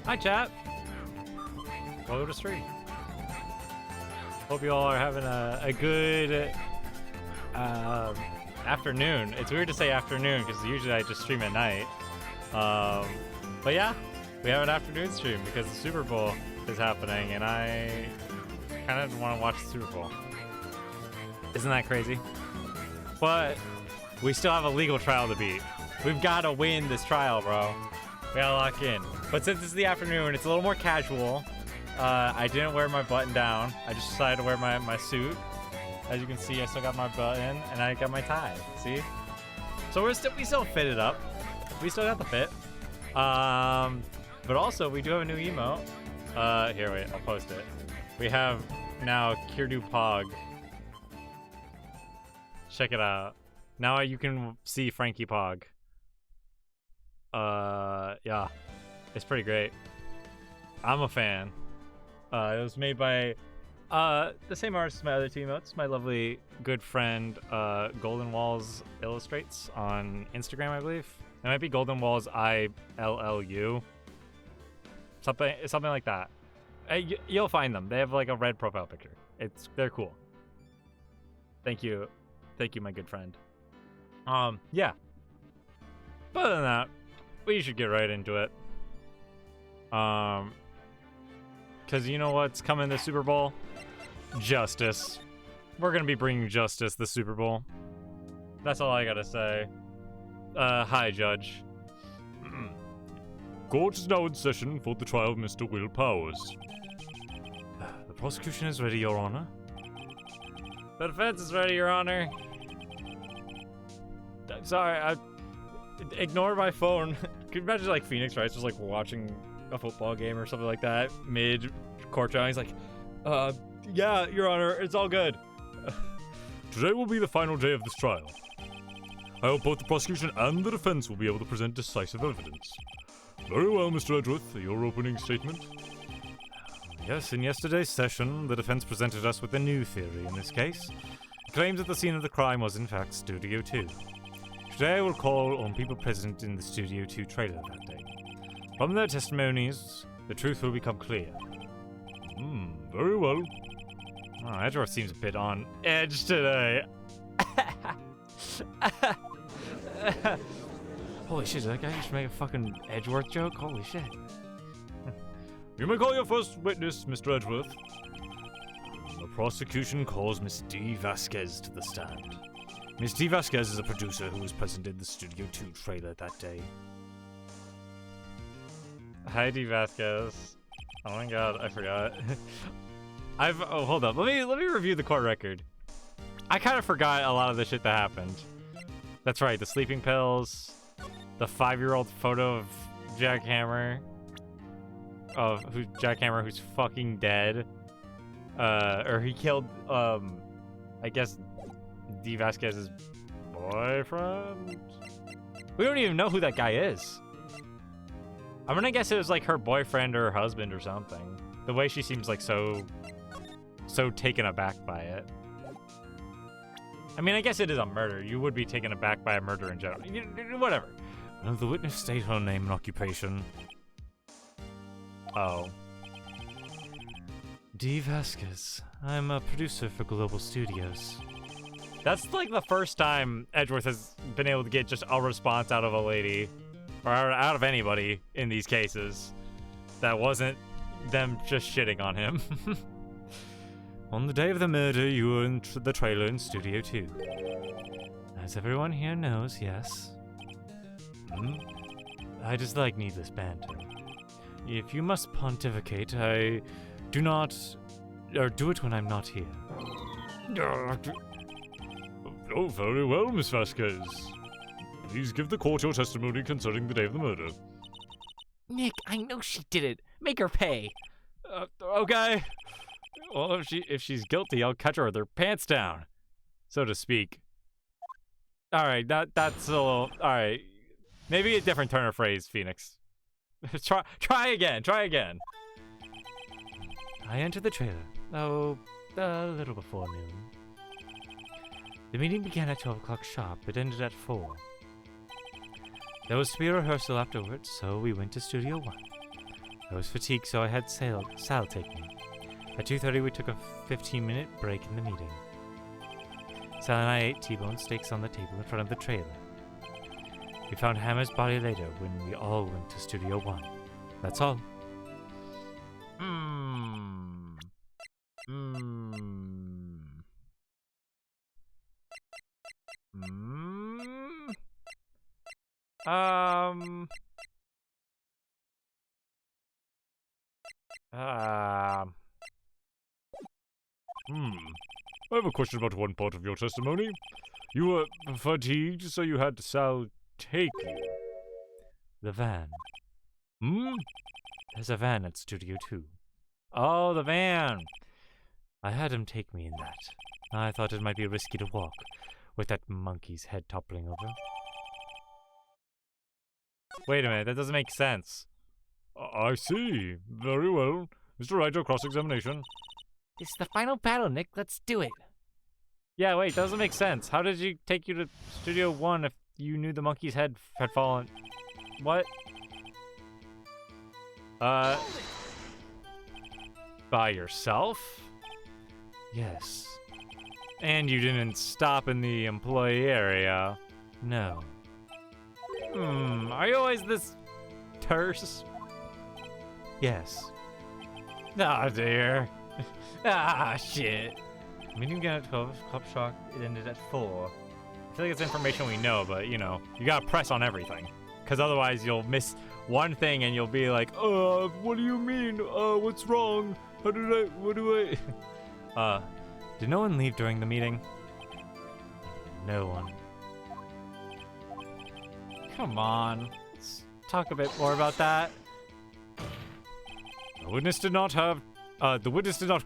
Hi, chat. Welcome to stream. Hope you all are having a good afternoon. It's weird to say afternoon because usually I just stream at night. But yeah, we have an afternoon stream because the Super Bowl is happening and I kind of want to watch the Super Bowl. Isn't that crazy? But we still have a legal trial to beat. We've got to win this trial, bro. We gotta lock in. But since it's the afternoon, it's a little more casual. I didn't wear my button down. I just decided to wear my suit. As you can see, I still got my button and I got my tie. See? So we still fit it up. We still got the fit. But also we do have a new emote. Here, wait, I'll post it. We have now Kirdu Pog. Check it out. Now you can see Frankie Pog. Yeah, it's pretty great. I'm a fan. It was made by the same artist as my other two emotes. My lovely good friend Golden Walls Illustrates on Instagram, I believe. It might be Golden Walls ILLU. Something like that. You'll find them. They have like a red profile picture. They're cool. Thank you, my good friend. Yeah. But other than that, we should get right into it. Because you know what's coming this Super Bowl? Justice. We're going to be bringing justice this Super Bowl. That's all I got to say. Hi, Judge. Court is now in session for the trial of Mr. Will Powers. The prosecution is ready, Your Honor. The defense is ready, Your Honor. Sorry, ignore my phone. Could you imagine like Phoenix Wright just like watching a football game or something like that mid court trial? He's like, yeah, Your Honor, it's all good. Today will be the final day of this trial. I hope both the prosecution and the defense will be able to present decisive evidence. Very well, Mr. Edgeworth, your opening statement. Yes, in yesterday's session, the defense presented us with a new theory in this case. It claims that the scene of the crime was in fact Studio 2. Today I will call on people present in the Studio 2 trailer that day. From their testimonies, the truth will become clear. Very well. Oh, Edgeworth seems a bit on edge today. Holy shit, did that guy just make a fucking Edgeworth joke? Holy shit. You may call your first witness, Mr. Edgeworth. The prosecution calls Miss D. Vasquez to the stand. Miss D. Vasquez is a producer who was present in the Studio 2 trailer that day. Hi, D. Vasquez. Oh my god, I forgot. Hold up. Let me review the court record. I kind of forgot a lot of the shit that happened. That's right, the sleeping pills, the 5-year-old photo of Jackhammer, Jackhammer who's fucking dead, or he killed, I guess, D. Vasquez's boyfriend? We don't even know who that guy is. I'm gonna guess it was like her boyfriend or her husband or something. The way she seems like so taken aback by it. I mean, I guess it is a murder. You would be taken aback by a murder in general. Whatever. Will the witness state her name and occupation? Oh. D. Vasquez. I'm a producer for Global Studios. That's like the first time Edgeworth has been able to get just a response out of a lady, or out of anybody in these cases, that wasn't them just shitting on him. On the day of the murder, you were in the trailer in Studio 2. As everyone here knows, yes. I dislike needless banter. If you must pontificate, I do not, or do it when I'm not here. Oh, very well, Miss Vasquez. Please give the court your testimony concerning the day of the murder. Nick, I know she did it. Make her pay. Okay. Well, if she's guilty, I'll catch her with her pants down, so to speak. All right, that's a little. All right, maybe a different turn of phrase, Phoenix. Try again. I entered the trailer. A little before noon. The meeting began at 12 o'clock sharp. It ended at 4. There was to be a rehearsal afterwards, so we went to Studio 1. I was fatigued, so I had Sal take me. At 2:30, we took a 15-minute break in the meeting. Sal and I ate T-bone steaks on the table in front of the trailer. We found Hammer's body later when we all went to Studio One. That's all. I have a question about one part of your testimony. You were fatigued, so you had Sal take you. The van. Hmm? There's a van at Studio 2. Oh, the van! I had him take me in that. I thought it might be risky to walk, with that monkey's head toppling over. Wait a minute, that doesn't make sense. I see. Very well. Mr. Wright, your cross-examination. It's the final battle, Nick. Let's do it. Yeah, wait, doesn't make sense. How did you take you to Studio 1 if you knew the monkey's head had fallen? What? By yourself? Yes. And you didn't stop in the employee area? No. Are you always this terse? Yes. Ah, dear. Shit. Meeting began at 12, Club Shock, it ended at 4. I feel like it's information we know, but, you know, you gotta press on everything. Because otherwise you'll miss one thing and you'll be like, what do you mean? What's wrong? What do I... Did no one leave during the meeting? No one. Come on. Let's talk a bit more about that. The witness did not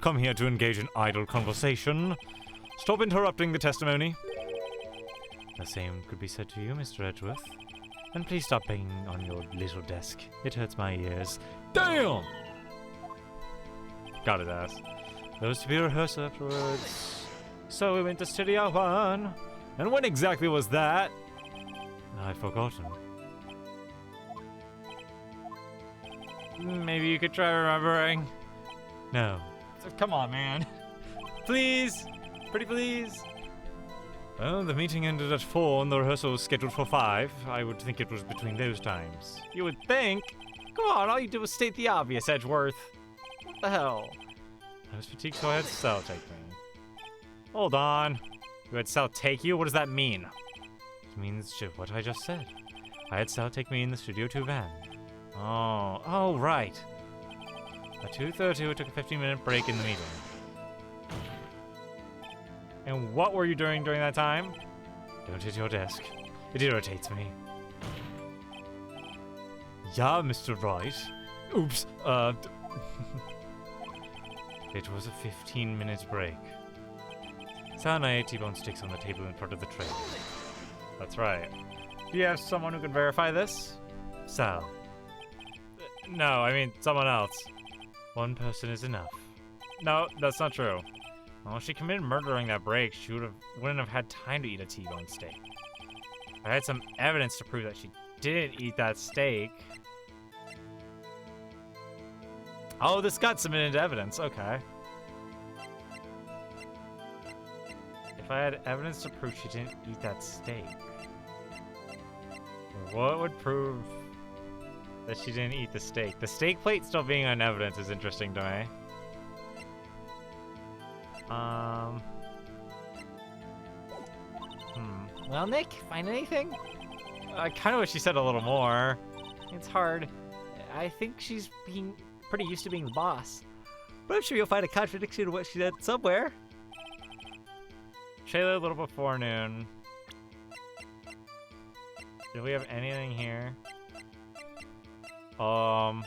come here to engage in idle conversation. Stop interrupting the testimony. The same could be said to you, Mr. Edgeworth. And please stop banging on your little desk. It hurts my ears. Damn! Got his ass. There was to be a rehearsal afterwards. So we went to Studio 1. And when exactly was that? I've forgotten. Maybe you could try remembering. No. Come on, man. Please. Pretty please. Well, the meeting ended at 4 and the rehearsal was scheduled for 5. I would think it was between those times. You would think. Come on, all you do is state the obvious, Edgeworth. What the hell? I was fatigued, so I had Sal take me. Hold on. You had Sal take you? What does that mean? It means what I just said. I had Sal take me in the Studio 2 van. Oh, right. At 2:30, we took a 15-minute break in the meeting. And what were you doing during that time? Don't hit your desk. It irritates me. Yeah, Mr. Wright. Oops, It was a 15-minute break. Sal and I ate T-bone sticks on the table in front of the tray. That's right. Do you have someone who can verify this? Sal. No, I mean someone else. One person is enough. No, that's not true. Well, if she committed murder during that break, she wouldn't have had time to eat a T-bone steak. I had some evidence to prove that she didn't eat that steak. Oh, this got submitted into evidence. Okay. If I had evidence to prove she didn't eat that steak, what would prove that she didn't eat the steak? The steak plate still being on evidence is interesting to me. Well, Nick, find anything? I kind of wish she said a little more. It's hard. I think she's being pretty used to being the boss. But I'm sure you'll find a contradiction to what she said somewhere. Shayla, a little before noon. Do we have anything here? Not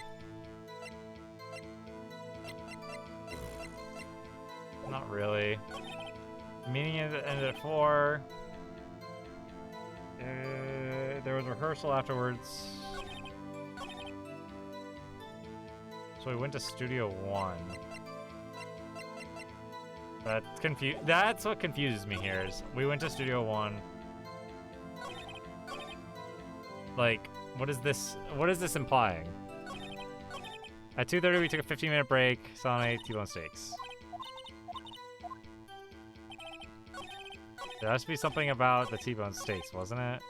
really. Meeting ended at 4. There was a rehearsal afterwards. So we went to Studio 1. That's what confuses me here, is we went to Studio 1. Like, what is this implying? At 2:30, we took a 15-minute break. Saw a T-bone steaks. There has to be something about the T-bone steaks, wasn't it?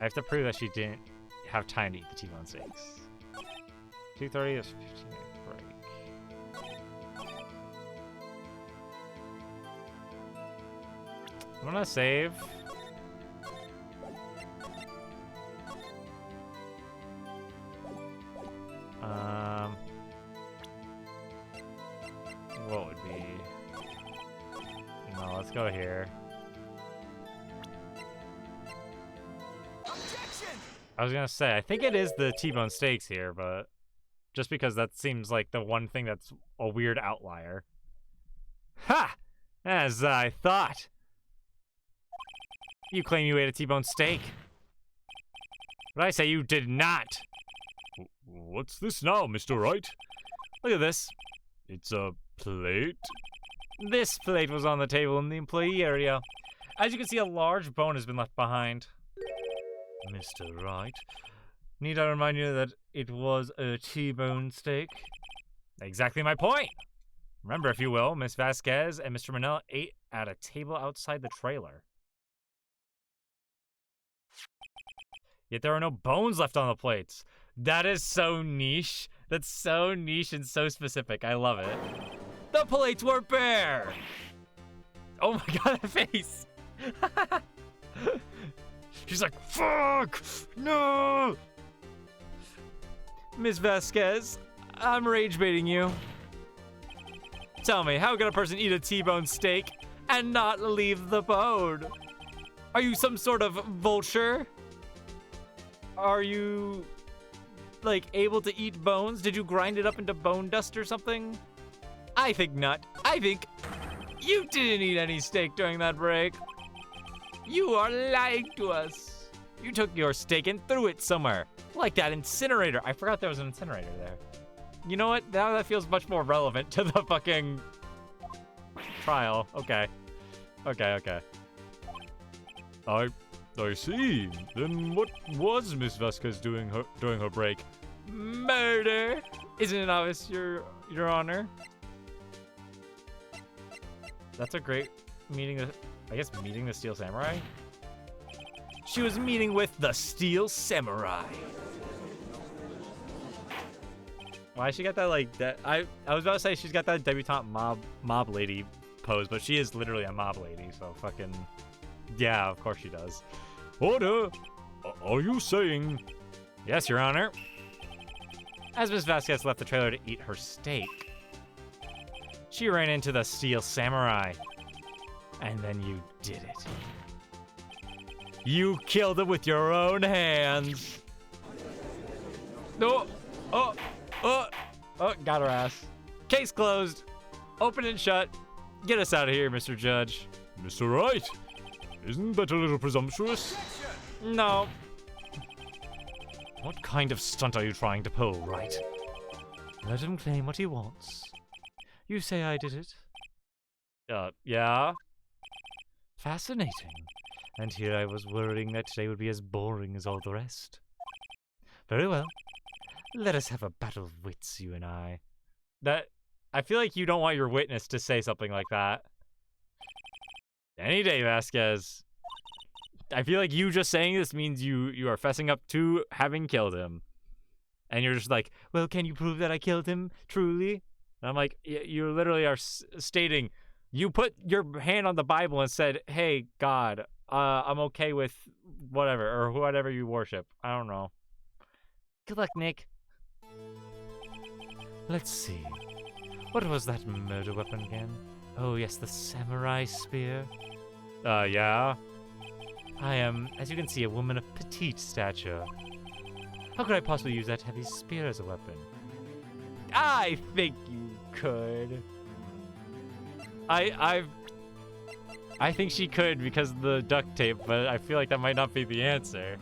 I have to prove that she didn't have time to eat the T-bone steaks. 2:30 is 15-minute break. I'm gonna save. What would be? No, let's go here. I was gonna say, I think it is the T-bone steaks here, but just because that seems like the one thing that's a weird outlier. Ha! As I thought. You claim you ate a T-bone steak. But I say you did not. What's this now, Mr. Wright? Look at this. It's a plate? This plate was on the table in the employee area. As you can see, a large bone has been left behind. Mr. Wright, need I remind you that it was a T-bone steak? Exactly my point. Remember, if you will, Miss Vasquez and Mr. Manella ate at a table outside the trailer. Yet there are no bones left on the plates. That is so niche. That's so niche and so specific. I love it. The plates were bare. Oh my god, that face. She's like, fuck, no. Miss Vasquez, I'm rage baiting you. Tell me, how can a person eat a T-bone steak and not leave the bone? Are you some sort of vulture? Are you, like, able to eat bones? Did you grind it up into bone dust or something? I think not. I think you didn't eat any steak during that break. You are lying to us. You took your steak and threw it somewhere. Like that incinerator. I forgot there was an incinerator there. You know what? Now that feels much more relevant to the fucking trial. Okay. Okay. I see. Then what was Miss Vasquez doing during her break? Murder. Isn't it obvious, Your Honor? That's a great meeting. I guess meeting the Steel Samurai? She was meeting with the Steel Samurai. Why she got that like that? I was about to say she's got that debutante mob lady pose, but she is literally a mob lady, so fucking yeah, of course she does. Order! Are you saying? Yes, Your Honor. As Miss Vasquez left the trailer to eat her steak, she ran into the Steel Samurai. And then you did it. You killed him with your own hands. No. Oh, got her ass. Case closed. Open and shut. Get us out of here, Mr. Judge. Mr. Wright, isn't that a little presumptuous? No. What kind of stunt are you trying to pull, Wright? Let him claim what he wants. You say I did it? Yeah. Fascinating. And here I was worrying that today would be as boring as all the rest. Very well. Let us have a battle of wits, you and I. I feel like you don't want your witness to say something like that. Any day, Vasquez. I feel like you just saying this means you are fessing up to having killed him. And you're just like, well, can you prove that I killed him, truly? And I'm like, you literally are stating, you put your hand on the Bible and said, hey, God, I'm okay with whatever, or whatever you worship. I don't know. Good luck, Nick. Let's see. What was that murder weapon again? Oh, yes, the samurai spear. Yeah? I am, as you can see, a woman of petite stature. How could I possibly use that heavy spear as a weapon? I think you could. I think she could because of the duct tape, but I feel like that might not be the answer.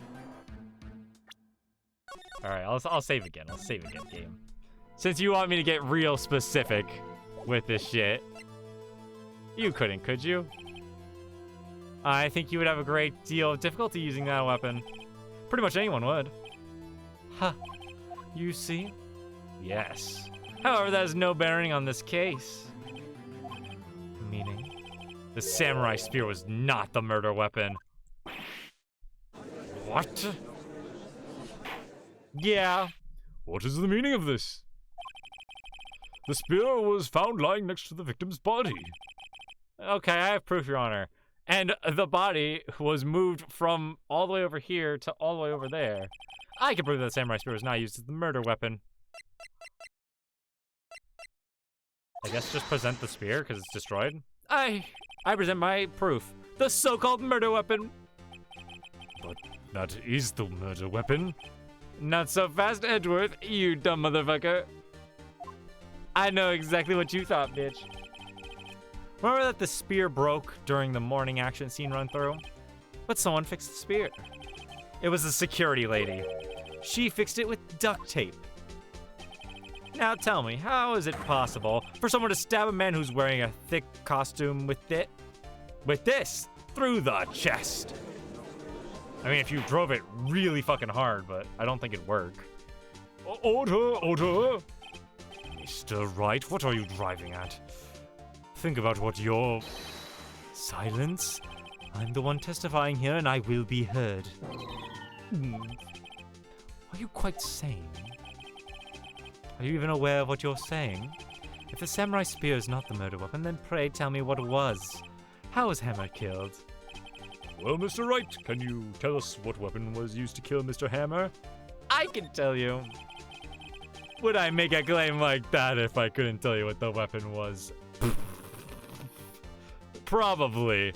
All right, I'll save again. I'll save again, game. Since you want me to get real specific with this shit, you couldn't, could you? I think you would have a great deal of difficulty using that weapon. Pretty much anyone would. Ha! You see? Yes. However, that has no bearing on this case. Meaning? The samurai spear was not the murder weapon. What? Yeah. What is the meaning of this? The spear was found lying next to the victim's body. Okay, I have proof, Your Honor. And the body was moved from all the way over here to all the way over there. I can prove that the samurai spear was not used as the murder weapon. I guess just present the spear because it's destroyed. I present my proof. The so-called murder weapon. But that is the murder weapon. Not so fast, Edgeworth, you dumb motherfucker. I know exactly what you thought, bitch. Remember that the spear broke during the morning action scene run through? But someone fixed the spear. It was the security lady. She fixed it with duct tape. Now tell me, how is it possible for someone to stab a man who's wearing a thick costume with this through the chest? I mean, if you drove it really fucking hard, but I don't think it'd work. Order! Mr. Wright, what are you driving at? Think about what you're... Silence? I'm the one testifying here and I will be heard. Are you quite sane? Are you even aware of what you're saying? If the samurai spear is not the murder weapon, then pray tell me what it was. How was Hammer killed? Well, Mr. Wright, can you tell us what weapon was used to kill Mr. Hammer? I can tell you. Would I make a claim like that if I couldn't tell you what the weapon was? Probably.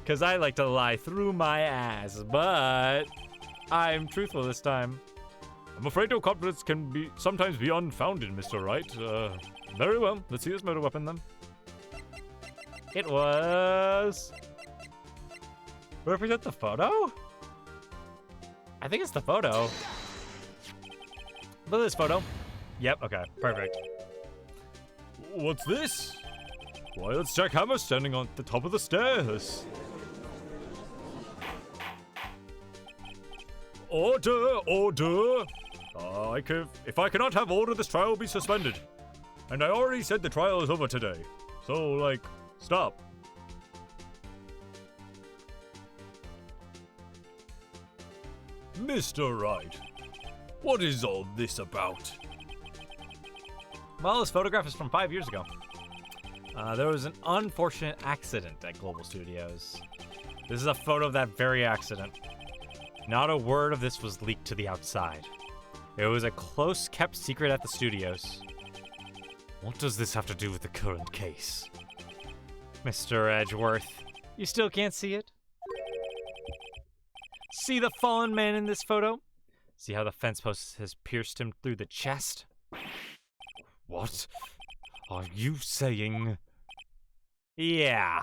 Because I like to lie through my ass, but I'm truthful this time. I'm afraid your confidence can sometimes be unfounded, Mr. Wright. Very well. Let's see his murder weapon then. It was... Represent the photo? I think it's the photo. Look at this photo. Yep, okay, perfect. What's this? Why, it's Jack Hammer standing on the top of the stairs. Order! If I cannot have order, this trial will be suspended. And I already said the trial is over today. So, stop. Mr. Wright, what is all this about? Well, this photograph is from 5 years ago. There was an unfortunate accident at Global Studios. This is a photo of that very accident. Not a word of this was leaked to the outside. It was a close-kept secret at the studios. What does this have to do with the current case? Mr. Edgeworth, you still can't see it? See the fallen man in this photo? See how the fence post has pierced him through the chest? What are you saying? Yeah.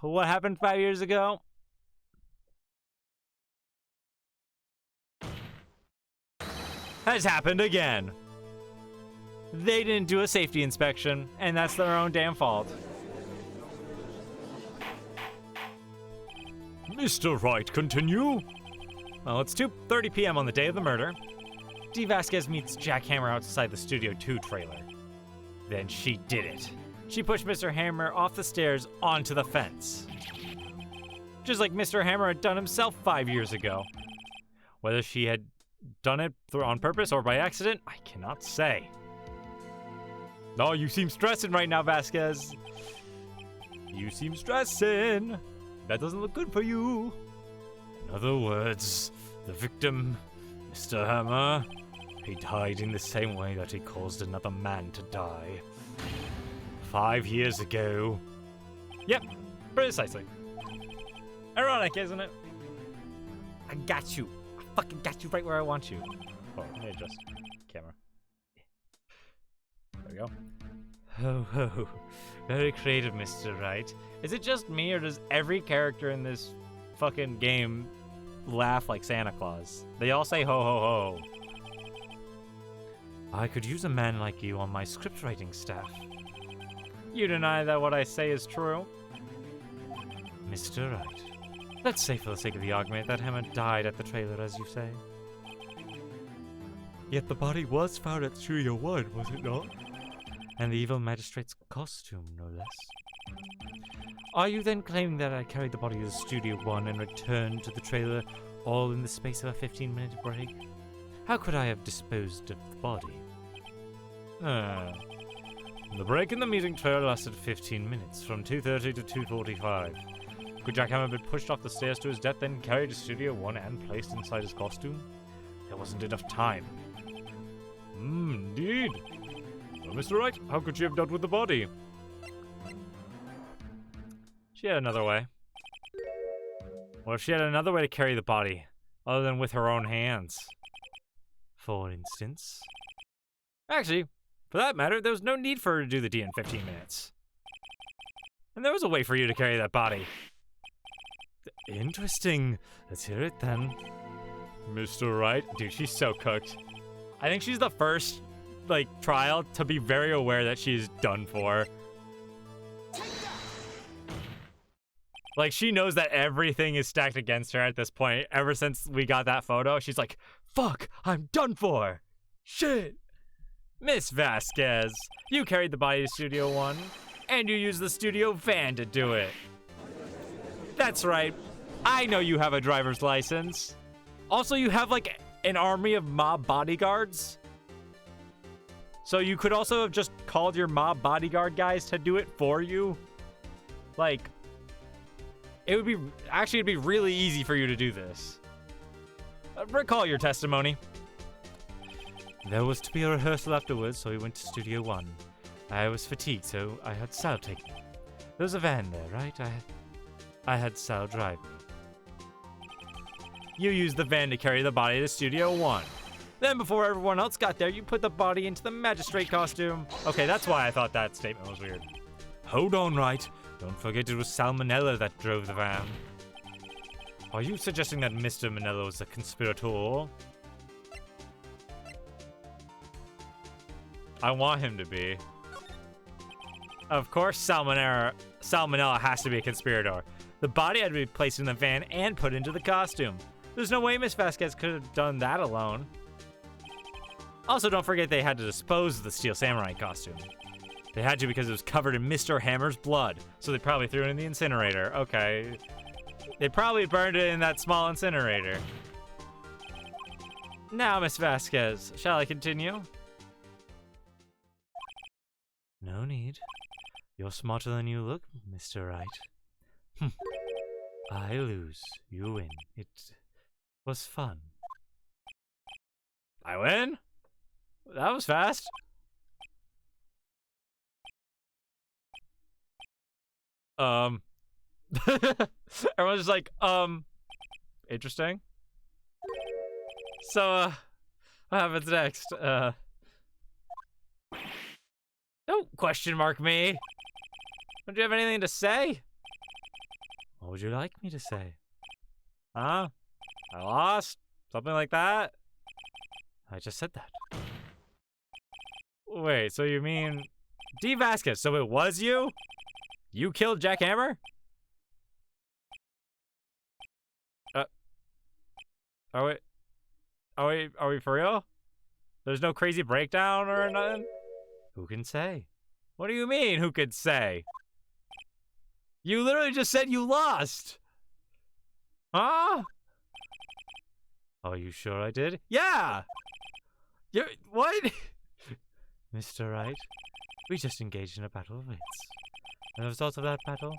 What happened 5 years ago? Has happened again. They didn't do a safety inspection, and that's their own damn fault. Mr. Wright, continue. Well, it's 2:30 p.m. on the day of the murder. Dee Vasquez meets Jack Hammer outside the Studio 2 trailer. Then she did it. She pushed Mr. Hammer off the stairs onto the fence. Just like Mr. Hammer had done himself 5 years ago. Whether she had done it on purpose or by accident, I cannot say. Oh, you seem stressing right now, Vasquez. You seem stressing. That doesn't look good for you. In other words, the victim, Mr. Hammer, he died in the same way that he caused another man to die. 5 years ago. Yep, precisely. Ironic, isn't it? I got you. I fucking got you right where I want you. Oh, let me adjust camera. There we go. Oh, very creative, Mr. Wright. Is it just me, or does every character in this fucking game laugh like Santa Claus? They all say ho ho ho. I could use a man like you on my script writing staff. You deny that what I say is true? Mr. Wright, let's say for the sake of the argument that Hammer died at the trailer, as you say. Yet the body was found at Studio 1, was it not? And the evil magistrate's costume, no less. Are you then claiming that I carried the body to Studio 1 and returned to the trailer all in the space of a 15-minute break? How could I have disposed of the body? The break in the meeting trailer lasted 15 minutes, from 2:30 to 2:45. Could Jackhammer have been pushed off the stairs to his death, then carried to Studio 1 and placed inside his costume? There wasn't enough time. Indeed. Well, Mr. Wright, how could she have dealt with the body? She had another way. Or if she had another way to carry the body, other than with her own hands. For instance? Actually, for that matter, there was no need for her to do the D in 15 minutes. And there was a way for you to carry that body. Interesting. Let's hear it then. Mr. Wright? Dude, she's so cooked. I think she's the first, trial to be very aware that she's done for. She knows that everything is stacked against her at this point. Ever since we got that photo, she's like, fuck, I'm done for. Shit. Miss Vasquez, you carried the body to Studio 1, and you used the studio van to do it. That's right. I know you have a driver's license. Also, you have, an army of mob bodyguards. So you could also have just called your mob bodyguard guys to do it for you. It'd be really easy for you to do this. Recall your testimony. There was to be a rehearsal afterwards, so we went to Studio 1. I was fatigued, so I had Sal take me. There was a van there, right? I had Sal drive me. You used the van to carry the body to Studio 1. Then before everyone else got there, you put the body into the magistrate costume. Okay, that's why I thought that statement was weird. Hold on, Wright. Don't forget it was Salmonella that drove the van. Are you suggesting that Mr. Manello is a conspirator? I want him to be. Of course, Salmonella has to be a conspirator. The body had to be placed in the van and put into the costume. There's no way Miss Vasquez could have done that alone. Also, don't forget they had to dispose of the Steel Samurai costume. They had to because it was covered in Mr. Hammer's blood, so they probably threw it in the incinerator. Okay. They probably burned it in that small incinerator. Now, Miss Vasquez, shall I continue? No need. You're smarter than you look, Mr. Wright. I lose. You win. It was fun. I win? That was fast. Everyone's just like, interesting. So, what happens next? Don't question mark me. Don't you have anything to say? What would you like me to say? Huh? I lost? Something like that? I just said that. Wait, so you mean... D. Vasquez, so it was you? You killed Jack Hammer? Are we for real? There's no crazy breakdown or nothing? Who can say? What do you mean, who could say? You literally just said you lost! Huh? Are you sure I did? Yeah! What? Mr. Wright, we just engaged in a battle of wits. And as a result of that battle,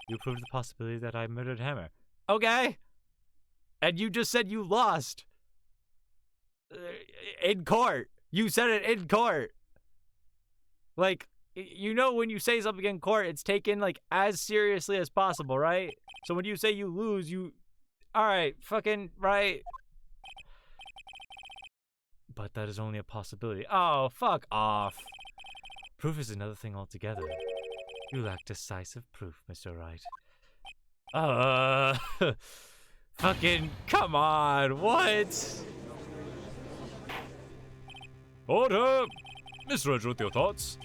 you proved the possibility that I murdered Hammer. Okay! And you just said you lost. In court. You said it in court. You know when you say something in court, it's taken, as seriously as possible, right? So when you say you lose, you... Alright, fucking right. But that is only a possibility. Oh, fuck off. Proof is another thing altogether. You lack decisive proof, Mr. Wright. Fucking, come on, what? Order! Mr. Edgeworth, your thoughts?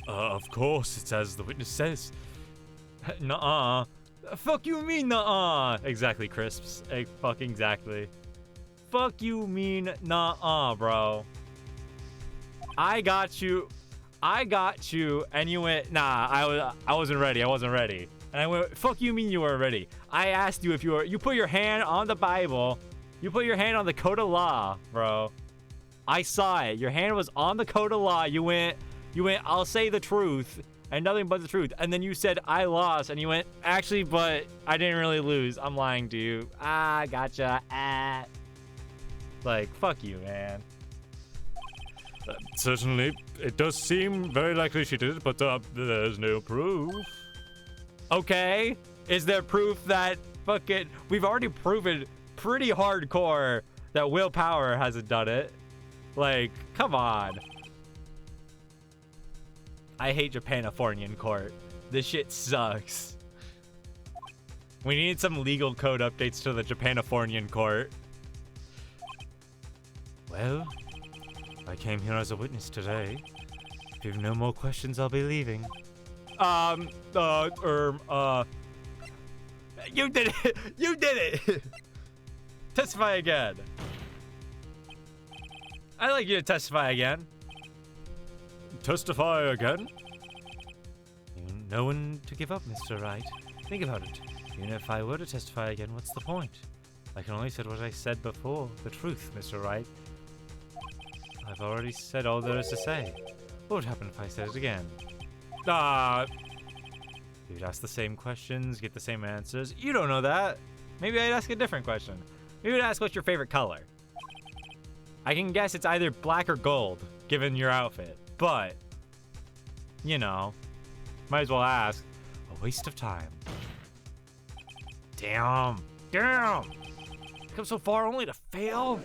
Of course, it's as the witness says. Nuh-uh. Fuck you mean nuh-uh. Exactly, Crisps. Fucking exactly. Fuck you mean nuh-uh, bro. I got you, and you went, nah, I wasn't ready. And I went, fuck you mean you were ready. I asked you if you put your hand on the Bible. You put your hand on the code of law, bro. I saw it. Your hand was on the code of law. You went, I'll say the truth and nothing but the truth. And then you said, I lost. And you went, actually, but I didn't really lose. I'm lying to you. Ah, gotcha. Ah. Like, fuck you, man. Certainly, it does seem very likely she did it, but there's no proof. Okay. Is there proof that fucking... We've already proven pretty hardcore that willpower hasn't done it. Like, come on. I hate Japanifornian court. This shit sucks. We need some legal code updates to the Japanifornian court. Well, I came here as a witness today. If you've no more questions, I'll be leaving. You did it! You did it! Testify again. I'd like you to testify again. Testify again? No one to give up, Mr. Wright. Think about it. Even if I were to testify again, what's the point? I can only say what I said before. The truth, Mr. Wright. I've already said all there is to say. What would happen if I said it again? You'd ask the same questions, get the same answers. You don't know that. Maybe I'd ask a different question. Maybe I'd ask what's your favorite color. I can guess it's either black or gold, given your outfit. But, you know, might as well ask. A waste of time. Damn. Come so far only to fail?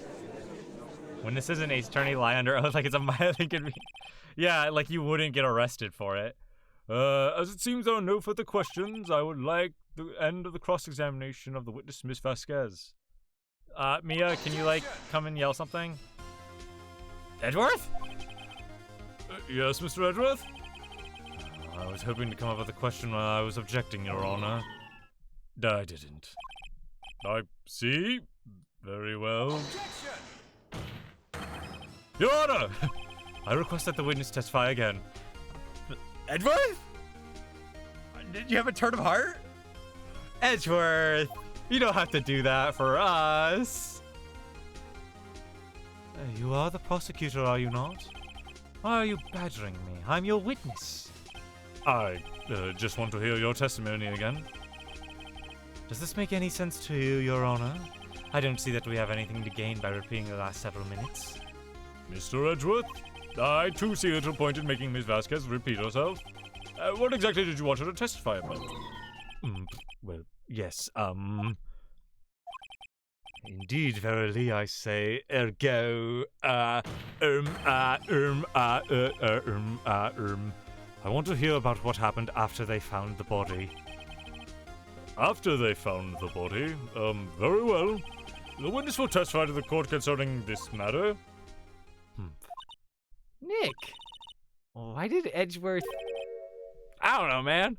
When this isn't Ace Attorney lie under oath, like it's a mildly convenient. Yeah, like you wouldn't get arrested for it. As it seems there are no further questions, I would like the end of the cross-examination of the witness, Miss Vasquez. Mia, can you, like, come and yell something? Edgeworth? Yes, Mr. Edgeworth? I was hoping to come up with a question while I was objecting, Your Honor. I didn't. I see. Very well. Your Honor! I request that the witness testify again. Edgeworth? Did you have a turn of heart? Edgeworth, you don't have to do that for us. You are the prosecutor, are you not? Why are you badgering me? I'm your witness. I just want to hear your testimony again. Does this make any sense to you, Your Honor? I don't see that we have anything to gain by repeating the last several minutes. Mr. Edgeworth, I too see little point in making Miss Vasquez repeat herself. What exactly did you want her to testify about? Well, yes, Indeed, verily, I say, ergo, I want to hear about what happened after they found the body. After they found the body? Very well. The witness will testify to the court concerning this matter. Nick, why did Edgeworth... I don't know, man.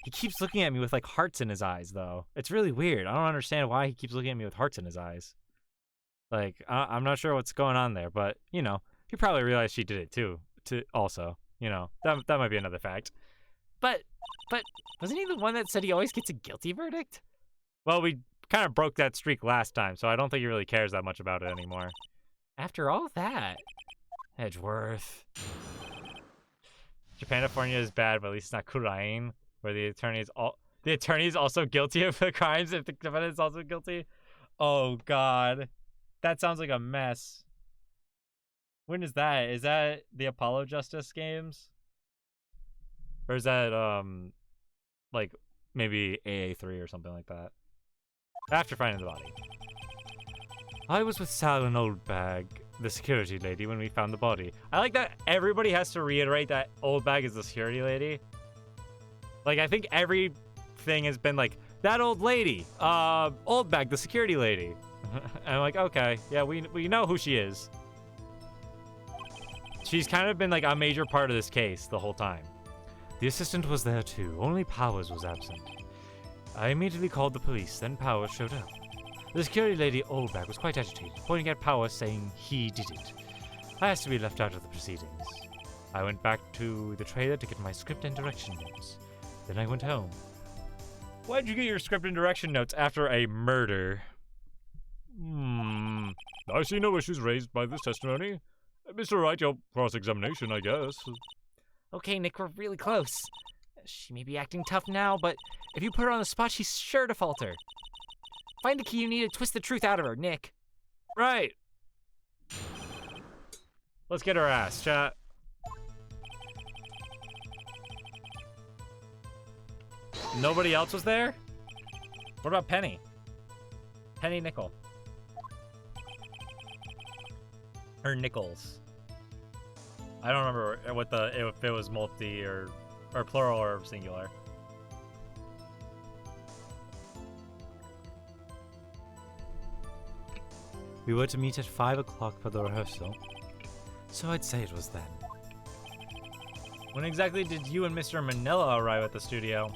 He keeps looking at me with, like, hearts in his eyes, though. It's really weird. I don't understand why he keeps looking at me with hearts in his eyes. Like, I'm not sure what's going on there, but, you know, he probably realized she did it, too. Also, you know, that might be another fact. But, wasn't he the one that said he always gets a guilty verdict? Well, we kind of broke that streak last time, so I don't think he really cares that much about it anymore. After all that... Edgeworth. Japanifornia is bad, but at least it's not Kurain, where the attorney is also guilty of the crimes if the defendant is also guilty. Oh god. That sounds like a mess. When is that? Is that the Apollo Justice games? Or is that like maybe AA3 or something like that? After finding the body. I was with Sal and Oldbag, the security lady, when we found the body. I like that everybody has to reiterate that Oldbag is the security lady. Like, I think everything has been like, that old lady, Oldbag, the security lady. And I'm like, okay, yeah, we know who she is. She's kind of been like a major part of this case the whole time. The assistant was there too, only Powers was absent. I immediately called the police, then Powers showed up. The security lady Oldbag was quite agitated, pointing at Powers saying he did it. I asked to be left out of the proceedings. I went back to the trailer to get my script and direction notes. Then I went home. Why'd you get your script and direction notes after a murder? I see no issues raised by this testimony. Mr. Wright, your cross-examination, I guess. Okay, Nick, we're really close. She may be acting tough now, but if you put her on the spot, she's sure to falter. Find the key you need to twist the truth out of her, Nick. Right. Let's get her ass, chat. Nobody else was there? What about Penny? Penny Nickel. Or Nichols. I don't remember what if it was multi or plural or singular. We were to meet at 5 o'clock for the rehearsal, so I'd say it was then. When exactly did you and Mr. Manila arrive at the studio?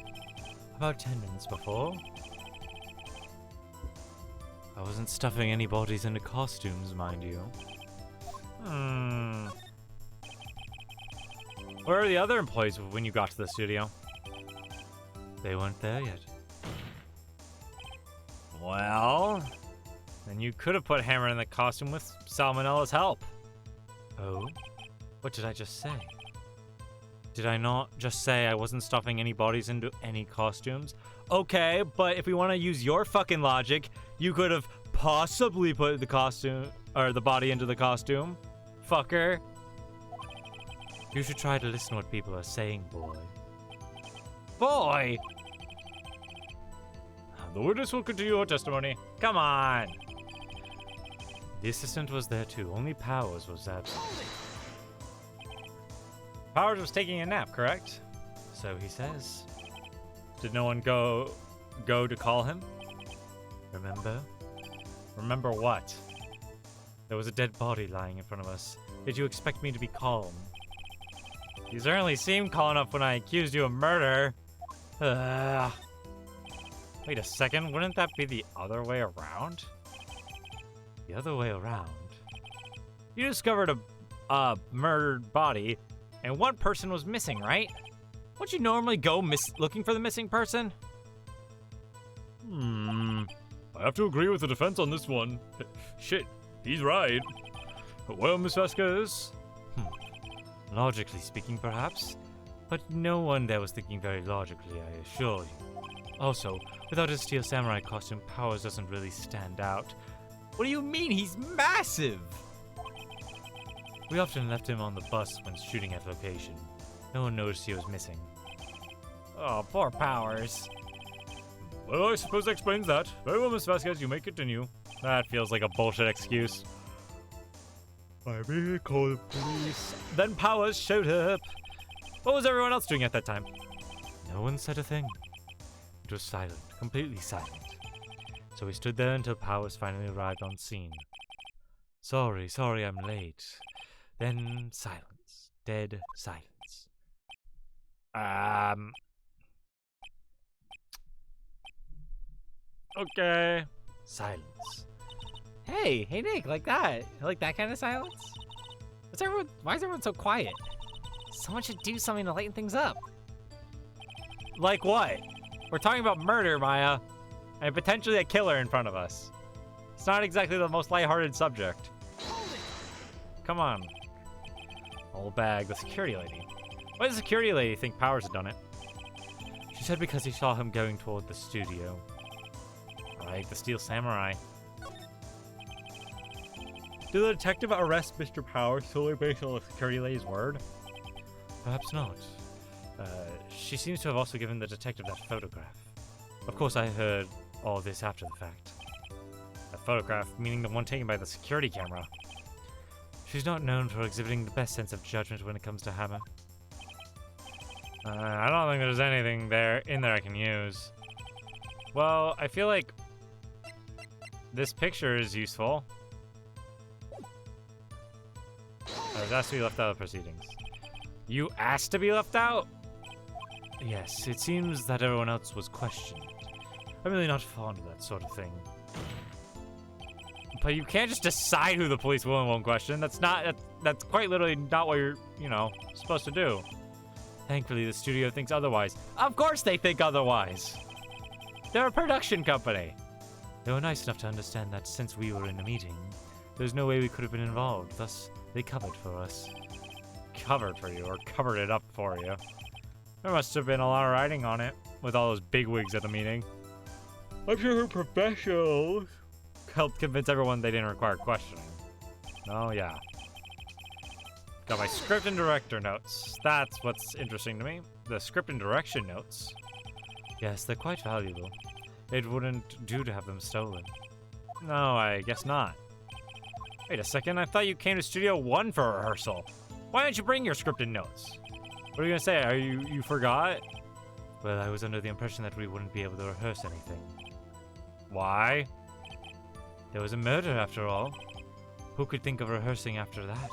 About 10 minutes before. I wasn't stuffing any bodies into costumes, mind you. Where are the other employees when you got to the studio? They weren't there yet. Well, then you could have put Hammer in the costume with Salmonella's help. Oh? What did I just say? Did I not just say I wasn't stuffing any bodies into any costumes? Okay, but if we want to use your fucking logic, you could have possibly put the costume or the body into the costume. Fucker. You should try to listen to what people are saying, boy. Boy! The witness will continue her testimony. Come on. The assistant was there too, only Powers was absent. Powers was taking a nap, correct? So he says. Did no one go to call him? Remember? Remember what? There was a dead body lying in front of us. Did you expect me to be calm? You certainly seemed calm enough when I accused you of murder. Wait a second, wouldn't that be the other way around? The other way around? You discovered a murdered body, and one person was missing, right? Wouldn't you normally go looking for the missing person? I have to agree with the defense on this one. Shit, he's right. Well, Miss Vasquez? Logically speaking, perhaps. But no one there was thinking very logically, I assure you. Also, without his steel samurai costume, Powers doesn't really stand out. What do you mean? He's massive! We often left him on the bus when shooting at location. No one noticed he was missing. Oh, poor Powers. Well, I suppose that explains that. Very well, Miss Vasquez, you may continue. That feels like a bullshit excuse. I may call the police. Then Powers showed up. What was everyone else doing at that time? No one said a thing. It was silent, completely silent. So we stood there until Powers finally arrived on scene. Sorry, I'm late. Then silence. Dead silence. Okay. Silence. Hey Nick, like that. Like that kind of silence? Why is everyone so quiet? Someone should do something to lighten things up. Like what? We're talking about murder, Maya, and potentially a killer in front of us. It's not exactly the most lighthearted subject. Come on. Old bag, the security lady. Why does the security lady think Powers had done it? She said because he saw him going toward the studio. Right, the Steel Samurai. Did the detective arrest Mr. Powers solely based on the security lady's word? Perhaps not. She seems to have also given the detective that photograph. Of course, I heard all this after the fact. A photograph, meaning the one taken by the security camera. She's not known for exhibiting the best sense of judgment when it comes to Hammer. I don't think there's anything in there I can use. Well, I feel like this picture is useful. I was asked to be left out of proceedings. You asked to be left out? Yes, it seems that everyone else was questioned. I'm really not fond of that sort of thing. But you can't just decide who the police will and won't question. That's quite literally not what you're, supposed to do. Thankfully, the studio thinks otherwise. Of course they think otherwise. They're a production company. They were nice enough to understand that since we were in a meeting, there's no way we could have been involved. Thus, they covered for us. Covered for you, or covered it up for you. There must have been a lot of writing on it, with all those bigwigs at the meeting. I'm sure her professionals helped convince everyone they didn't require questioning. Oh, yeah. Got my script and director notes. That's what's interesting to me. The script and direction notes. Yes, they're quite valuable. It wouldn't do to have them stolen. No, I guess not. Wait a second, I thought you came to Studio 1 for a rehearsal. Why didn't you bring your script and notes? What are you gonna say? Are you forgot? Well, I was under the impression that we wouldn't be able to rehearse anything. Why? There was a murder, after all. Who could think of rehearsing after that?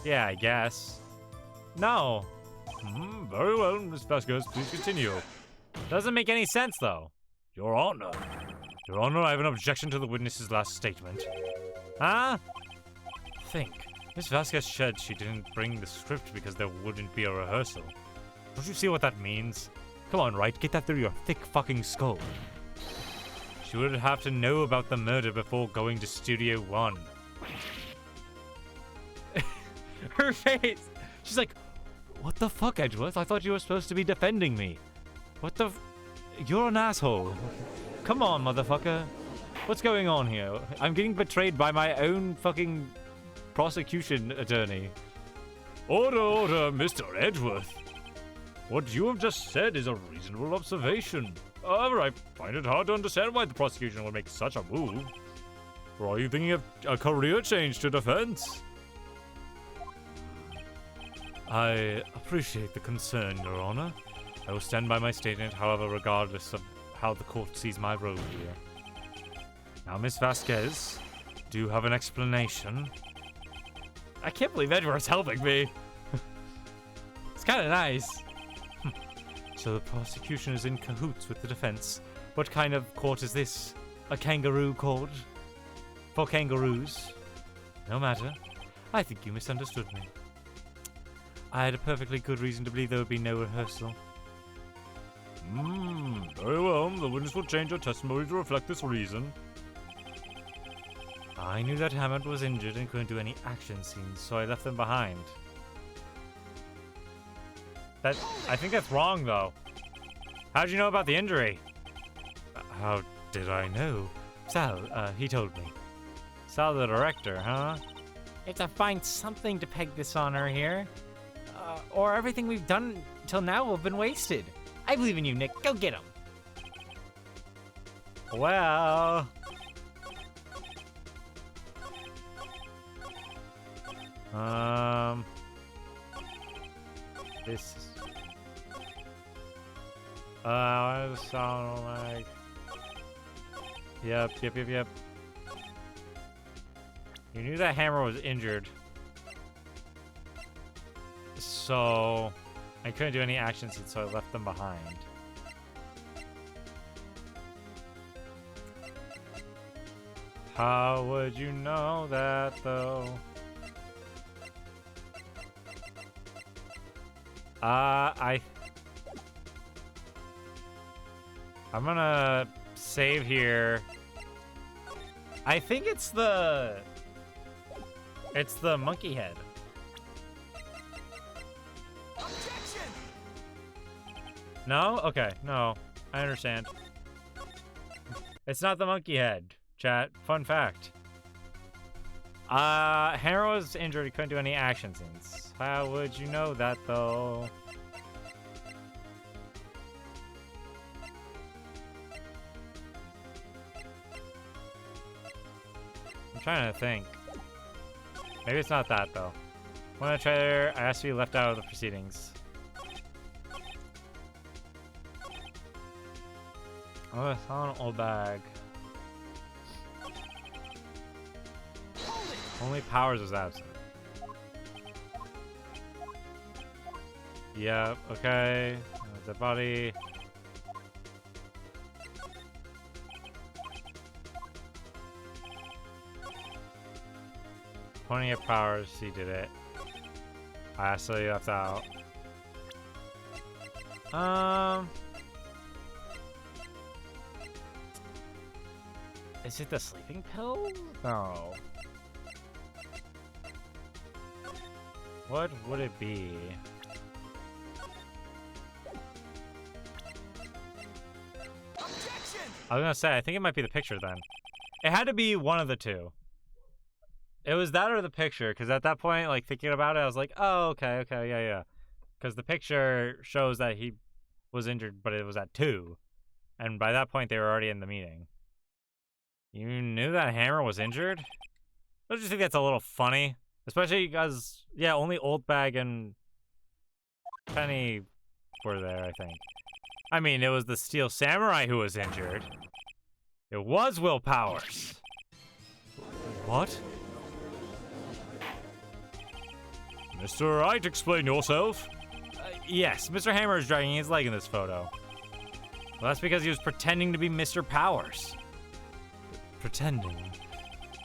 Yeah, I guess. No. Very well, Miss Vasquez, please continue. Doesn't make any sense, though. Your Honor. Your Honor, I have an objection to the witness's last statement. Huh? Think. Miss Vasquez said she didn't bring the script because there wouldn't be a rehearsal. Don't you see what that means? Come on, Wright, get that through your thick fucking skull. She would have to know about the murder before going to Studio 1. Her face! She's like, what the fuck, Edgeworth? I thought you were supposed to be defending me. What the You're an asshole. Come on, motherfucker. What's going on here? I'm getting betrayed by my own fucking prosecution attorney. Order, order, Mr. Edgeworth. What you have just said is a reasonable observation. However, I find it hard to understand why the prosecution would make such a move. Or are you thinking of a career change to defense? I appreciate the concern, Your Honor. I will stand by my statement, however, regardless of how the court sees my role here. Now, Miss Vasquez, do you have an explanation? I can't believe Edgeworth's helping me. It's kind of nice. So the prosecution is in cahoots with the defense. What kind of court is this? A kangaroo court? For kangaroos? No matter. I think you misunderstood me. I had a perfectly good reason to believe there would be no rehearsal. Very well. The witness will change her testimony to reflect this reason. I knew that Hammond was injured and couldn't do any action scenes, so I left them behind. I think that's wrong, though. How'd you know about the injury? How did I know? Sal, he told me. Sal, the director, huh? You have to find something to peg this on her here. Or everything we've done till now will have been wasted. I believe in you, Nick. Go get him. Well... This... what does it sound like? Yep. You knew that Hammer was injured. So... I couldn't do any action scenes, so I left them behind. How would you know that, though? I'm gonna save here. I think it's the monkey head. No? Okay, no. I understand. It's not the monkey head, chat. Fun fact. Hammer was injured, he couldn't do any action scenes. How would you know that, though? I'm trying to think. Maybe it's not that, though. When I try there, I asked to be left out of the proceedings. Oh, it's on an old bag. Only Powers was absent. Yep, okay. The body. Pointing at Powers, he did it. I actually left out. Is it the sleeping pill? No. What would it be? I was gonna say, I think it might be the picture then. It had to be one of the two. It was that or the picture, because at that point, like, thinking about it, I was like, oh, okay, yeah. Because the picture shows that he was injured, but it was at 2. And by that point, they were already in the meeting. You knew that Hammer was injured? Don't you think that's a little funny? Especially because, yeah, only Oldbag and Penny were there, I think. I mean, it was the Steel Samurai who was injured. It was Will Powers. What? Mr. Wright, explain yourself. Yes, Mr. Hammer is dragging his leg in this photo. Well, that's because he was pretending to be Mr. Powers. Pretending?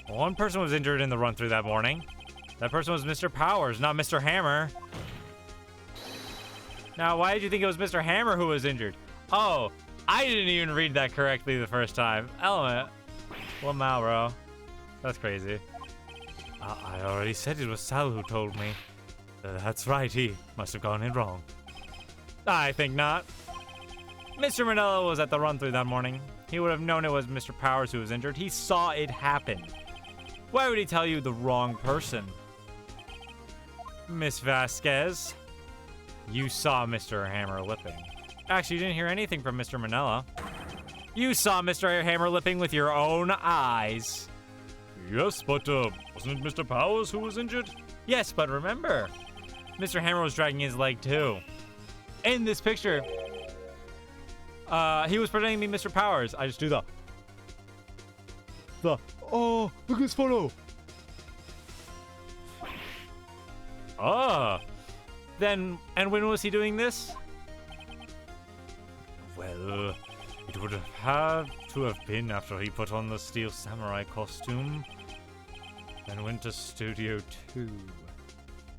One person was injured in the run-through that morning. That person was Mr. Powers, not Mr. Hammer. Now, why did you think it was Mr. Hammer who was injured? Oh, I didn't even read that correctly the first time. Element. Well, now, bro. That's crazy. I already said it was Sal who told me. That's right, he must have gone in wrong. I think not. Mr. Manella was at the run-through that morning. He would have known it was Mr. Powers who was injured. He saw it happen. Why would he tell you the wrong person? Miss Vasquez, you saw Mr. Hammer lipping. Actually, you didn't hear anything from Mr. Manella. You saw Mr. Hammer lipping with your own eyes. Yes, but wasn't it Mr. Powers who was injured? Yes, but remember, Mr. Hammer was dragging his leg too. In this picture, he was pretending to be Mr. Powers. I just do the oh, look at this photo. Then, and when was he doing this? Well, it would have to have been after he put on the Steel Samurai costume and went to Studio 2,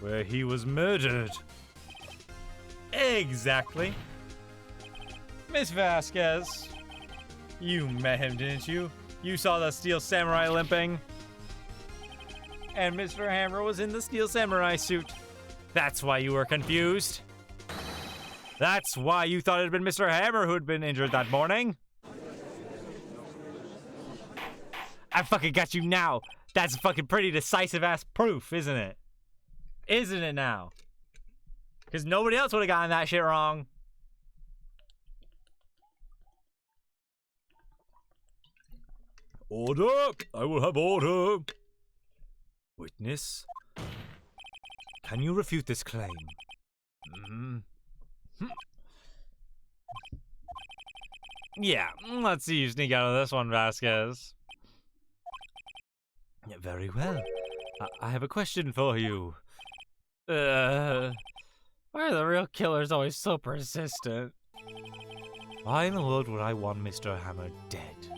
where he was murdered. Exactly. Miss Vasquez, you met him, didn't you? You saw the Steel Samurai limping. And Mr. Hammer was in the Steel Samurai suit. That's why you were confused. That's why you thought it had been Mr. Hammer who had been injured that morning. I fucking got you now. That's fucking pretty decisive ass proof, isn't it? Isn't it now? Because nobody else would have gotten that shit wrong. Order! I will have order! Witness, can you refute this claim? Yeah, let's see you sneak out of this one, Vasquez. Very well. I have a question for you. Why are the real killers always so persistent? Why in the world would I want Mr. Hammer dead?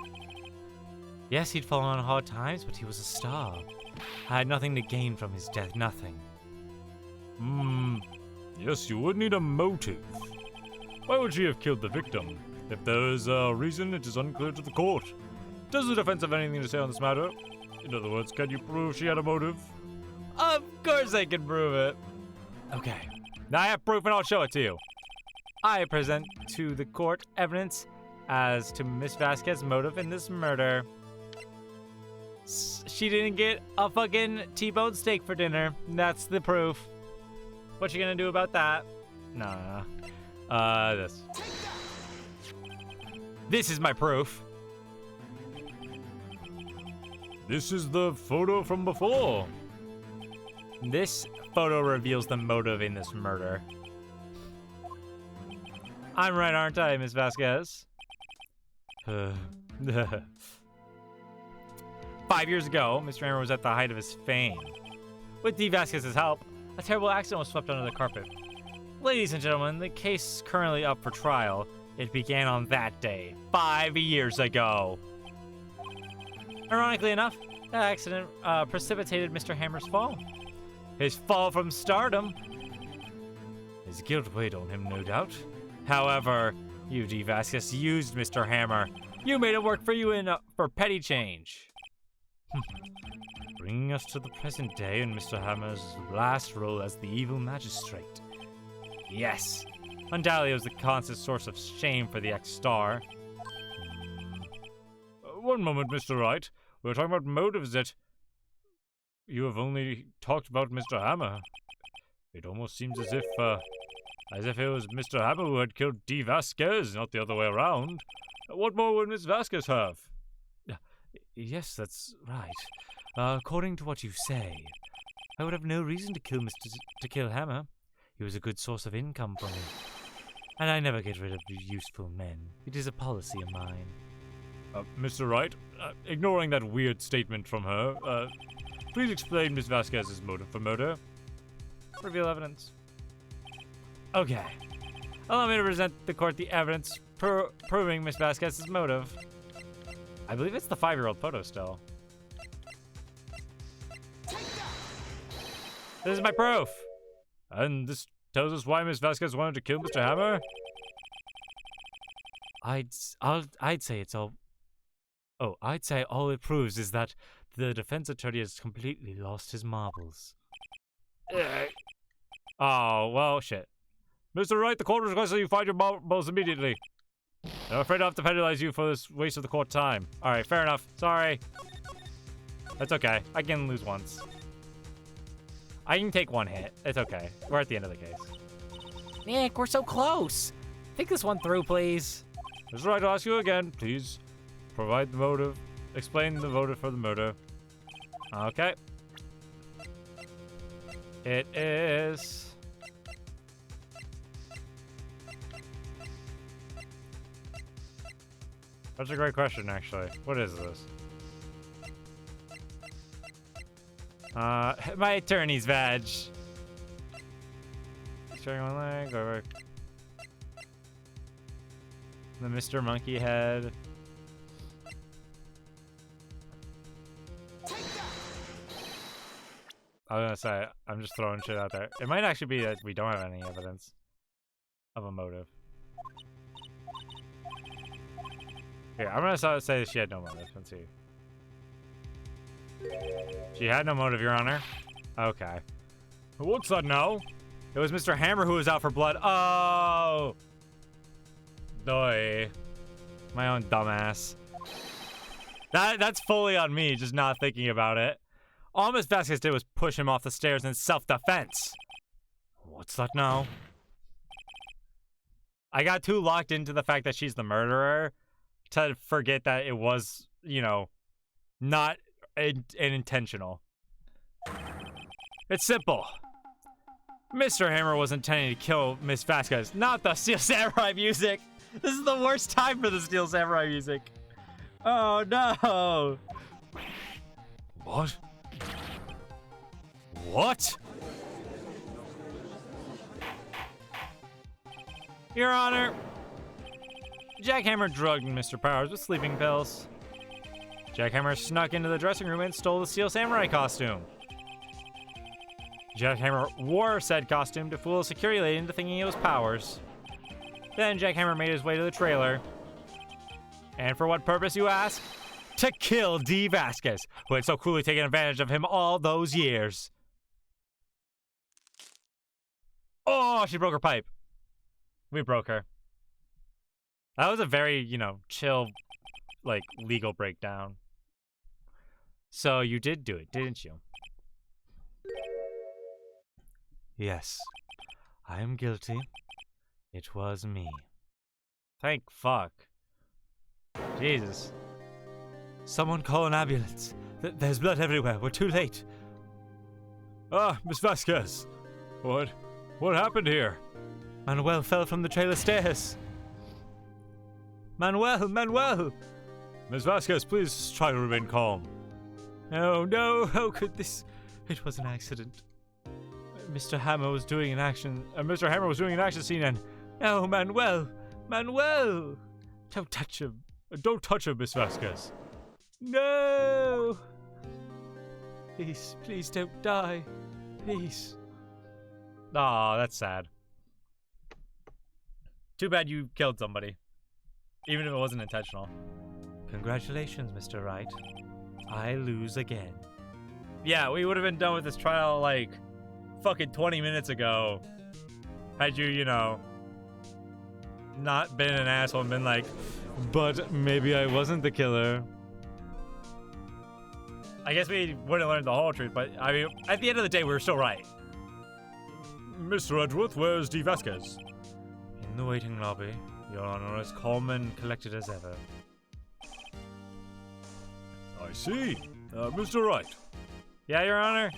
Yes, he'd fallen on hard times, but he was a star. I had nothing to gain from his death, nothing. Yes, you would need a motive. Why would she have killed the victim? If there is a reason, it is unclear to the court. Does the defense have anything to say on this matter? In other words, can you prove she had a motive? Of course I can prove it. Okay. Now I have proof and I'll show it to you. I present to the court evidence as to Miss Vasquez's motive in this murder. She didn't get a fucking T-bone steak for dinner. That's the proof. What you gonna do about that? No. This. This is my proof. This is the photo from before. This photo reveals the motive in this murder. I'm right, aren't I, Miss Vasquez? 5 years ago, Mr. Hammer was at the height of his fame. With D. Vasquez's help, a terrible accident was swept under the carpet. Ladies and gentlemen, the case is currently up for trial. It began on that day, 5 years ago. Ironically enough, That accident precipitated Mr. Hammer's fall. His fall from stardom. His guilt weighed on him, no doubt. However, you, D. Vasquez, used Mr. Hammer. You made it work for you for petty change. Bringing us to the present day and Mr. Hammer's last role as the evil magistrate. Yes. Undoubtedly, it was the constant source of shame for the ex-star. One moment, Mr. Wright. We're talking about motives that you have only talked about Mr. Hammer. It almost seems as if it was Mr. Hammer who had killed D. Vasquez, not the other way around. What more would Miss Vasquez have? Yes, that's right. According to what you say, I would have no reason to kill Hammer. He was a good source of income for me. And I never get rid of useful men. It is a policy of mine. Mr. Wright, ignoring that weird statement from her, please explain Miss Vasquez's motive for murder. Reveal evidence. Okay. Allow me to present the court the evidence proving Miss Vasquez's motive. I believe it's the 5-year-old photo still. This is my proof. And this tells us why Miss Vasquez wanted to kill Mr. Hammer? I'd say it's all... Oh, I'd say all it proves is that the defense attorney has completely lost his marbles. Oh, well, shit. Mr. Wright, the court requests that you find your marbles immediately. I'm afraid I'll have to penalize you for this waste of the court time. Alright, fair enough. Sorry. That's okay. I can lose once. I can take one hit. It's okay. We're at the end of the case. Nick, we're so close. Think this one through, please. Mr. Wright, I'll ask you again. Please provide the motive. Explain the motive for the murder. Okay. It is... That's a great question, actually. What is this? My attorney's badge. Showing one leg, over. The Mr. Monkey head. I was gonna say, I'm just throwing shit out there. It might actually be that we don't have any evidence of a motive. Here, I'm gonna say she had no motive. Let's see. She had no motive, Your Honor. Okay. What's that now? It was Mr. Hammer who was out for blood. Oh! Doy. My own dumbass. That's fully on me, just not thinking about it. All Miss Vasquez did was push him off the stairs in self-defense. What's that now? I got too locked into the fact that she's the murderer to forget that it was, you know, not an intentional. It's simple. Mr. Hammer was intending to kill Miss Vasquez, not the Steel Samurai music. This is the worst time for the Steel Samurai music. Oh no. What? What? Your Honor, Jack Hammer drugged Mr. Powers with sleeping pills. Jack Hammer snuck into the dressing room and stole the Steel Samurai costume. Jack Hammer wore said costume to fool a security lady into thinking it was Powers. Then Jack Hammer made his way to the trailer. And for what purpose, you ask? To kill D. Vasquez, who had so cruelly taken advantage of him all those years. Oh, she broke her pipe. We broke her. That was a very, you know, chill, like, legal breakdown. So you did do it, didn't you? Yes. I am guilty. It was me. Thank fuck. Jesus. Someone call an ambulance. There's blood everywhere. We're too late. Ah, Miss Vasquez. What happened here? Manuel fell from the trailer stairs. Manuel! Miss Vasquez, please try to remain calm. No, how could this? It was an accident. Mr. Hammer was doing an action scene and... No, Manuel! Don't touch him, Miss Vasquez. No! Please don't die. Please. Aw, that's sad. Too bad you killed somebody. Even if it wasn't intentional. Congratulations, Mr. Wright. I lose again. Yeah, we would have been done with this trial like fucking 20 minutes ago. Had you, you know, not been an asshole and been like, but maybe I wasn't the killer. I guess we wouldn't learn the whole truth, but I mean, at the end of the day, we were still right. Mr. Edgeworth, where's D. Vasquez? In the waiting lobby, Your Honor, as calm and collected as ever. I see. Mr. Wright, Yeah, Your Honor?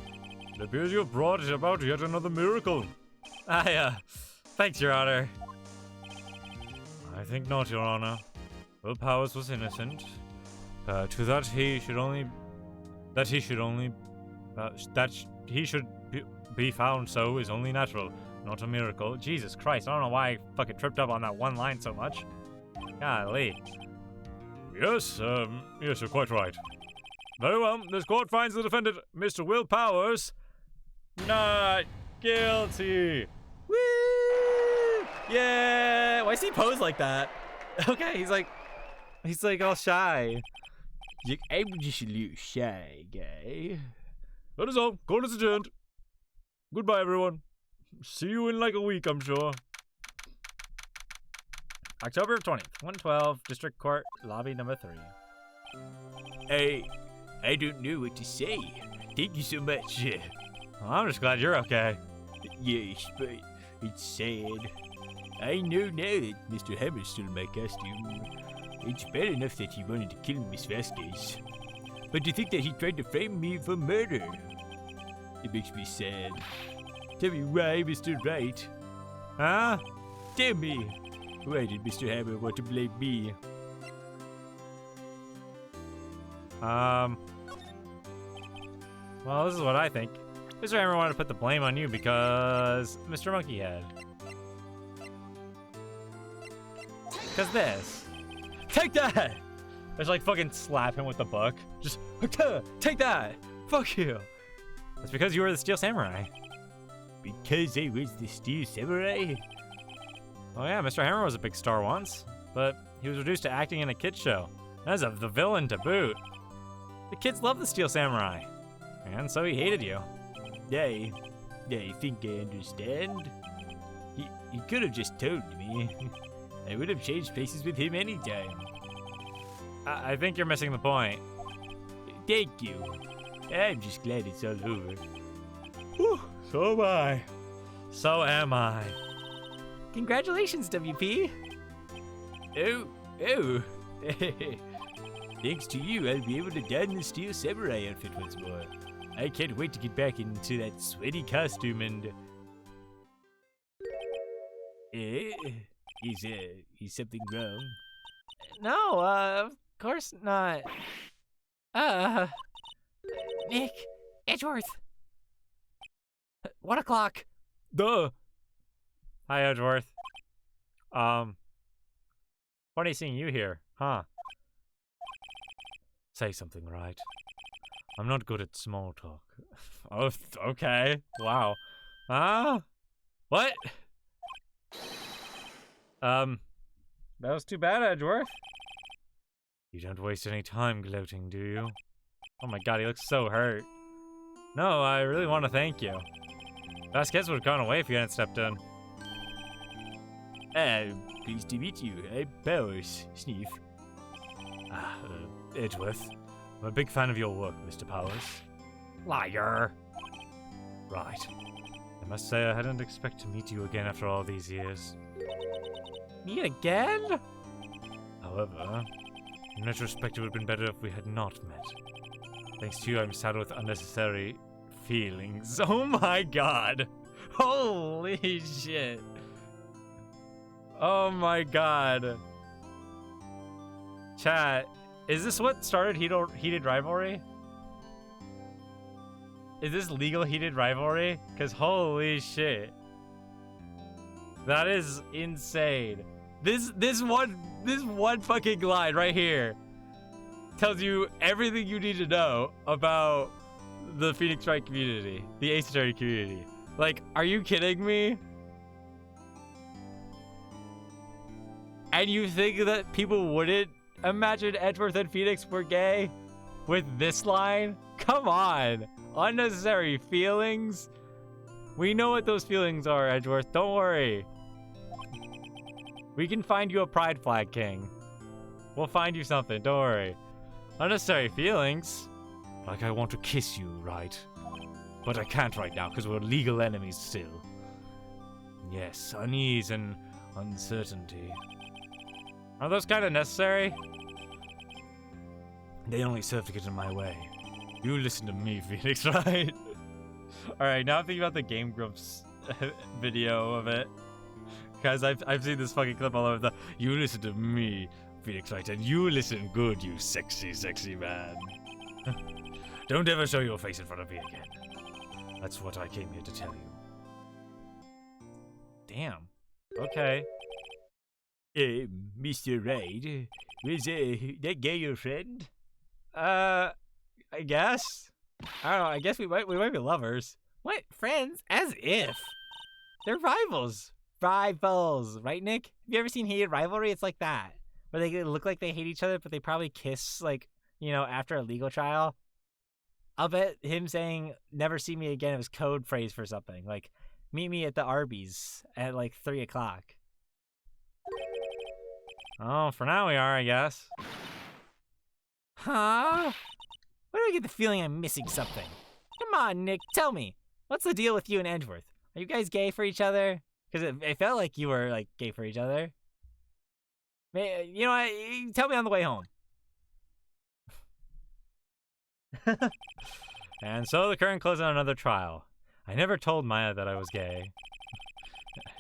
it appears you have brought about yet another miracle. Thanks, Your Honor. I think not, Your Honor. Will Powers was innocent. That he should be found so is only natural, not a miracle. Jesus Christ, I don't know why I fucking tripped up on that one line so much. Golly. Yes, yes, you're quite right. Very well, this court finds the defendant, Mr. Will Powers, Not guilty. Woo! Yeah! Why does he pose like that? Okay, he's like all shy. He's like, I'm just a little shy guy. That is all. Court is adjourned. Goodbye, everyone. See you in like a week, I'm sure. October 20th, 112, District Court, Lobby number 3. I don't know what to say. Thank you so much. Well, I'm just glad you're okay. Yes, but it's sad. I know now that Mr. Hammer stole my costume. It's bad enough that he wanted to kill Miss Vasquez. But to think that he tried to frame me for murder. It makes me sad. Tell me why, Mr. Wright. Huh? Tell me. Why did Mr. Hammer want to blame me? Well, this is what I think. Mr. Hammer wanted to put the blame on you because Mr. Monkeyhead. Because this. Take that! Just like fucking slap him with the book. Just, take that! Fuck you! That's because you were the Steel Samurai. Because I was the Steel Samurai? Oh yeah, Mr. Hammer was a big star once, but he was reduced to acting in a kid's show. As of the villain to boot. The kids love the Steel Samurai, and so he hated you. I think I understand. He could have just told me. I would have changed places with him anytime. I think you're missing the point. Thank you. I'm just glad it's all over. Whew, so am I. So am I. Congratulations, WP. Oh. Thanks to you, I'll be able to don the Steel Samurai outfit once more. I can't wait to get back into that sweaty costume and... Is something wrong? No, of course not. Nick, Edgeworth. 1 o'clock. Duh. Hi, Edgeworth. Funny seeing you here, huh? Say something, right? I'm not good at small talk. Oh, okay. Wow. What? That was too bad, Edgeworth. You don't waste any time gloating, do you? Oh my god, he looks so hurt. No, I really want to thank you. Vasquez would have gone away if you hadn't stepped in. Pleased to meet you. I'm Powers, Sneef. Edgeworth, I'm a big fan of your work, Mr. Powers. Liar. Right. I must say I hadn't expected to meet you again after all these years. Me again? However, in retrospect, it would have been better if we had not met. Thanks to you, I'm saddled with unnecessary feelings. Oh my god. Holy shit. Oh my god. Chat, is this what started heated rivalry? Is this legal heated rivalry? Because holy shit. That is insane. This one fucking line right here tells you everything you need to know about the Phoenix Wright community, the Ace Attorney community. Like, are you kidding me? And you think that people wouldn't imagine Edgeworth and Phoenix were gay with this line? Come on. Unnecessary feelings. We know what those feelings are, Edgeworth. Don't worry. We can find you a pride flag king. We'll find you something. Don't worry. Unnecessary feelings. Like I want to kiss you, right? But I can't right now because we're legal enemies still. Yes, unease and uncertainty. Are those kind of necessary? They only serve to get in my way. You listen to me, Phoenix, right? Alright, now I'm thinking about the Game Grumps video of it. Guys, I've seen this fucking clip all over the you listen to me, Phoenix Wright, and you listen good, you sexy, sexy man. Don't ever show your face in front of me again. That's what I came here to tell you. Damn. Okay. Mr. Wright, was that guy your friend? I guess. I don't know. I guess we might be lovers. What? Friends? As if. They're rivals. Rivals. Right, Nick? Have you ever seen Hated Rivalry? It's like that. Where they look like they hate each other, but they probably kiss, like, you know, after a legal trial. I'll bet him saying, never see me again, was code phrase for something. Like, meet me at the Arby's at, like, 3 o'clock. Oh, for now we are, I guess. Huh? Why do I get the feeling I'm missing something? Come on, Nick, tell me. What's the deal with you and Edgeworth? Are you guys gay for each other? Because it felt like you were, like, gay for each other. You know what? Tell me on the way home. And so the curtain closed on another trial. I never told Maya that I was gay.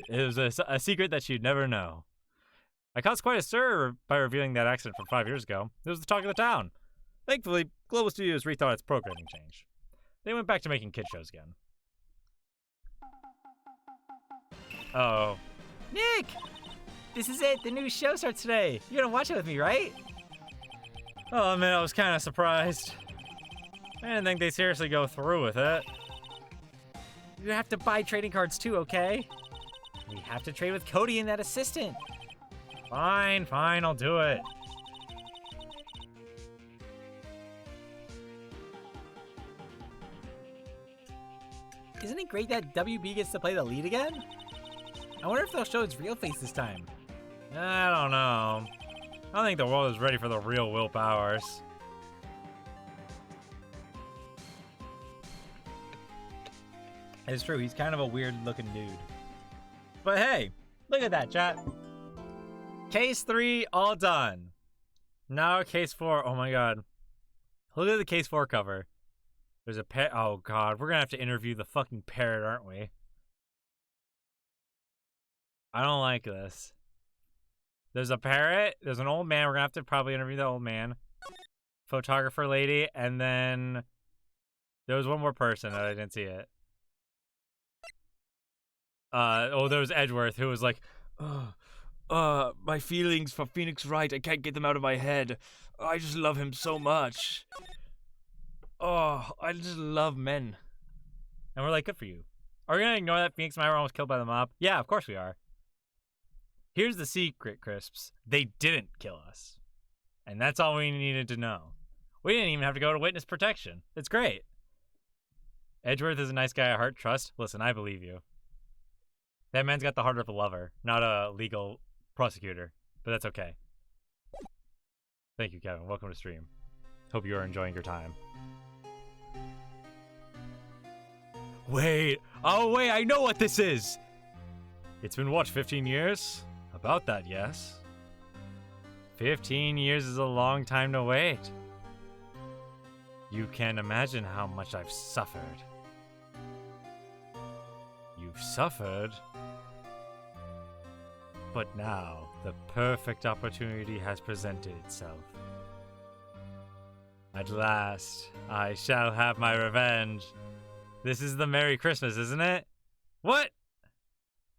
It was a secret that she'd never know. I caused quite a stir by revealing that accident from 5 years ago. It was the talk of the town. Thankfully, Global Studios rethought its programming change. They went back to making kid shows again. Uh-oh. Nick! This is it. The new show starts today. You're gonna watch it with me, right? Oh, man, I was kind of surprised. I didn't think they'd seriously go through with it. You have to buy trading cards too, okay? We have to trade with Cody and that assistant. Fine, I'll do it. Isn't it great that WB gets to play the lead again? I wonder if they'll show its real face this time. I don't know. I don't think the world is ready for the real Will Powers. It's true, he's kind of a weird looking dude. But hey, look at that, chat. Case 3, all done. Now case 4, oh my god. Look at the case 4 cover. There's a pet, oh god, we're gonna have to interview the fucking parrot, aren't we? I don't like this. There's a parrot, there's an old man, we're gonna have to probably interview the old man. Photographer lady, and then there was one more person that I didn't see it. There was Edgeworth, who was like, my feelings for Phoenix Wright, I can't get them out of my head. I just love him so much. oh, I just love men. And we're like, good for you. Are we gonna ignore that Phoenix and Myra almost killed by the mob? Yeah, of course we are. Here's the secret, Crisps. They didn't kill us. And that's all we needed to know. We didn't even have to go to witness protection. It's great. Edgeworth is a nice guy at heart. Trust? Listen, I believe you. That man's got the heart of a lover, not a legal prosecutor. But that's okay. Thank you, Kevin. Welcome to stream. Hope you are enjoying your time. Wait. Oh, wait. I know what this is. It's been, what, 15 years? About that, yes. 15 years is a long time to wait. You can't imagine how much I've suffered. You've suffered? But now, the perfect opportunity has presented itself. At last, I shall have my revenge. This is the Merry Christmas, isn't it? What?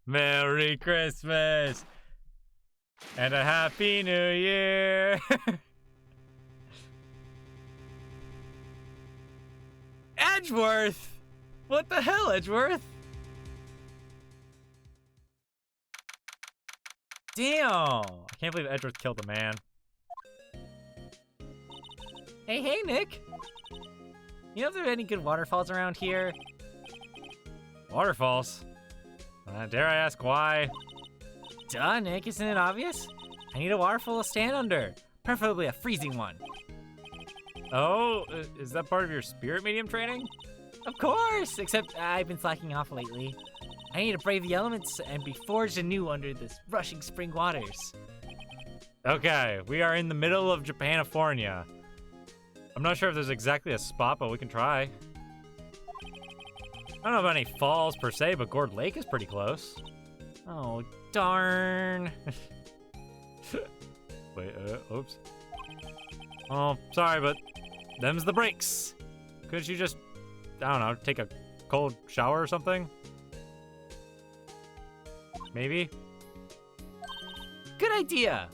Merry Christmas! And a Happy New Year! Edgeworth! What the hell, Edgeworth? Damn! I can't believe Edgeworth killed a man. Hey, Nick! You know if there are any good waterfalls around here? Waterfalls? Dare I ask why? Duh, Nick, isn't it obvious? I need a waterfall to stand under, preferably a freezing one. Oh, is that part of your spirit medium training? Of course, except I've been slacking off lately. I need to brave the elements and be forged anew under this rushing spring waters. Okay, we are in the middle of Japanifornia. I'm not sure if there's exactly a spot, but we can try. I don't know about any falls per se, but Gourd Lake is pretty close. Oh, darn. Wait, oops. Oh, sorry, but them's the breaks. Couldn't you just, I don't know, take a cold shower or something? Maybe? Good idea.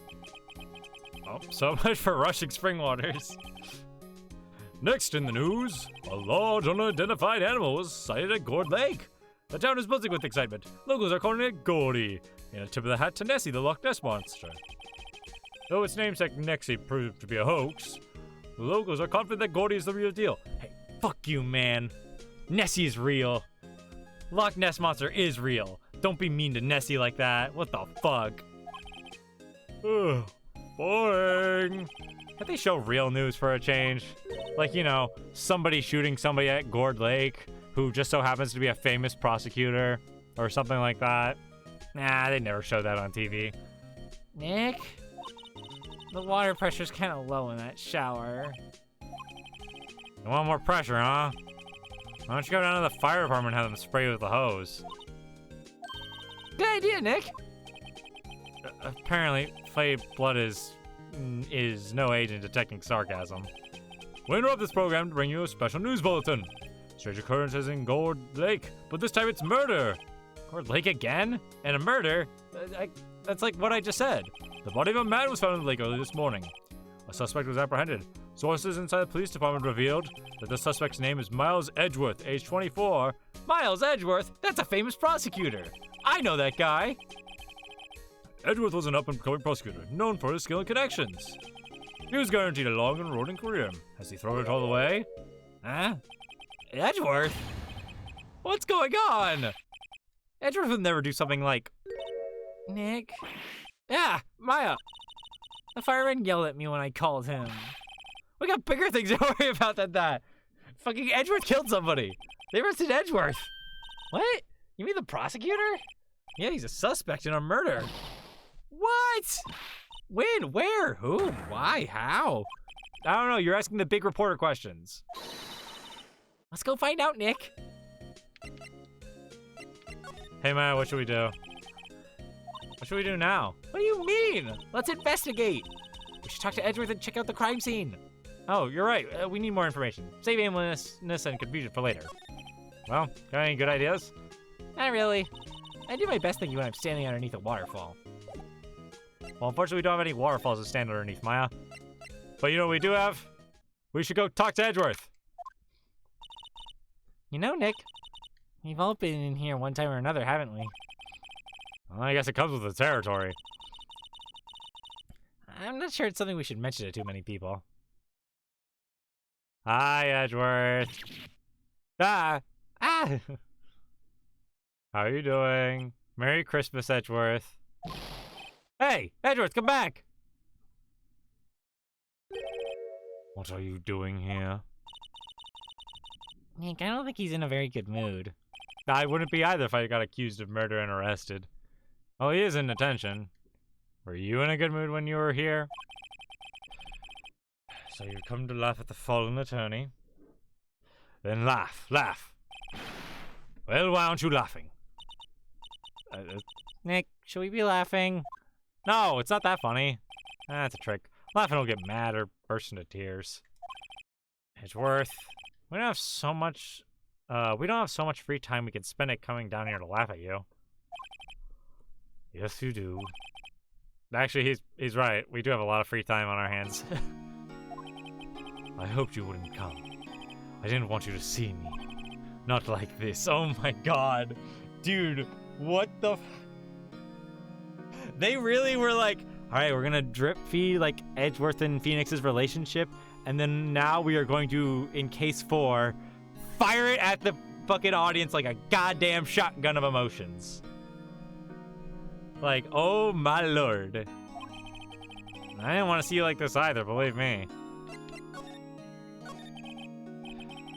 Oh, so much for rushing spring waters. Next in the news, a large unidentified animal was sighted at Gourd Lake. The town is buzzing with excitement. Locals are calling it Gordy, in a tip of the hat to Nessie, the Loch Ness Monster. Though its namesake Nexie proved to be a hoax, the locals are confident that Gordy is the real deal. Hey, fuck you, man. Nessie is real. Loch Ness Monster is real. Don't be mean to Nessie like that. What the fuck? Ugh, boring. Can't they show real news for a change? Like, you know, somebody shooting somebody at Gourd Lake who just so happens to be a famous prosecutor or something like that. Nah, they never show that on TV. Nick, the water pressure's kind of low in that shower. You want more pressure, huh? Why don't you go down to the fire department and have them spray you with the hose? Good idea, Nick. Apparently, flayed blood is no aid in detecting sarcasm. We interrupt this program to bring you a special news bulletin. Strange occurrences in Gourd Lake, but this time it's murder. Gourd Lake again? And a murder? That's like what I just said. The body of a man was found in the lake early this morning. A suspect was apprehended. Sources inside the police department revealed that the suspect's name is Miles Edgeworth, age 24. Miles Edgeworth? That's a famous prosecutor. I know that guy. Edgeworth was an up-and-coming prosecutor, known for his skill and connections. He was guaranteed a long and rewarding career. Has he thrown it all away? Huh? Edgeworth? What's going on? Edgeworth would never do something like... Nick, Yeah, Maya. the fireman yelled at me when I called him. We got bigger things to worry about than that. Fucking Edgeworth killed somebody. They arrested Edgeworth. What? You mean the prosecutor? Yeah, he's a suspect in a murder. What? When? Where? Who? Why? How? I don't know. You're asking the big reporter questions. Let's go find out, Nick. Hey, Maya, what should we do? What should we do now? What do you mean? Let's investigate. We should talk to Edgeworth and check out the crime scene. Oh, you're right. We need more information. Save aimlessness and confusion for later. Well, got any good ideas? Not really. I do my best thinking when I'm standing underneath a waterfall. Well, unfortunately, we don't have any waterfalls to stand underneath, Maya. But you know what we do have? We should go talk to Edgeworth. You know, Nick, we've all been in here one time or another, haven't we? Well, I guess it comes with the territory. I'm not sure it's something we should mention to too many people. Hi, Edgeworth. Ah! Ah! How are you doing? Merry Christmas, Edgeworth. Hey, Edgeworth, come back! What are you doing here? Nick, I don't think he's in a very good mood. I wouldn't be either if I got accused of murder and arrested. Well, he is in detention. Were you in a good mood when you were here? So you've come to laugh at the fallen attorney? Then laugh, laugh. Well, why aren't you laughing? Nick, should we be laughing? No, it's not that funny. That's a trick. Laughing will get mad or burst into tears. Edgeworth, we don't have so much free time we can spend it coming down here to laugh at you. Yes, you do. Actually, he's right. We do have a lot of free time on our hands. I hoped you wouldn't come. I didn't want you to see me. Not like this. Oh my god. Dude, what the They really were like, alright, we're gonna drip feed like Edgeworth and Phoenix's relationship, and then now we are going to, in case 4, fire it at the fucking audience like a goddamn shotgun of emotions. Like, oh my lord. I didn't want to see you like this either, believe me.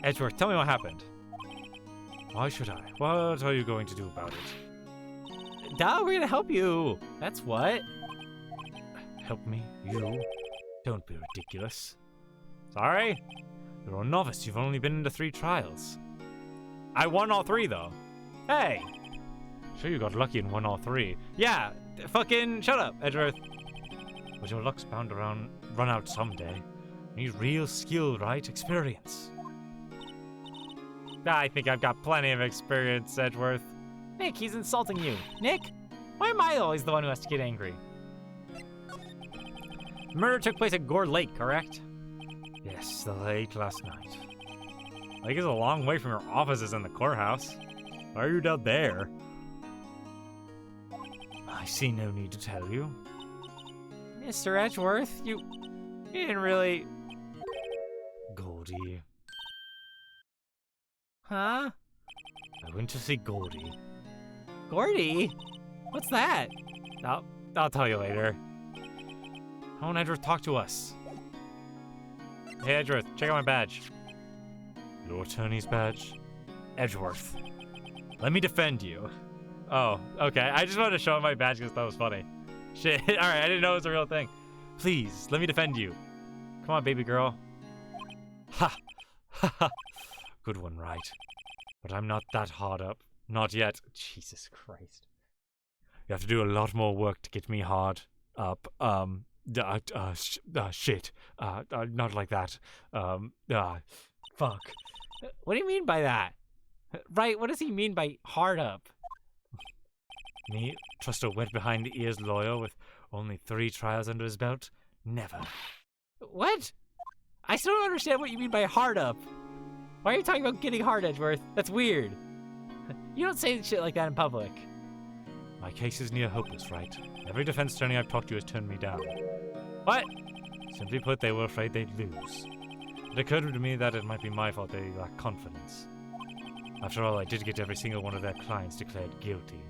Edgeworth, tell me what happened. Why should I? What are you going to do about it? Duh, we're gonna help you. That's what. Help me? You? Don't be ridiculous. Sorry? You're a novice. You've only been into 3 trials. I won all 3, though. Hey! Sure you got lucky and won all 3. Yeah, fucking shut up, Edgeworth. But your luck's bound to run out someday. You need real skill, right? Experience. I think I've got plenty of experience, Edgeworth. Nick, he's insulting you. Nick, why am I always the one who has to get angry? Murder took place at Gore Lake, correct? Yes, the lake last night. Lake is a long way from your offices in the courthouse. Why are you down there? I see no need to tell you. Mr. Edgeworth, you didn't really... Goldie. Huh? I went to see Goldie. Gordy? What's that? I'll tell you later. I want Edgeworth to talk to us. Hey, Edgeworth, check out my badge. Your attorney's badge? Edgeworth. Let me defend you. Oh, okay. I just wanted to show him my badge because that was funny. Shit. Alright, I didn't know it was a real thing. Please, let me defend you. Come on, baby girl. Ha! Ha ha! Good one, Wright. But I'm not that hard up. Not yet. Jesus Christ. You have to do a lot more work to get me hard up. Shit. Not like that. Fuck. What do you mean by that? Right, what does he mean by hard up? Me trust a wet behind the ears lawyer with only 3 trials under his belt? Never. What? I still don't understand what you mean by hard up. Why are you talking about getting hard, Edgeworth? That's weird. You don't say shit like that in public. My case is near hopeless, right? Every defense attorney I've talked to has turned me down. What? Simply put, they were afraid they'd lose. It occurred to me that it might be my fault they lacked confidence. After all, I did get every single one of their clients declared guilty.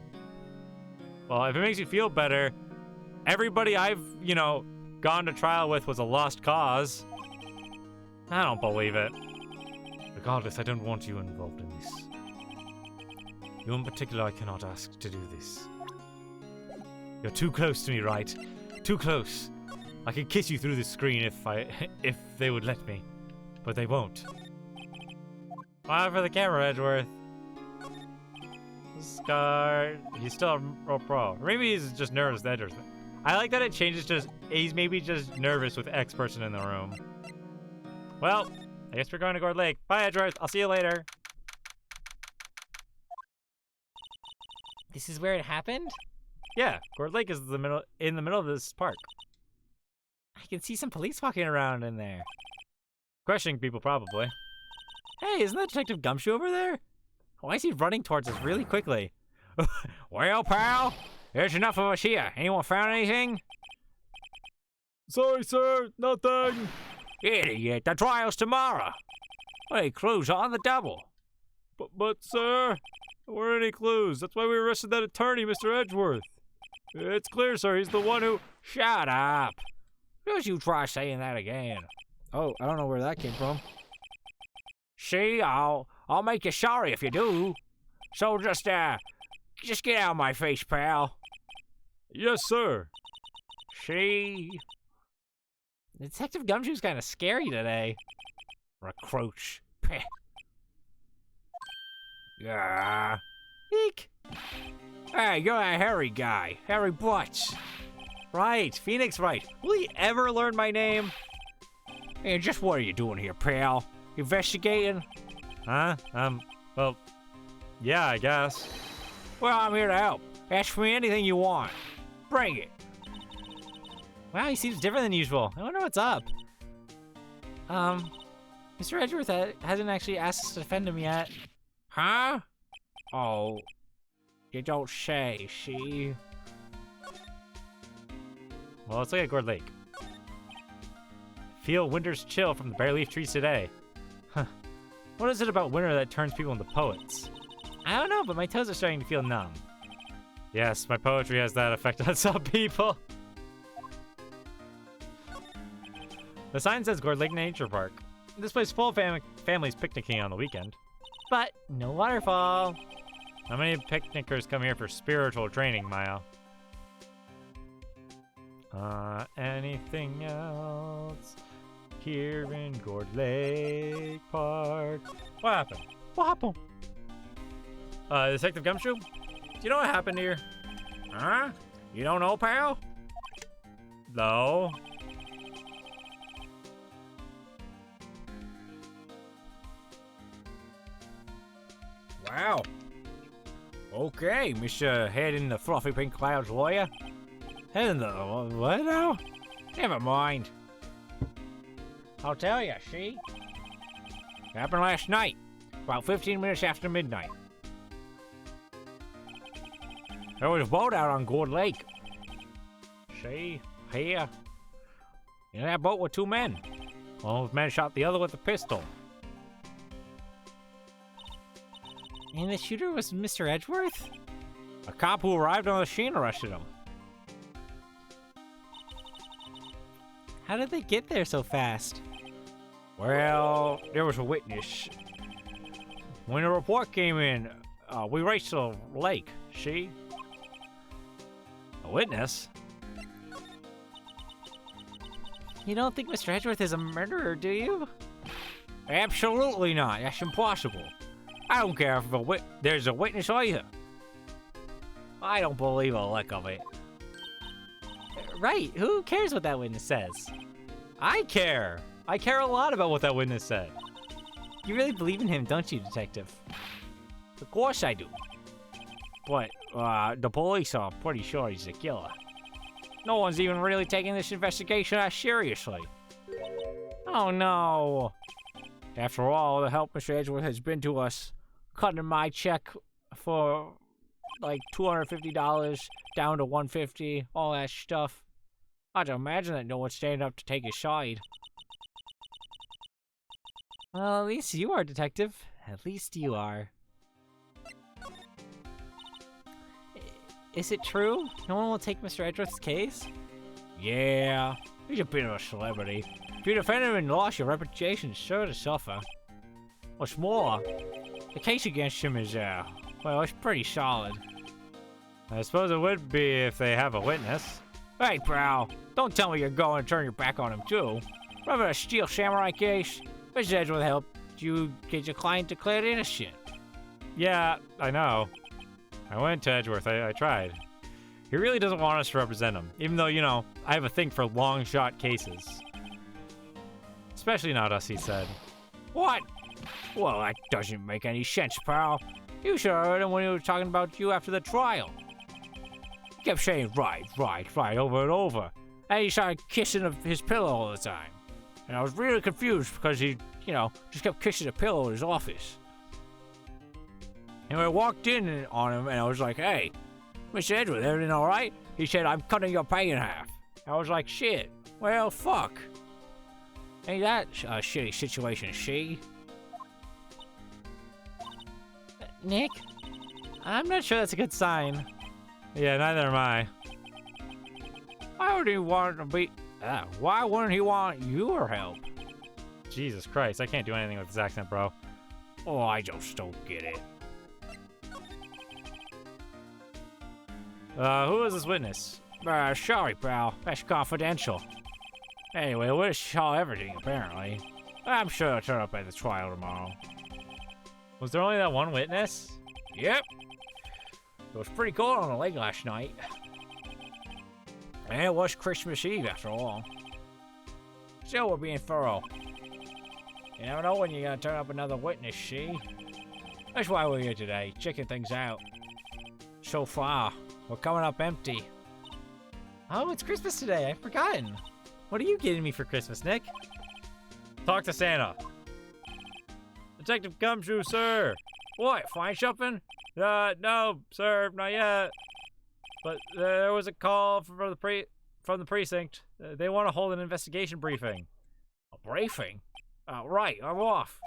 Well, if it makes you feel better, everybody I've, gone to trial with was a lost cause. I don't believe it. Regardless, I don't want you involved in this. You in particular, I cannot ask to do this. You're too close to me, Wright. Too close. I could kiss you through the screen if they would let me. But they won't. Smile for the camera, Edgeworth. Scar. He's still a pro. Maybe he's just nervous, Edgeworth. I like that it changes to he's maybe just nervous with X person in the room. Well, I guess we're going to Gore Lake. Bye, Edgeworth. I'll see you later. This is where it happened? Yeah, Gore Lake is in the middle of this park. I can see some police walking around in there. Questioning people, probably. Hey, isn't that Detective Gumshoe over there? Why is he running towards us really quickly? Well, pal, there's enough of us here. Anyone found anything? Sorry, sir. Nothing. Idiot, the trial's tomorrow. Hey, clues on the double. But, sir, there weren't any clues. That's why we arrested that attorney, Mr. Edgeworth. It's clear, sir. He's the one who... Shut up. Don't you try saying that again. Oh, I don't know where that came from. See, I'll make you sorry if you do. So just get out of my face, pal. Yes, sir. See? Detective Gumshoe's kind of scary today. Recroach. Peh. Yeah. Eek. Hey, you're a hairy guy. Hairy Butts. Right, Phoenix Wright. Will he ever learn my name? Hey, just what are you doing here, pal? Investigating? Huh? Well, yeah, I guess. Well, I'm here to help. Ask me anything you want. Bring it. Wow, he seems different than usual. I wonder what's up. Mr. Mr. Edgeworth hasn't actually asked us to defend him yet. Huh? Oh, you don't say, she. Well, let's look at Gourd Lake. Feel winter's chill from the bare leaf trees today. Huh. What is it about winter that turns people into poets? I don't know, but my toes are starting to feel numb. Yes, my poetry has that effect on some people. The sign says Gourd Lake Nature Park. This place is full of families picnicking on the weekend. But no waterfall. How many picnickers come here for spiritual training, Maya? Anything else here in Gourd Lake Park? What happened? What happened? Detective Gumshoe? Do you know what happened here? Huh? You don't know, pal? No. Wow. Okay, Mr. Head in the Fluffy Pink Clouds lawyer. Head in the what now? Never mind. I'll tell you, see? Happened last night, about 15 minutes after midnight. There was a boat out on Gourd Lake. See? Here. In that boat were two men. One of the men shot the other with a pistol. And the shooter was Mr. Edgeworth? A cop who arrived on the scene arrested him. How did they get there so fast? Well, there was a witness. When the report came in, we raced to the lake, see? A witness? You don't think Mr. Edgeworth is a murderer, do you? Absolutely not. That's impossible. I don't care if there's a witness either. I don't believe a lick of it. Right, who cares what that witness says? I care. I care a lot about what that witness said. You really believe in him, don't you, Detective? Of course I do. But, the police are pretty sure he's the killer. No one's even really taking this investigation that seriously. Oh no. After all the help Mr. Edgeworth has been to us, cutting my check for like $250 down to $150, all that stuff. I'd imagine that no one's standing up to take his side. Well, at least you are, Detective. At least you are. Is it true? No one will take Mr. Edgeworth's case? Yeah, he's a bit of a celebrity. If you defend him and lost, your reputation is sure to suffer. What's more, the case against him is, well, it's pretty solid. I suppose it would be if they have a witness. Hey, pal, don't tell me you're going to turn your back on him, too. Remember the Steel Samurai case? Mr. Edgeworth helped you get your client declared innocent. Yeah, I know. I went to Edgeworth. I tried. He really doesn't want us to represent him, even though, you know, I have a thing for long shot cases. Especially not us, he said. What? Well, that doesn't make any sense, pal. You should have heard him when he was talking about you after the trial. He kept saying right over and over. And he started kissing his pillow all the time. And I was really confused because he, you know, just kept kissing the pillow in his office. And I walked in on him and I was like, hey, Mr. Edgeworth, everything all right? He said, I'm cutting your pay in half. I was like, shit, well, fuck. Ain't that a shitty situation, she? Nick? I'm not sure that's a good sign. Yeah, neither am I. Why would he want to be... why wouldn't he want your help? Jesus Christ, I can't do anything with this accent, bro. Oh, I just don't get it. Who is this witness? Sorry, pal. That's confidential. Anyway, we'll show everything, apparently. I'm sure it'll turn up at the trial tomorrow. Was there only that one witness? Yep. It was pretty cold on the lake last night. And it was Christmas Eve, after all. Still, we're being thorough. You never know when you're gonna turn up another witness, see? That's why we're here today, checking things out. So far, we're coming up empty. Oh, it's Christmas today. I've forgotten. What are you getting me for Christmas, Nick? Talk to Santa. Detective Gumshoe, sir. What, find something? No, sir, not yet. But there was a call from the precinct. They want to hold an investigation briefing. A briefing? Right, I'm off.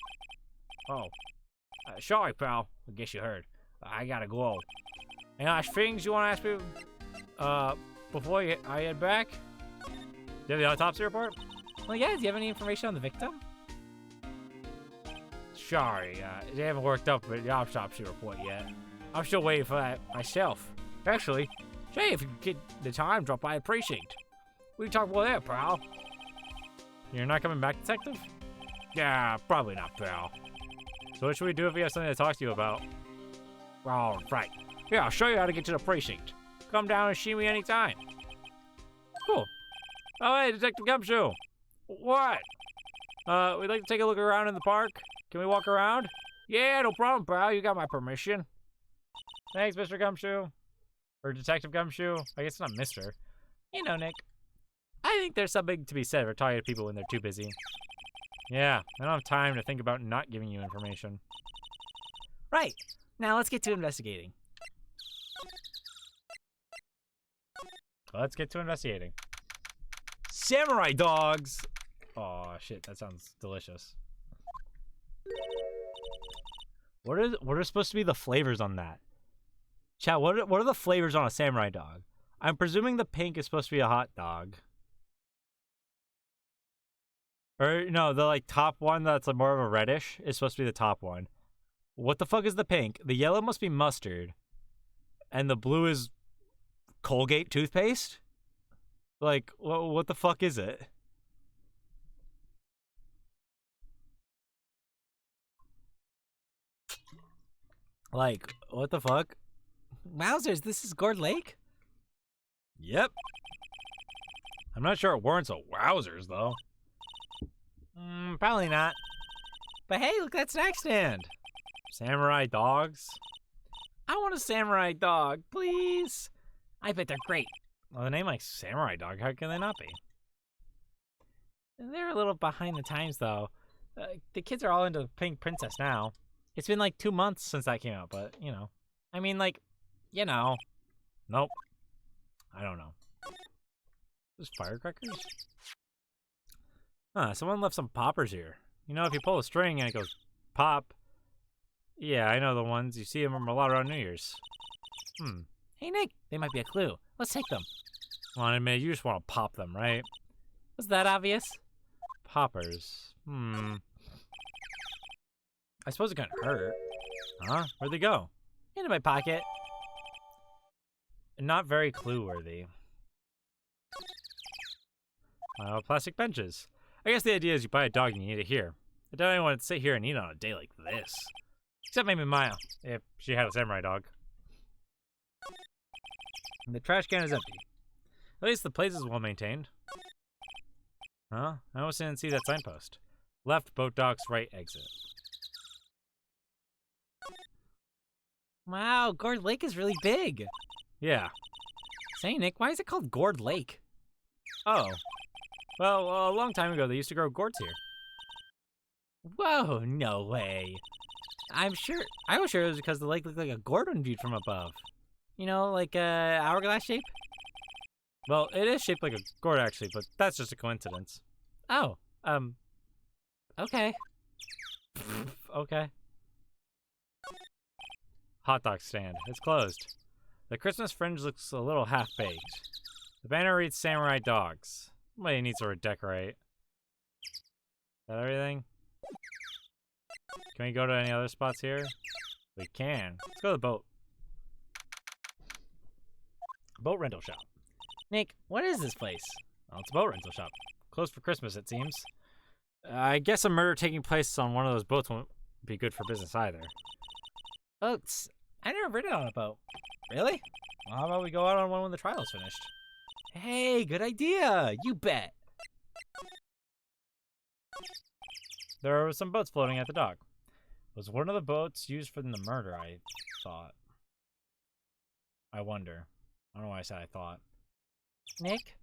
Oh, sorry, pal. I guess you heard. I gotta go. Any last things you want to ask me before I head back? Do you have the autopsy report? Well, yeah, do you have any information on the victim? Sorry, they haven't worked up the autopsy report yet. I'm still waiting for that myself. Actually, say if you get the time, drop by the precinct. We can talk about that, pal. You're not coming back, detective? Yeah, probably not, pal. So what should we do if we have something to talk to you about? All right. Yeah, I'll show you how to get to the precinct. Come down and see me anytime. Cool. Oh, hey, Detective Gumshoe. What? We'd like to take a look around in the park. Can we walk around? Yeah, no problem, pal. You got my permission. Thanks, Mr. Gumshoe. Or Detective Gumshoe. I guess it's not Mr. You know, Nick. I think there's something to be said for talking to people when they're too busy. Yeah, I don't have time to think about not giving you information. Right. Now let's get to investigating. Let's get to investigating. Samurai dogs! Oh shit, that sounds delicious. What are supposed to be the flavors on that? Chat, what are the flavors on a samurai dog? I'm presuming the pink is supposed to be a hot dog. Or no, the like top one that's like more of a reddish is supposed to be the top one. What the fuck is the pink? The yellow must be mustard. And the blue is Colgate toothpaste? Like, what the fuck is it? Like, what the fuck? Wowzers, this is Gourd Lake? Yep. I'm not sure it warrants a wowzers, though. Probably not. But hey, look at that snack stand. Samurai dogs? I want a samurai dog, please. I bet they're great. Well, the name like Samurai Dog, how can they not be? They're a little behind the times, though. The kids are all into Pink Princess now. It's been like 2 months since that came out, but, you know. I mean, like, you know. Nope. I don't know. There's firecrackers? Huh, someone left some poppers here. You know, if you pull a string and it goes pop. Yeah, I know the ones. You see them a lot around New Year's. Hey, Nick, they might be a clue. Let's take them. Well, I mean, you just want to pop them, right? Was that obvious? Poppers. I suppose it couldn't hurt. Huh? Where'd they go? Into my pocket. Not very clue-worthy. Plastic benches. I guess the idea is you buy a dog and you eat it here. I don't even want to sit here and eat on a day like this. Except maybe Maya, if she had a samurai dog. And the trash can is empty. At least the place is well maintained. Huh? I almost didn't see that signpost. Left boat docks, right exit. Wow, Gourd Lake is really big. Yeah. Say, Nick, why is it called Gourd Lake? Oh. Well, a long time ago, they used to grow gourds here. Whoa, no way. I was sure it was because the lake looked like a gourd when viewed from above. You know, like a hourglass shape? Well, it is shaped like a gourd, actually, but that's just a coincidence. Oh, okay. Okay. Hot dog stand. It's closed. The Christmas fringe looks a little half-baked. The banner reads Samurai Dogs. Somebody needs to redecorate. Is that everything? Can we go to any other spots here? We can. Let's go to the boat. Boat rental shop. Nick, what is this place? Well, it's a boat rental shop. Closed for Christmas, it seems. I guess a murder taking place on one of those boats won't be good for business either. Boats? I never ridden on a boat. Really? Well, how about we go out on one when the trial's finished? Hey, good idea. You bet. There were some boats floating at the dock. It was one of the boats used for the murder, I thought. I wonder. I don't know why I said I thought. Nick?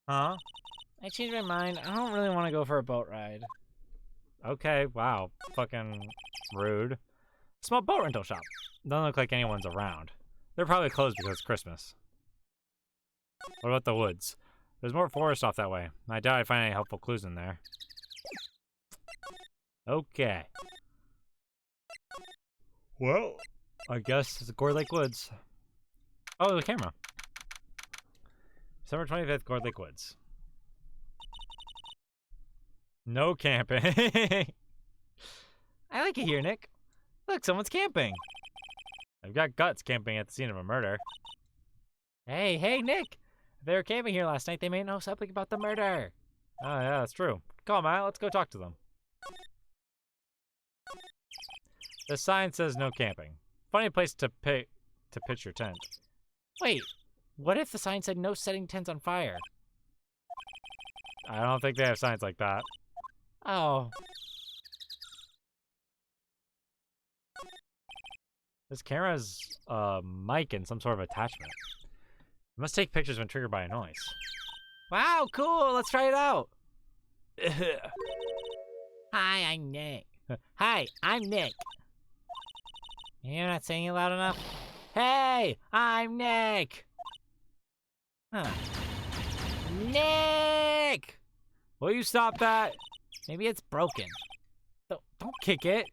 Huh? I changed my mind. I don't really want to go for a boat ride. Okay, wow. Fucking rude. Small boat rental shop. Doesn't look like anyone's around. They're probably closed because it's Christmas. What about the woods? There's more forest off that way. I doubt I find any helpful clues in there. Okay. Well, I guess it's Gourd Lake Woods. Oh, the camera. December 25th, Gourd Lake Woods. No camping. I like it here, Nick. Look, someone's camping. I've got guts camping at the scene of a murder. Hey, Nick. If they were camping here last night, they may know something about the murder. Oh, yeah, that's true. Come on, Matt. Let's go talk to them. The sign says no camping. Funny place to pitch your tent. Wait, what if the sign said no setting tents on fire? I don't think they have signs like that. Oh. This camera's a mic and some sort of attachment. It must take pictures when triggered by a noise. Wow, cool. Let's try it out. Hi, I'm Nick. Hi, I'm Nick. You're not saying it loud enough? Hey, I'm Nick. Huh. Nick! Will you stop that? Maybe it's broken. Don't kick it.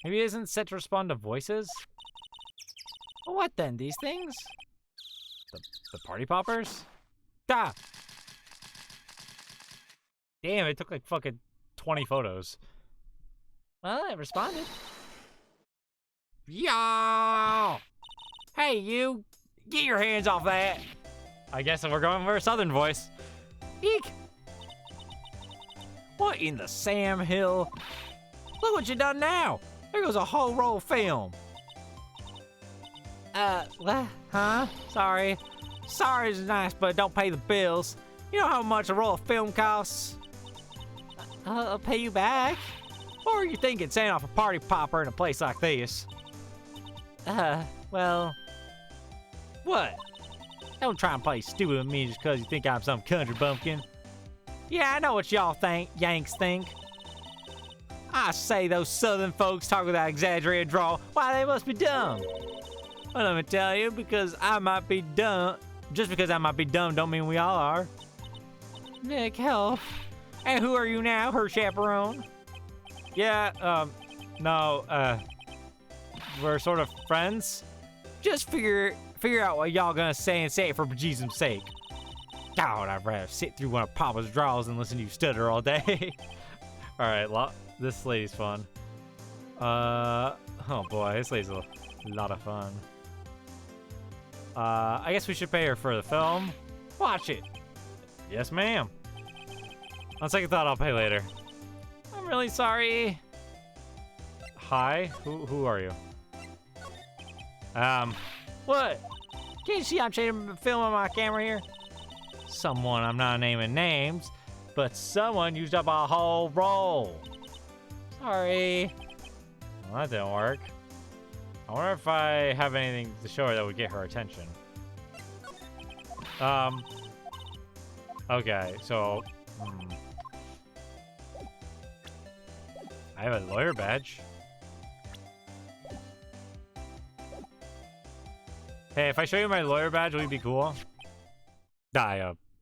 Maybe it isn't set to respond to voices? Well, what then? These things? The party poppers? Ah! Damn, it took like fucking 20 photos. Well, it responded. Yo! Hey, you! Get your hands off that! I guess we're going for a southern voice. Eek! What in the Sam Hill? Look what you done now! There goes a whole roll of film. What? Huh? Sorry. Sorry is nice, but don't pay the bills. You know how much a roll of film costs? I'll pay you back. Or are you thinking setting off a party popper in a place like this? Well, What? Don't try and play stupid with me just because you think I'm some country bumpkin. Yeah, I know what y'all think, Yanks think. I say those southern folks talk with that exaggerated drawl. Why, they must be dumb. Well, let me tell you, because I might be dumb. Just because I might be dumb don't mean we all are. Nick, help. And who are you now, her chaperone? Yeah, no, we're sort of friends. Just figure out what y'all gonna say and say it for Jesus' sake. God, I'd rather sit through one of Papa's draws and listen to you stutter all day. All right, this lady's fun. Oh boy, this lady's a lot of fun. I guess we should pay her for the film. Watch it. Yes, ma'am. On second thought, I'll pay later. I'm really sorry. Hi, who are you? What? Can't you see I'm shading film on my camera here? Someone, I'm not naming names, but someone used up a whole roll. Sorry. Well, that didn't work. I wonder if I have anything to show her that would get her attention. Okay, so, I have a lawyer badge. Hey, if I show you my lawyer badge, will you be cool?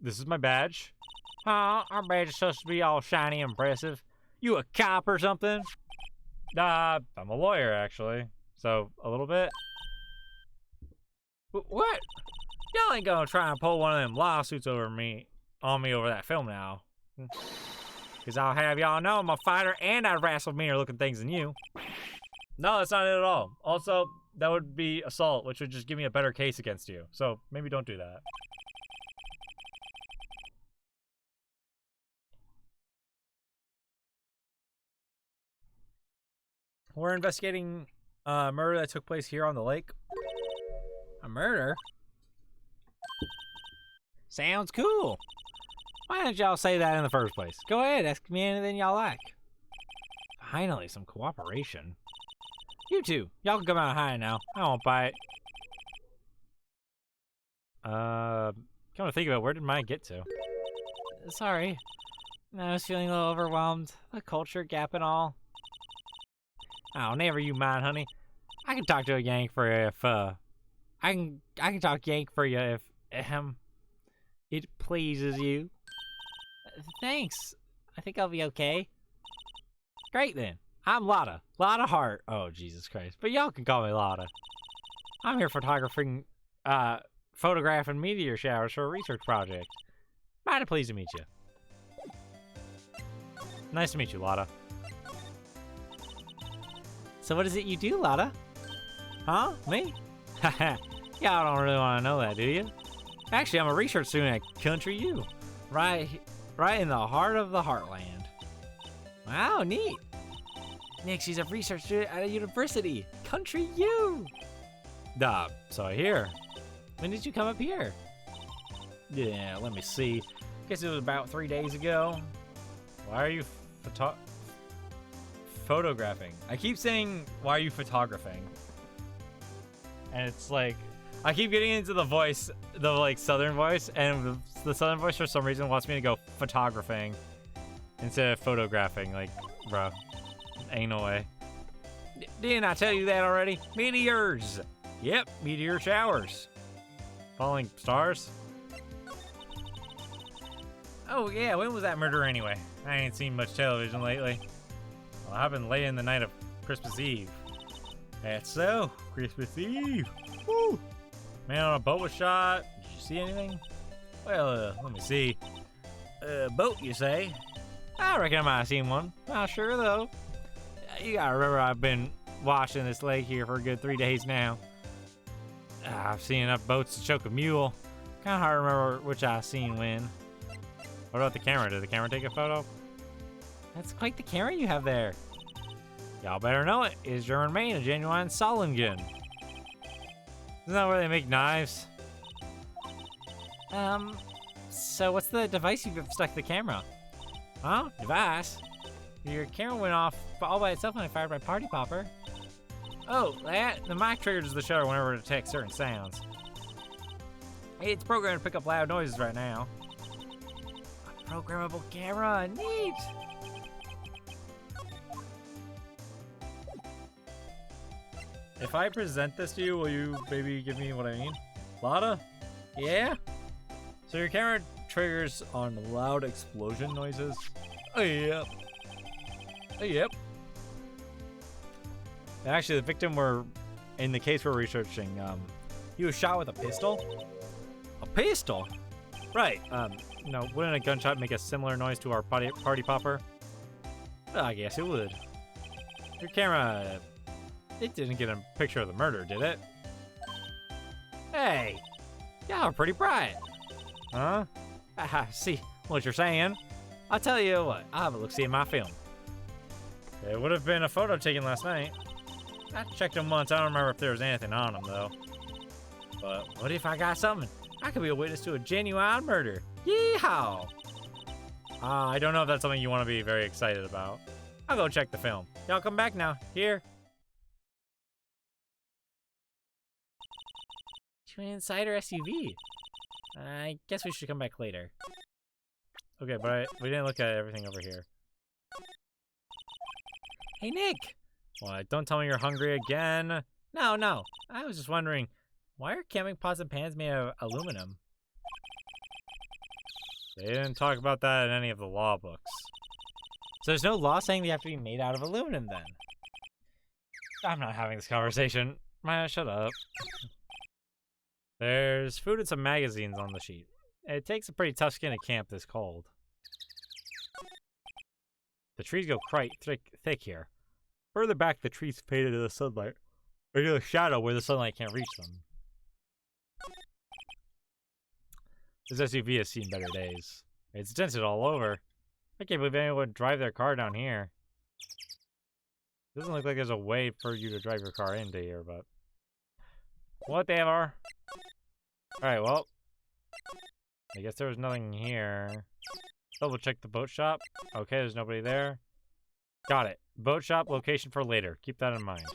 This is my badge. Oh, our badge is supposed to be all shiny and impressive. You a cop or something? I'm a lawyer, actually. So, a little bit. What? Y'all ain't gonna try and pull one of them lawsuits on me over that film now. Because I'll have y'all know I'm a fighter and I'd wrestle meaner looking things than you. No, that's not it at all. Also, that would be assault, which would just give me a better case against you. So, maybe don't do that. We're investigating a murder that took place here on the lake. A murder? Sounds cool. Why didn't y'all say that in the first place? Go ahead, ask me anything y'all like. Finally, some cooperation. You two, y'all can come out hiding now. I won't bite. Come to think of it, where did mine get to? Sorry. I was feeling a little overwhelmed. The culture gap and all. Oh, never you mind, honey. I can talk to a Yank for you if, I can talk Yank for you if, it pleases you. Thanks. I think I'll be okay. Great then. I'm Lotta. Lotta Hart. Oh, Jesus Christ. But y'all can call me Lotta. I'm here photographing meteor showers for a research project. Mighty pleased to meet you. Nice to meet you, Lotta. So what is it you do, Lotta? Huh? Me? Haha. Y'all don't really want to know that, do you? Actually, I'm a research student at Country U. Right in the heart of the heartland. Wow, neat. Nick, she's a research student at a university. Country U. So I hear. When did you come up here? Yeah, let me see. Guess it was about 3 days ago. Why are you photographing? I keep saying, why are you photographing? And it's like, I keep getting into the voice, the like southern voice, and the southern voice for some reason wants me to go photographing instead of photographing. Like, bro, ain't no way. Didn't I tell you that already? Meteors. Yep, meteor showers. Falling stars? Oh yeah, when was that murder anyway? I ain't seen much television lately. Well, I've been late in the night of Christmas Eve. That's so, Christmas Eve. Woo! Man on a boat was shot. Did you see anything? Well, let me see. Boat, you say? I reckon I might have seen one. Not sure though. You gotta remember I've been washing this lake here for a good 3 days now. I've seen enough boats to choke a mule. Kinda hard to remember which I seen when. What about the camera? Did the camera take a photo? That's quite the camera you have there. Y'all better know it. It's German made, a genuine Solingen. Isn't that where they make knives? So what's the device you've stuck the camera? Huh? Device? Your camera went off all by itself when I fired my party popper. Oh, the mic triggers the shutter whenever it detects certain sounds. It's programmed to pick up loud noises right now. A programmable camera, neat! If I present this to you, will you maybe give me what I mean? Lotta? Yeah? So your camera triggers on loud explosion noises? Oh, yep. Oh, yep. Actually, the victim in the case we're researching, he was shot with a pistol. A pistol? Right. Wouldn't a gunshot make a similar noise to our party popper? Well, I guess it would. Your camera, it didn't get a picture of the murder, did it? Hey, y'all are pretty bright. Huh? See what you're saying. I'll tell you what, I'll have a look-see at my film. It would have been a photo taken last night. I checked them once. I don't remember if there was anything on them, though. But what if I got something? I could be a witness to a genuine murder. Yeehaw! I don't know if that's something you want to be very excited about. I'll go check the film. Y'all come back now. Here. Twin Insider SUV. I guess we should come back later. Okay, but we didn't look at everything over here. Hey, Nick! What? Don't tell me you're hungry again. No. I was just wondering, why are camping pots and pans made of aluminum? They didn't talk about that in any of the law books. So there's no law saying they have to be made out of aluminum then? I'm not having this conversation. Shut up. There's food and some magazines on the sheet. It takes a pretty tough skin to camp this cold. The trees go quite thick here. Further back, the trees fade into the sunlight, or into the shadow where the sunlight can't reach them. This SUV has seen better days. It's dented all over. I can't believe anyone would drive their car down here. Doesn't look like there's a way for you to drive your car into here, but... whatever. Alright, well... I guess there was nothing here. Double check the boat shop. Okay, there's nobody there. Got it. Boat shop, location for later. Keep that in mind.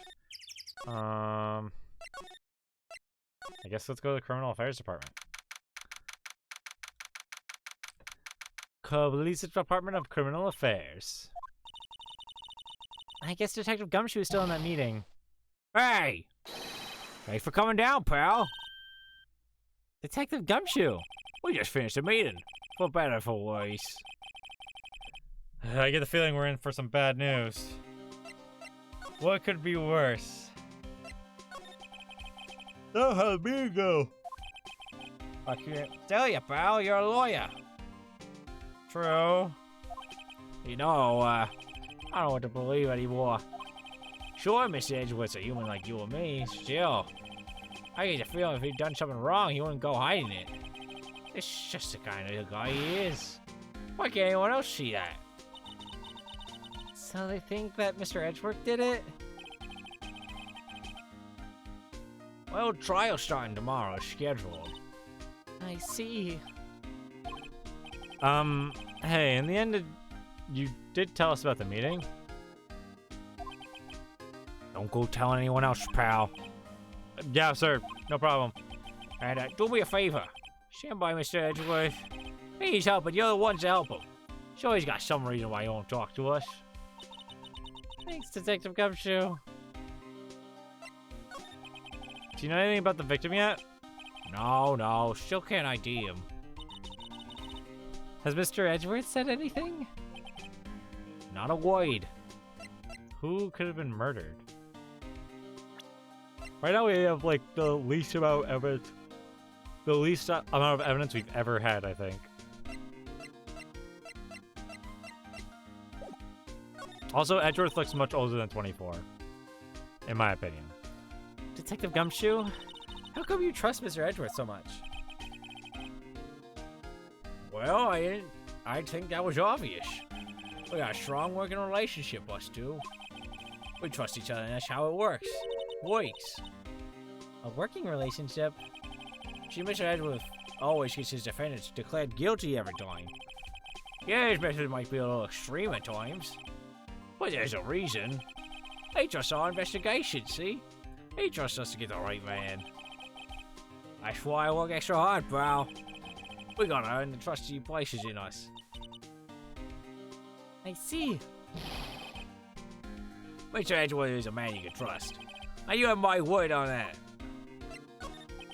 I guess let's go to the Criminal Affairs Department. Police Department of Criminal Affairs. I guess Detective Gumshoe is still in that meeting. Hey! Thanks for coming down, pal. Detective Gumshoe! We just finished the meeting. For better or for worse. I get the feeling we're in for some bad news. What could be worse? So how'd me go? I can't tell you, pal. You're a lawyer. True. You know, I don't know what to believe anymore. Sure, Mr. Edgeworth's a human like you and me. Still, I get the feeling if he'd done something wrong, he wouldn't go hiding it. It's just the kind of guy he is. Why can't anyone else see that? So they think that Mr. Edgeworth did it? Well, trial's starting tomorrow, as scheduled. I see. Hey, in the end, you did tell us about the meeting? Don't go telling anyone else, pal. Yeah, sir. No problem. And do me a favor. Stand by Mr. Edgeworth. He needs help, but you're the ones to help him. Sure, he's got some reason why he won't talk to us. Thanks, Detective Gumshoe. Do you know anything about the victim yet? No, still can't ID him. Has Mr. Edgeworth said anything? Not a word. Who could have been murdered? Right now we have like the least amount of evidence. The least amount of evidence we've ever had, I think. Also, Edgeworth looks much older than 24. In my opinion. Detective Gumshoe? How come you trust Mr. Edgeworth so much? Well, I think that was obvious. We got a strong working relationship, us two. We trust each other, and that's how it works. A working relationship? See, Mr. Edgeworth always gets his defendants declared guilty every time. Yeah, his method might be a little extreme at times, but there's a reason. They trust our investigation, see? They trust us to get the right man. That's why I work extra hard, pal. We gotta earn the trust he places in us. I see. Mr. Edgeworth is a man you can trust. And you have my word on that.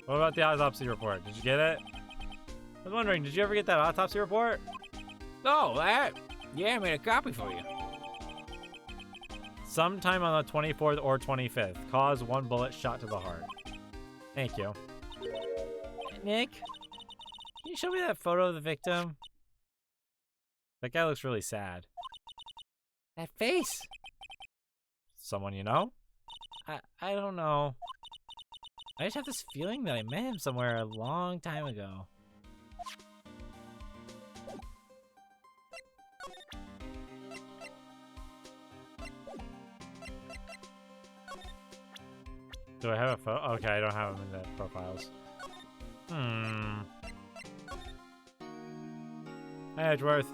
What about the autopsy report? Did you get it? I was wondering, did you ever get that autopsy report? Oh, that? Yeah, I made a copy for you. Sometime on the 24th or 25th. Cause 1 bullet shot to the heart. Thank you. Nick, can you show me that photo of the victim? That guy looks really sad. That face? Someone you know? I don't know. I just have this feeling that I met him somewhere a long time ago. Do I have a photo? Okay, I don't have him in the profiles. Hey, Edgeworth.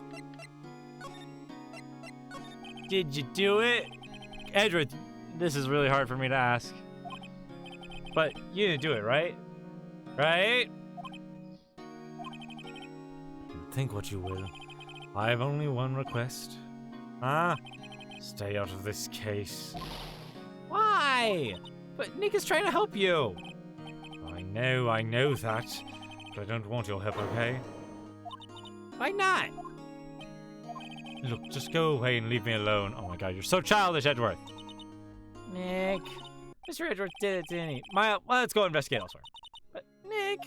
Did you do it? Edgeworth, this is really hard for me to ask. But you didn't do it, right? Right? Think what you will. I have only one request. Huh? Stay out of this case. Why? But Nick is trying to help you. I know that. But I don't want your help, okay? Why not? Look, just go away and leave me alone. Oh my god, you're so childish, Edgeworth. Nick. Mr. Edgeworth did it, didn't he? Well, let's go investigate elsewhere. But Nick.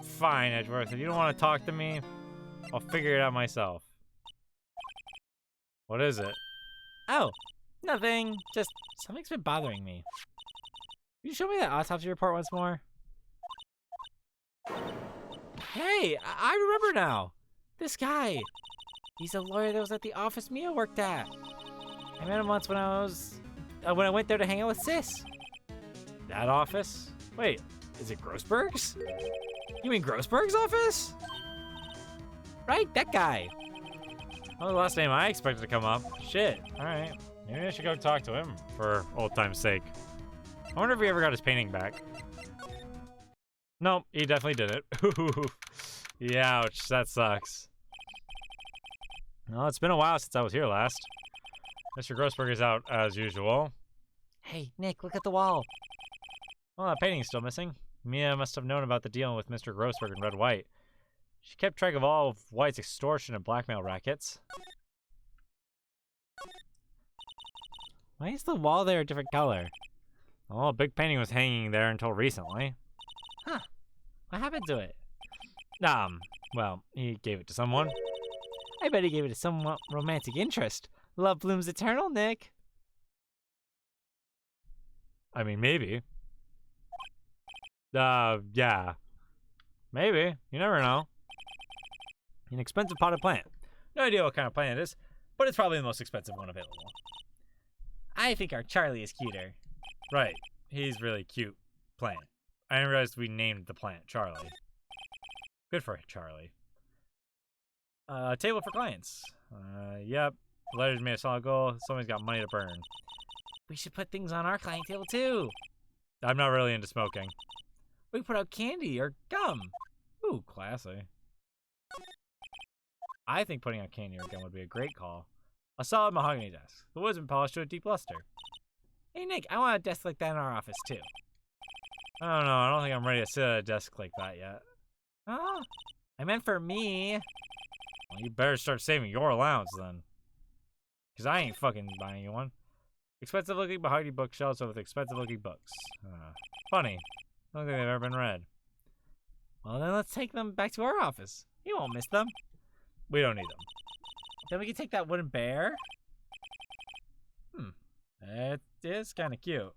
Fine, Edgeworth. If you don't want to talk to me, I'll figure it out myself. What is it? Oh, nothing. Just something's been bothering me. Can you show me that autopsy report once more? Hey, I remember now. This guy. He's a lawyer that was at the office Mia worked at. I met him once when I went there to hang out with Sis. That office? Wait, is it Grossberg's? You mean Grossberg's office? Right, that guy. That was the last name I expected to come up. Shit. Alright. Maybe I should go talk to him for old time's sake. I wonder if he ever got his painting back. Nope, he definitely did it. Ouch, that sucks. Well, it's been a while since I was here last. Mr. Grossberger's out as usual. Hey, Nick, look at the wall. Well, that painting's still missing. Mia must have known about the deal with Mr. Grossberg and Red White. She kept track of all of White's extortion and blackmail rackets. Why is the wall there a different color? Oh, a big painting was hanging there until recently. Huh. What happened to it? Well, he gave it to someone. I bet he gave it to some romantic interest. Love blooms eternal, Nick. I mean, maybe. Yeah. Maybe. You never know. An expensive potted plant. No idea what kind of plant it is, but it's probably the most expensive one available. I think our Charlie is cuter. Right. He's really cute plant. I didn't realize we named the plant Charlie. Good for Charlie. Table for clients. Yep. The letters made a solid goal. Someone's got money to burn. We should put things on our client table too. I'm not really into smoking. We put out candy or gum. Ooh, classy. I think putting out candy or gum would be a great call. A solid mahogany desk. The wood's been polished to a deep luster. Hey, Nick, I want a desk like that in our office too. I don't know. I don't think I'm ready to sit at a desk like that yet. Oh, I meant for me. Well, you better start saving your allowance then. Because I ain't fucking buying you one. Expensive looking mahogany bookshelves with expensive looking books. Funny. I don't think they've ever been read. Well, then let's take them back to our office. You won't miss them. We don't need them. Then we can take that wooden bear. It is kind of cute.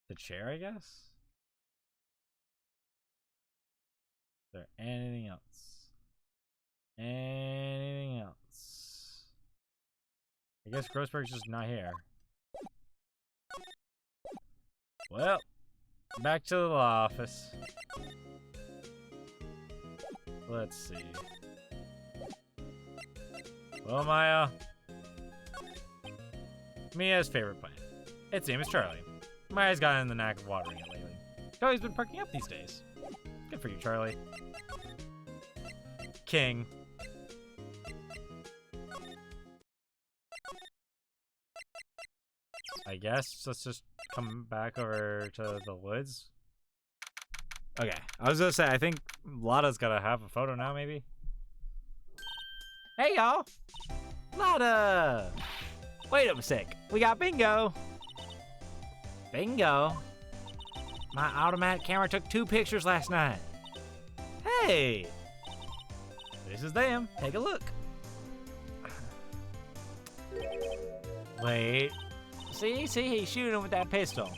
The chair, I guess? Is there anything else? Anything else? I guess Grossberg's just not here. Well, back to the office. Let's see. Well, Mia's favorite plant. Its name is Charlie. Maya's gotten in the knack of watering it lately. Charlie's been perking up these days. Good for you, Charlie. King. I guess let's just come back over to the woods. Okay, I was gonna say, I think Lotta's gotta have a photo now, maybe? Hey, y'all. Lotta. Wait up a sec. We got bingo. Bingo? My automatic camera took 2 pictures last night. Hey. This is them. Take a look. Wait. See, he's shooting with that pistol.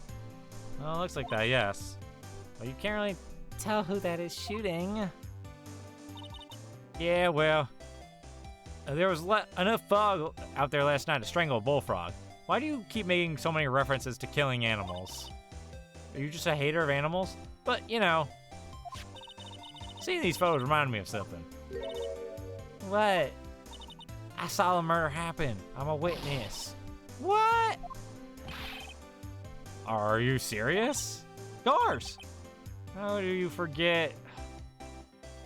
Oh, it looks like that, yes. Well, you can't really tell who that is shooting. Yeah, well, there was enough fog out there last night to strangle a bullfrog. Why do you keep making so many references to killing animals? Are you just a hater of animals? But, you know, seeing these photos reminded me of something. What? I saw the murder happen. I'm a witness. What? Are you serious? Of course. How do you forget?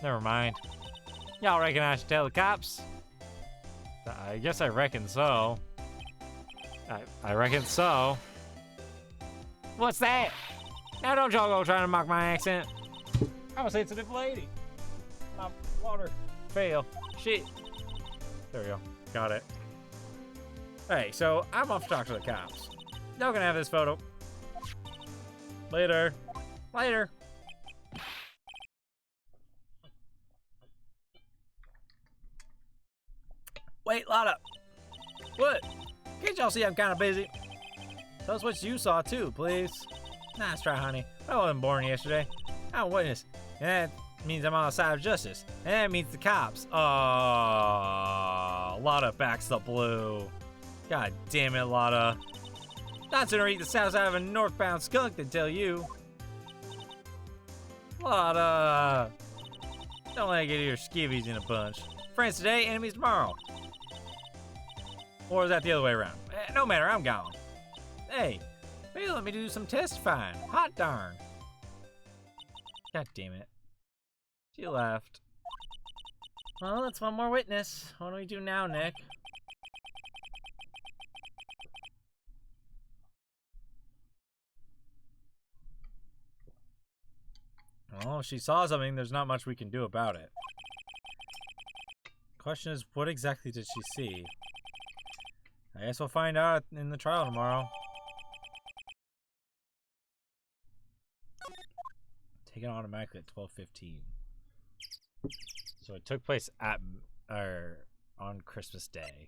Never mind. Y'all reckon I should tell the cops? I guess I reckon so. I reckon so. What's that? Now don't y'all go trying to mock my accent. I'm a sensitive lady. My water fail. Shit. There we go. Got it. Hey, so I'm off to talk to the cops. Y'all can have this photo. Later. Later. Wait, Lotta. What? Can't y'all see I'm kind of busy? Tell us what you saw too, please. Nice try, honey. I wasn't born yesterday. I'm a witness. And that means I'm on the side of justice. And that means the cops. Oh, Lotta backs the blue. God damn it, Lotta. Not sooner eat the south side of a northbound skunk than tell you. Lotta. Don't let it get your skivvies in a bunch. Friends today, enemies tomorrow. Or is that the other way around? No matter, I'm gone. Hey, maybe let me do some testifying. Hot darn. God damn it. She left. Well, that's one more witness. What do we do now, Nick? Well, if she saw something, there's not much we can do about it. Question is, what exactly did she see? I guess we'll find out in the trial tomorrow. Taken automatically at 12:15. So it took place at on Christmas Day.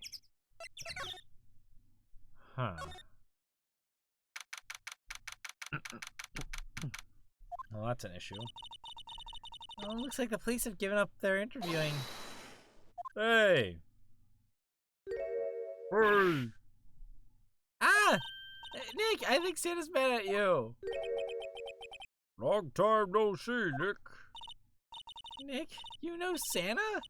Huh. Well, that's an issue. Well, it looks like the police have given up their interviewing. Hey! Hey! Ah! Nick, I think Santa's mad at you. Long time no see, Nick. Nick, you know Santa?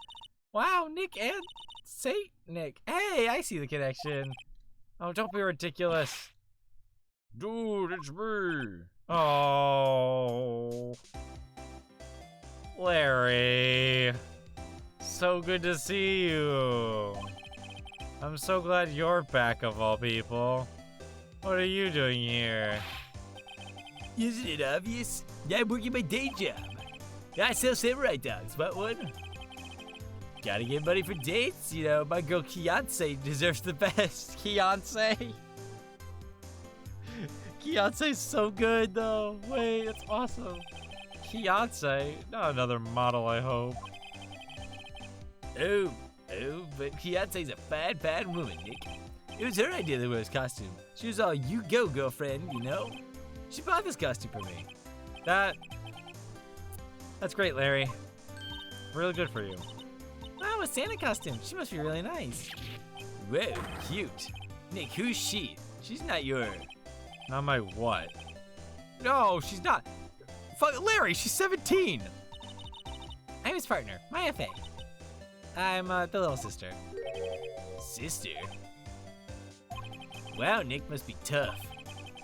Wow, Nick and Saint Nick. Hey, I see the connection. Oh, don't be ridiculous. Dude, it's me. Oh. Larry. So good to see you. I'm so glad you're back of all people. What are you doing here? Isn't it obvious? I'm working my day job. I sell samurai dogs. What one? Gotta get money for dates. You know, my girl Beyonce deserves the best. Beyonce? Beyonce's so good though. Wait, that's awesome. Beyonce? Not another model, I hope. Oh, but Beyonce's a fine woman, Nick. It was her idea to wear this costume. She was all, you go, girlfriend, you know? She bought this costume for me. That's great, Larry. Really good for you. Wow, a Santa costume. She must be really nice. Whoa, cute. Nick, who's she? She's not your... Not my what? No, she's not. Fuck, Larry, she's 17. I'm his partner, my FA. I'm the little sister. Sister? Wow, Nick must be tough.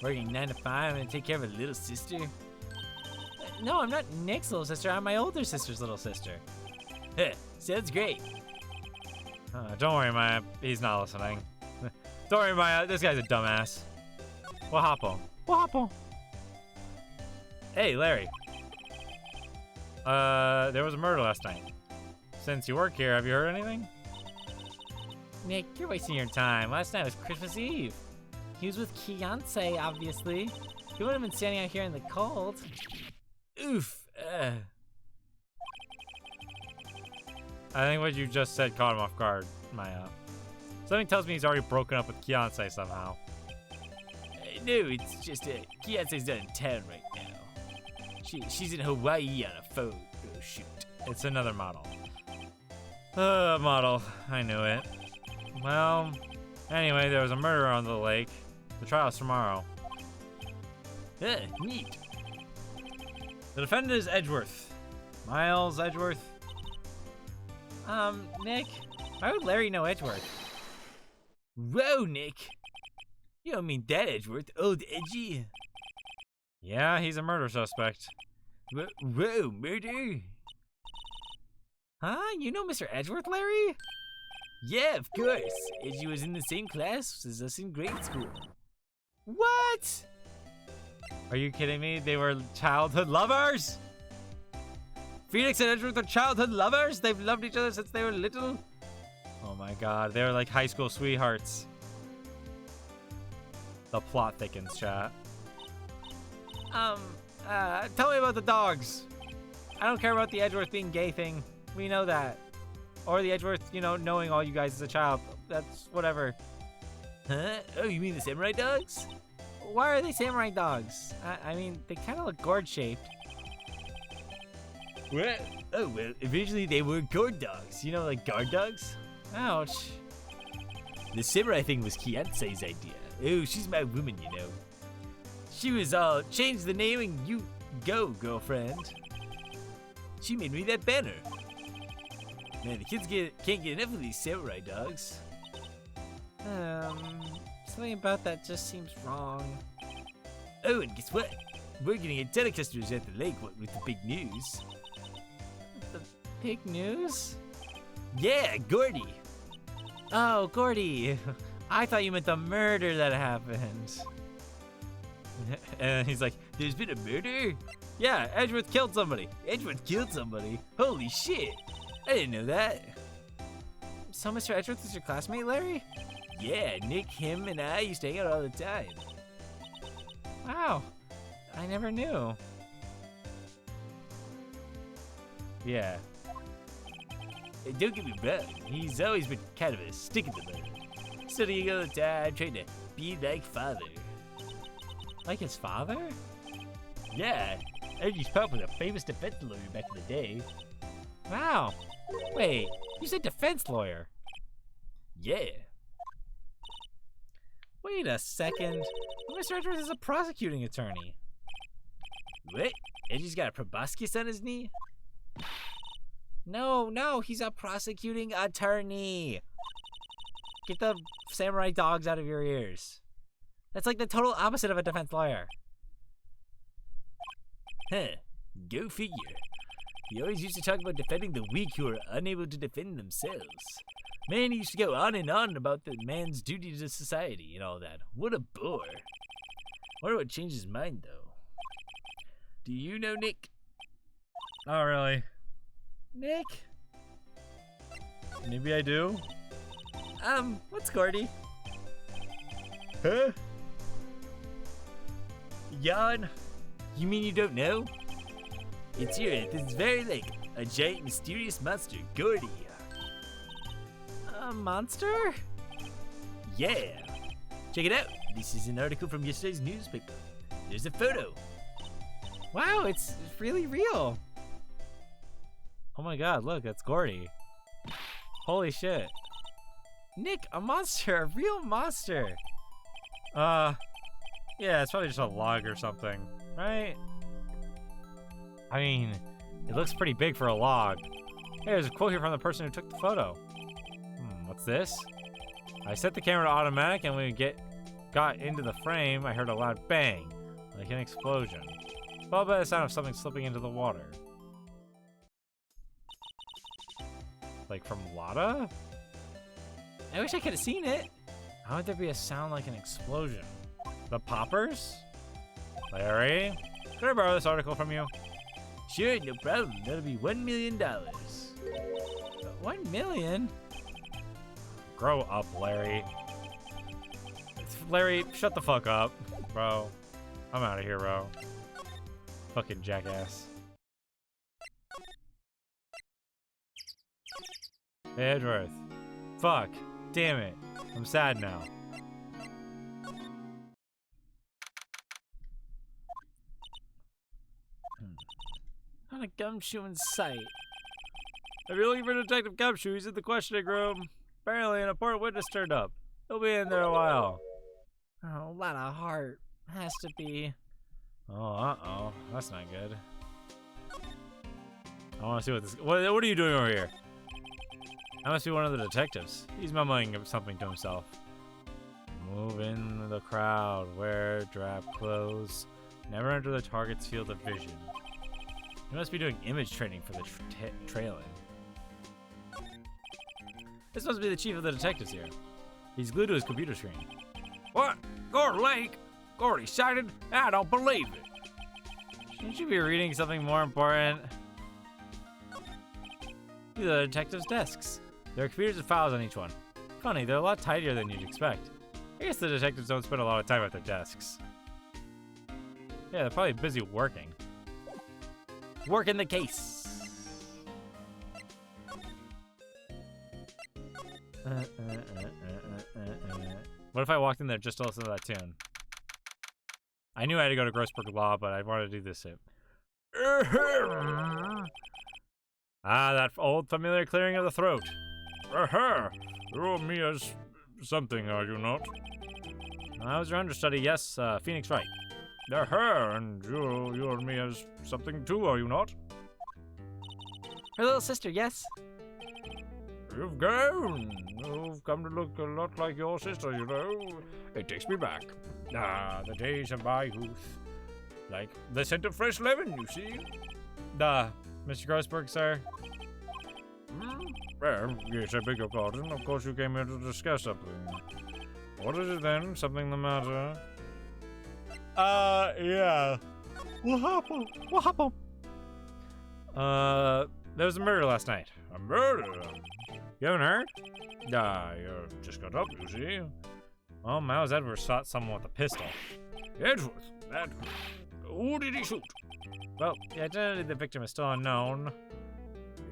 Working 9 to 5 and take care of a little sister? No, I'm not Nick's little sister. I'm my older sister's little sister. Huh, sounds great. Don't worry, Maya. He's not listening. Don't worry, Maya. This guy's a dumbass. What happened? Hey, Larry. There was a murder last night. Since you work here, have you heard anything? Nick, you're wasting your time. Last night was Christmas Eve. He was with Beyonce, obviously. He wouldn't have been standing out here in the cold. Oof. I think what you just said caught him off guard, Maya. Something tells me he's already broken up with Beyonce somehow. No, it's just Beyonce's not in town right now. She's in Hawaii on a phone. Oh, shoot. It's another model. Model. I knew it. Well, anyway, there was a murder on the lake. The trial's tomorrow. Neat. The defendant is Edgeworth. Miles Edgeworth. Nick, why would Larry know Edgeworth? Whoa, Nick. You don't mean that Edgeworth, old Edgy? Yeah, he's a murder suspect. Whoa, murder? Huh? You know Mr. Edgeworth, Larry? Yeah, of course. Edgy was in the same class as us in grade school. What? Are you kidding me? They were childhood lovers? Phoenix and Edgeworth are childhood lovers? They've loved each other since they were little? Oh my god, they were like high school sweethearts. The plot thickens, chat. Tell me about the dogs. I don't care about the Edgeworth being gay thing. We know that. Or the Edgeworth, you know, knowing all you guys as a child. That's whatever. Huh? Oh, you mean the samurai dogs? Why are they samurai dogs? I mean, they kind of look gourd-shaped. What? Oh, well, originally they were guard dogs. You know, like guard dogs? Ouch. The samurai thing was Beyonce's idea. Oh, she's my woman, you know. She was all, change the name and you go, girlfriend. She made me that banner. Man, the kids can't get enough of these samurai dogs. Something about that just seems wrong. Oh, and guess what? We're getting a ton of customers at the lake with the big news. The big news? Yeah, Gordy. Oh, Gordy. I thought you meant the murder that happened. And he's like, there's been a murder? Yeah, Edgeworth killed somebody. Edgeworth killed somebody? Holy shit. I didn't know that. So Mr. Edgeworth is your classmate, Larry? Yeah, Nick, him, and I used to hang out all the time. Wow. I never knew. Yeah. And don't get me wrong, he's always been kind of a stick in the mud. Studying all the time, trying to be like father. Like his father? Yeah, Edgy's pop was a famous defense lawyer back in the day. Wow. Wait, you said defense lawyer. Yeah. Wait a second. Mr. Edgeworth is a prosecuting attorney. What? Edgy's got a proboscis on his knee? No, he's a prosecuting attorney. Get the samurai dogs out of your ears. That's like the total opposite of a defense lawyer. Huh. Go figure. He always used to talk about defending the weak who are unable to defend themselves. Man, he used to go on and on about the man's duty to society and all that. What a bore. Wonder what changed his mind, though. Do you know Nick? Not really. Nick? Maybe I do. What's Gordy? Huh? Yawn? You mean you don't know? It's here at this very lake. A giant mysterious monster, Gordy. A monster? Yeah. Check it out. This is an article from yesterday's newspaper. There's a photo. Wow, it's really real. Oh my god, look, that's Gordy. Holy shit. Nick, a monster, a real monster. Yeah, it's probably just a log or something, right? I mean, it looks pretty big for a log. Hey, there's a quote here from the person who took the photo. What's this? I set the camera to automatic, and when we got into the frame, I heard a loud bang, like an explosion, followed by the sound of something slipping into the water. Like from Lada? I wish I could have seen it. How would there be a sound like an explosion? The poppers? Larry? Could I borrow this article from you? Sure, no problem. That'll be $1 million. 1 million? Grow up, Larry. Larry, shut the fuck up, bro. I'm out of here, bro. Fucking jackass. Hey, Edgeworth. Fuck. Damn it. I'm sad now. Not a gumshoe in sight. If you're looking for Detective Gumshoe, he's in the questioning room. Apparently, an important witness turned up. He'll be in there a while. Oh, a lot of heart. Has to be. Oh, uh-oh. That's not good. I want to see what this... What are you doing over here? I must be one of the detectives. He's mumbling something to himself. Move in the crowd. Wear drab clothes. Never enter the target's field of vision. He must be doing image training for the trailing. This must be the chief of the detectives here. He's glued to his computer screen. What? Gordy Lake? Gordy sighted? I don't believe it. Shouldn't you be reading something more important? These are the detectives' desks. There are computers and files on each one. Funny, they're a lot tidier than you'd expect. I guess the detectives don't spend a lot of time at their desks. Yeah, they're probably busy working. Working the case. What if I walked in there just to listen to that tune? I knew I had to go to Grossberg Law, but I wanted to do this too. Ah, that old familiar clearing of the throat. Aha! You're Mia's something, are you not? I was your understudy, yes, Phoenix Wright. Aha! And you're Mia's something too, are you not? Her little sister, yes? You've grown. You've come to look a lot like your sister, you know. It takes me back. Ah, the days of my youth. Like the scent of fresh lemon, you see? Mr. Grossberg, sir. Yes, I beg your pardon. Of course you came here to discuss something. What is it then? Something the matter? Yeah. What happened? What happened? There was a murder last night. A murder? You haven't heard? You just got up, you see. Well, Miles Edwards shot someone with a pistol. Edgeworth. Who did he shoot? Well, the identity of the victim is still unknown.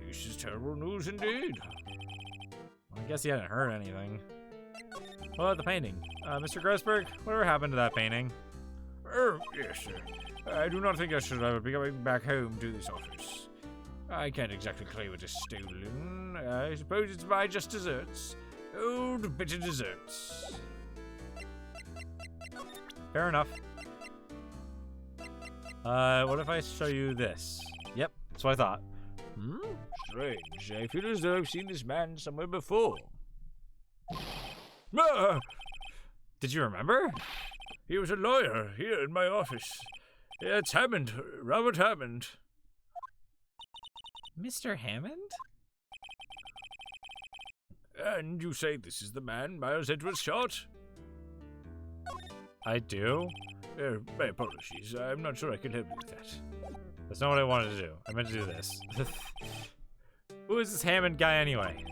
This is terrible news indeed. I guess he hadn't heard anything. What about the painting? Mr. Grossberg, whatever happened to that painting? Yes, sir. I do not think I should ever be going back home to this office. I can't exactly claim it is stolen. I suppose it's my just desserts. Old bitter desserts. Fair enough. What if I show you this? Yep, that's what I thought. Strange. I feel as though I've seen this man somewhere before. Did you remember? He was a lawyer here in my office. It's Hammond, Robert Hammond. Mr. Hammond? And you say this is the man Miles Edwards shot? I do? My apologies. I'm not sure I can help you with that. That's not what I wanted to do. I meant to do this. Who is this Hammond guy anyway?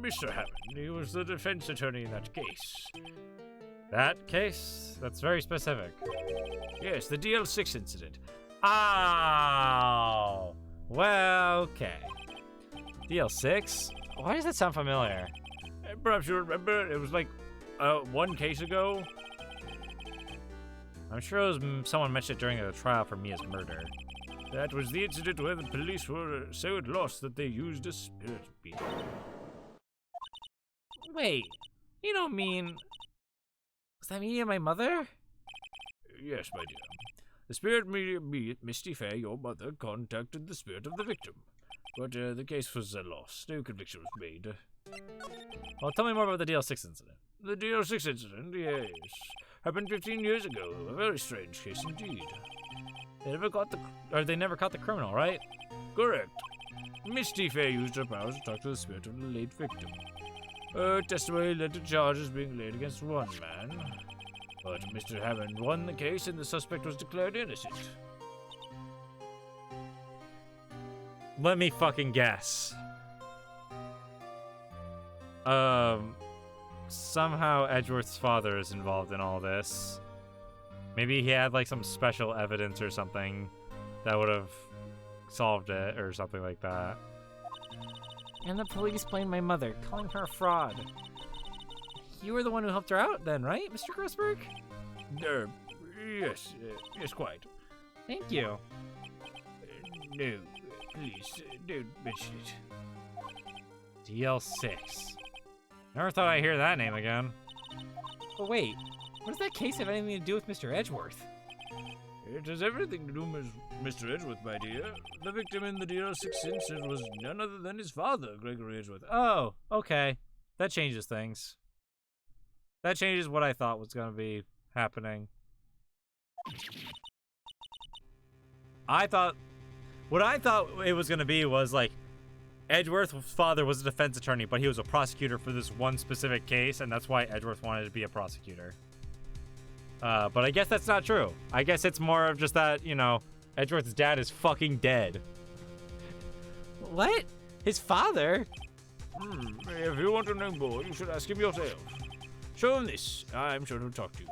Mr. Hammond. He was the defense attorney in that case. That case? That's very specific. Yes, the DL6 incident. Oh! Well, okay. DL6? Why does that sound familiar? Perhaps you remember, it was like one case ago. I'm sure it was someone mentioned it during the trial for Mia's murder. That was the incident where the police were so at loss that they used a spirit beam. Wait, you don't mean... Was that me and my mother? Yes, my dear. The spirit medium, Misty Fair, your mother, contacted the spirit of the victim. But the case was a loss. No conviction was made. Well, tell me more about the DL6 incident. The DL6 incident, yes. Happened 15 years ago. A very strange case indeed. They never caught the criminal, right? Correct. Misty Fair used her powers to talk to the spirit of the late victim. Her testimony led to charges being laid against one man. But Mr. Hammond won the case and the suspect was declared innocent. Let me fucking guess. Somehow Edgeworth's father is involved in all this. Maybe he had like some special evidence or something that would have solved it or something like that. And the police blamed my mother, calling her a fraud. You were the one who helped her out then, right, Mr. Grossberg? Yes, yes, quite. Thank you. No, please, don't mention it. DL6. Never thought I'd hear that name again. But wait, what does that case have anything to do with Mr. Edgeworth? It has everything to do with Mr. Edgeworth, my dear. The victim in the DL6 incident was none other than his father, Gregory Edgeworth. Oh, okay. That changes things. That changes what I thought was going to be happening. What I thought it was going to be was like, Edgeworth's father was a defense attorney, but he was a prosecutor for this one specific case, and that's why Edgeworth wanted to be a prosecutor. But I guess that's not true. I guess it's more of just that, you know, Edgeworth's dad is fucking dead. What? His father? If you want to know more, you should ask him yourself. Show him this. I'm sure he'll talk to you.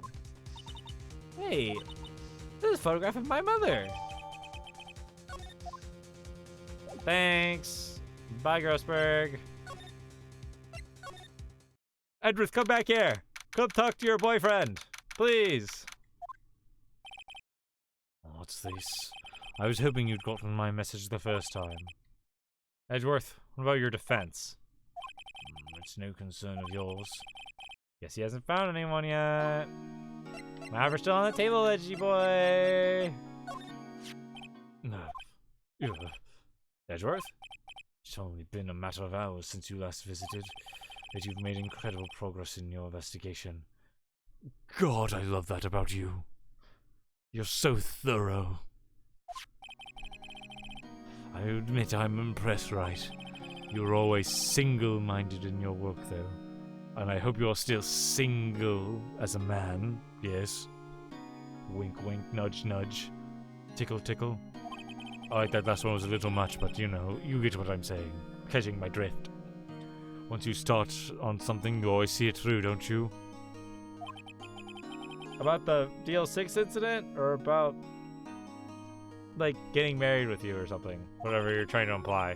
Hey, this is a photograph of my mother. Thanks. Bye, Grossberg. Edgeworth, come back here. Come talk to your boyfriend. Please. What's this? I was hoping you'd gotten my message the first time. Edgeworth, what about your defense? It's no concern of yours. Guess he hasn't found anyone yet. Maverick's still on the table, Edgy boy. No. Edgeworth? It's only been a matter of hours since you last visited, but you've made incredible progress in your investigation. God, I love that about you. You're so thorough. I admit I'm impressed, Wright. You were always single-minded in your work, though. And I hope you're still single as a man, yes? Wink, wink, nudge, nudge. Tickle, tickle. Alright, that last one was a little much, but you know, you get what I'm saying. Catching my drift. Once you start on something, you always see it through, don't you? About the DL6 incident, or about like getting married with you or something? Whatever you're trying to imply.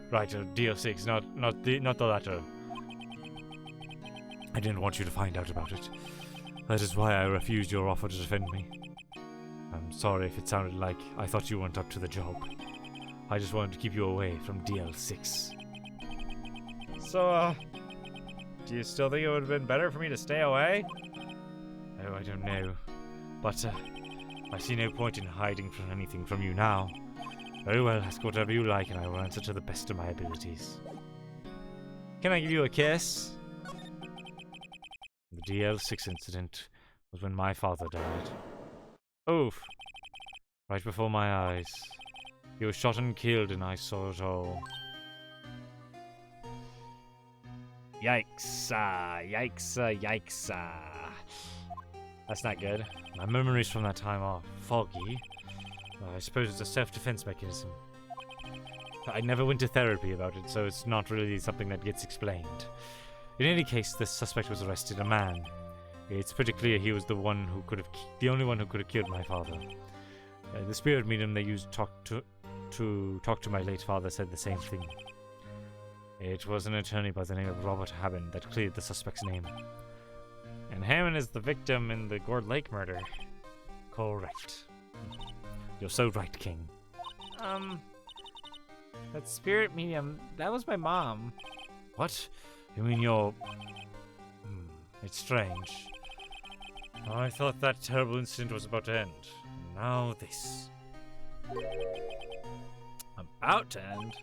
Right, DL6, not the latter. I didn't want you to find out about it. That is why I refused your offer to defend me. I'm sorry if it sounded like I thought you weren't up to the job. I just wanted to keep you away from DL6. So, do you still think it would have been better for me to stay away? Oh, I don't know. But, I see no point in hiding from anything from you now. Very well, ask whatever you like and I will answer to the best of my abilities. Can I give you a kiss? The DL6 incident was when my father died. Oof. Right before my eyes. He was shot and killed and I saw it all. Yikes, yikes. That's not good. My memories from that time are foggy. I suppose it's a self-defense mechanism. I never went to therapy about it, so it's not really something that gets explained. In any case, the suspect was arrested, a man. It's pretty clear he was the only one who could have killed my father. The spirit medium they used to talk to my late father said the same thing. It was an attorney by the name of Robert Hammond that cleared the suspect's name. And Hammond is the victim in the Gourd Lake murder. Correct. You're so right, King. That spirit medium, that was my mom. What? You mean you're... It's strange. I thought that terrible incident was about to end. Now this. About to end?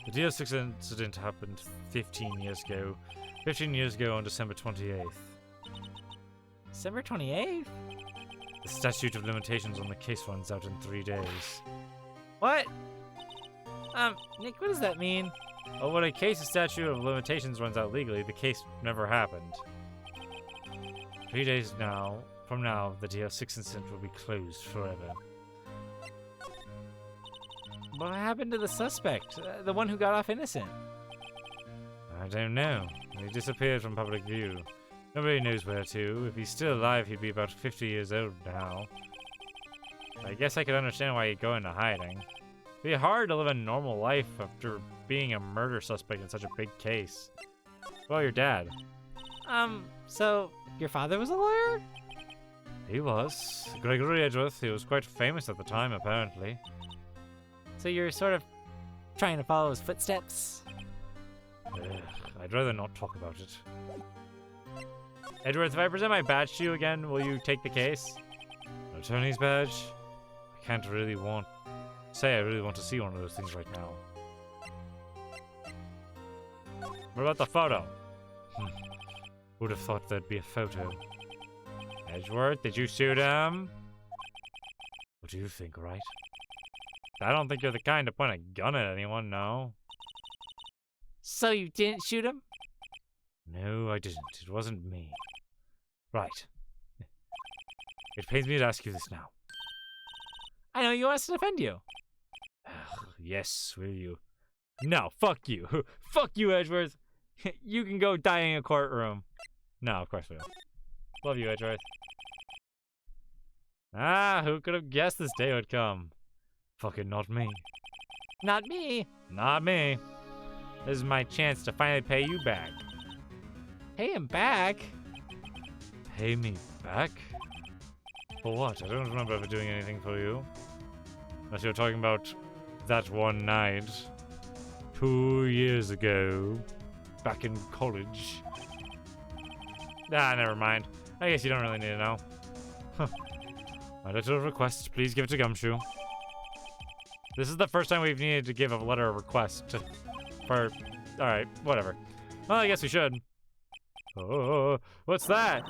The DL6 incident happened 15 years ago. 15 years ago on December 28th. December 28th? The statute of limitations on the case runs out in 3 days. What? Nick, what does that mean? Well, when a case's statute of limitations runs out legally, the case never happened. 3 days from now, the DL6 incident will be closed forever. What happened to the suspect? The one who got off innocent? I don't know. He disappeared from public view. Nobody knows where to. If he's still alive, he'd be about 50 years old now. I guess I could understand why he'd go into hiding. It'd be hard to live a normal life after being a murder suspect in such a big case. Well, your dad. So your father was a lawyer? He was. Gregory Edgeworth. He was quite famous at the time, apparently. So you're sort of trying to follow his footsteps? I'd rather not talk about it. Edgeworth, if I present my badge to you again, will you take the case? An attorney's badge? I can't really say I really want to see one of those things right now. What about the photo? Would have thought there'd be a photo. Edgeworth, did you shoot him? What do you think, Wright? I don't think you're the kind to point a gun at anyone, no. So you didn't shoot him? No, I didn't. It wasn't me. Right. It pains me to ask you this now. I know you want us to defend you. Yes, will you? No, fuck you. Fuck you, Edgeworth. You can go die in a courtroom. No, of course we don't. Love you, Edgeworth. Who could have guessed this day would come? Fucking not me. Not me. Not me. This is my chance to finally pay you back. Pay him back? Pay me back? For what? I don't remember ever doing anything for you. Unless you're talking about that one night. 2 years ago. Back in college. Never mind. I guess you don't really need to know. My letter of request, please give it to Gumshoe. This is the first time we've needed to give a letter of request for... Alright, whatever. Well, I guess we should. Oh, what's that?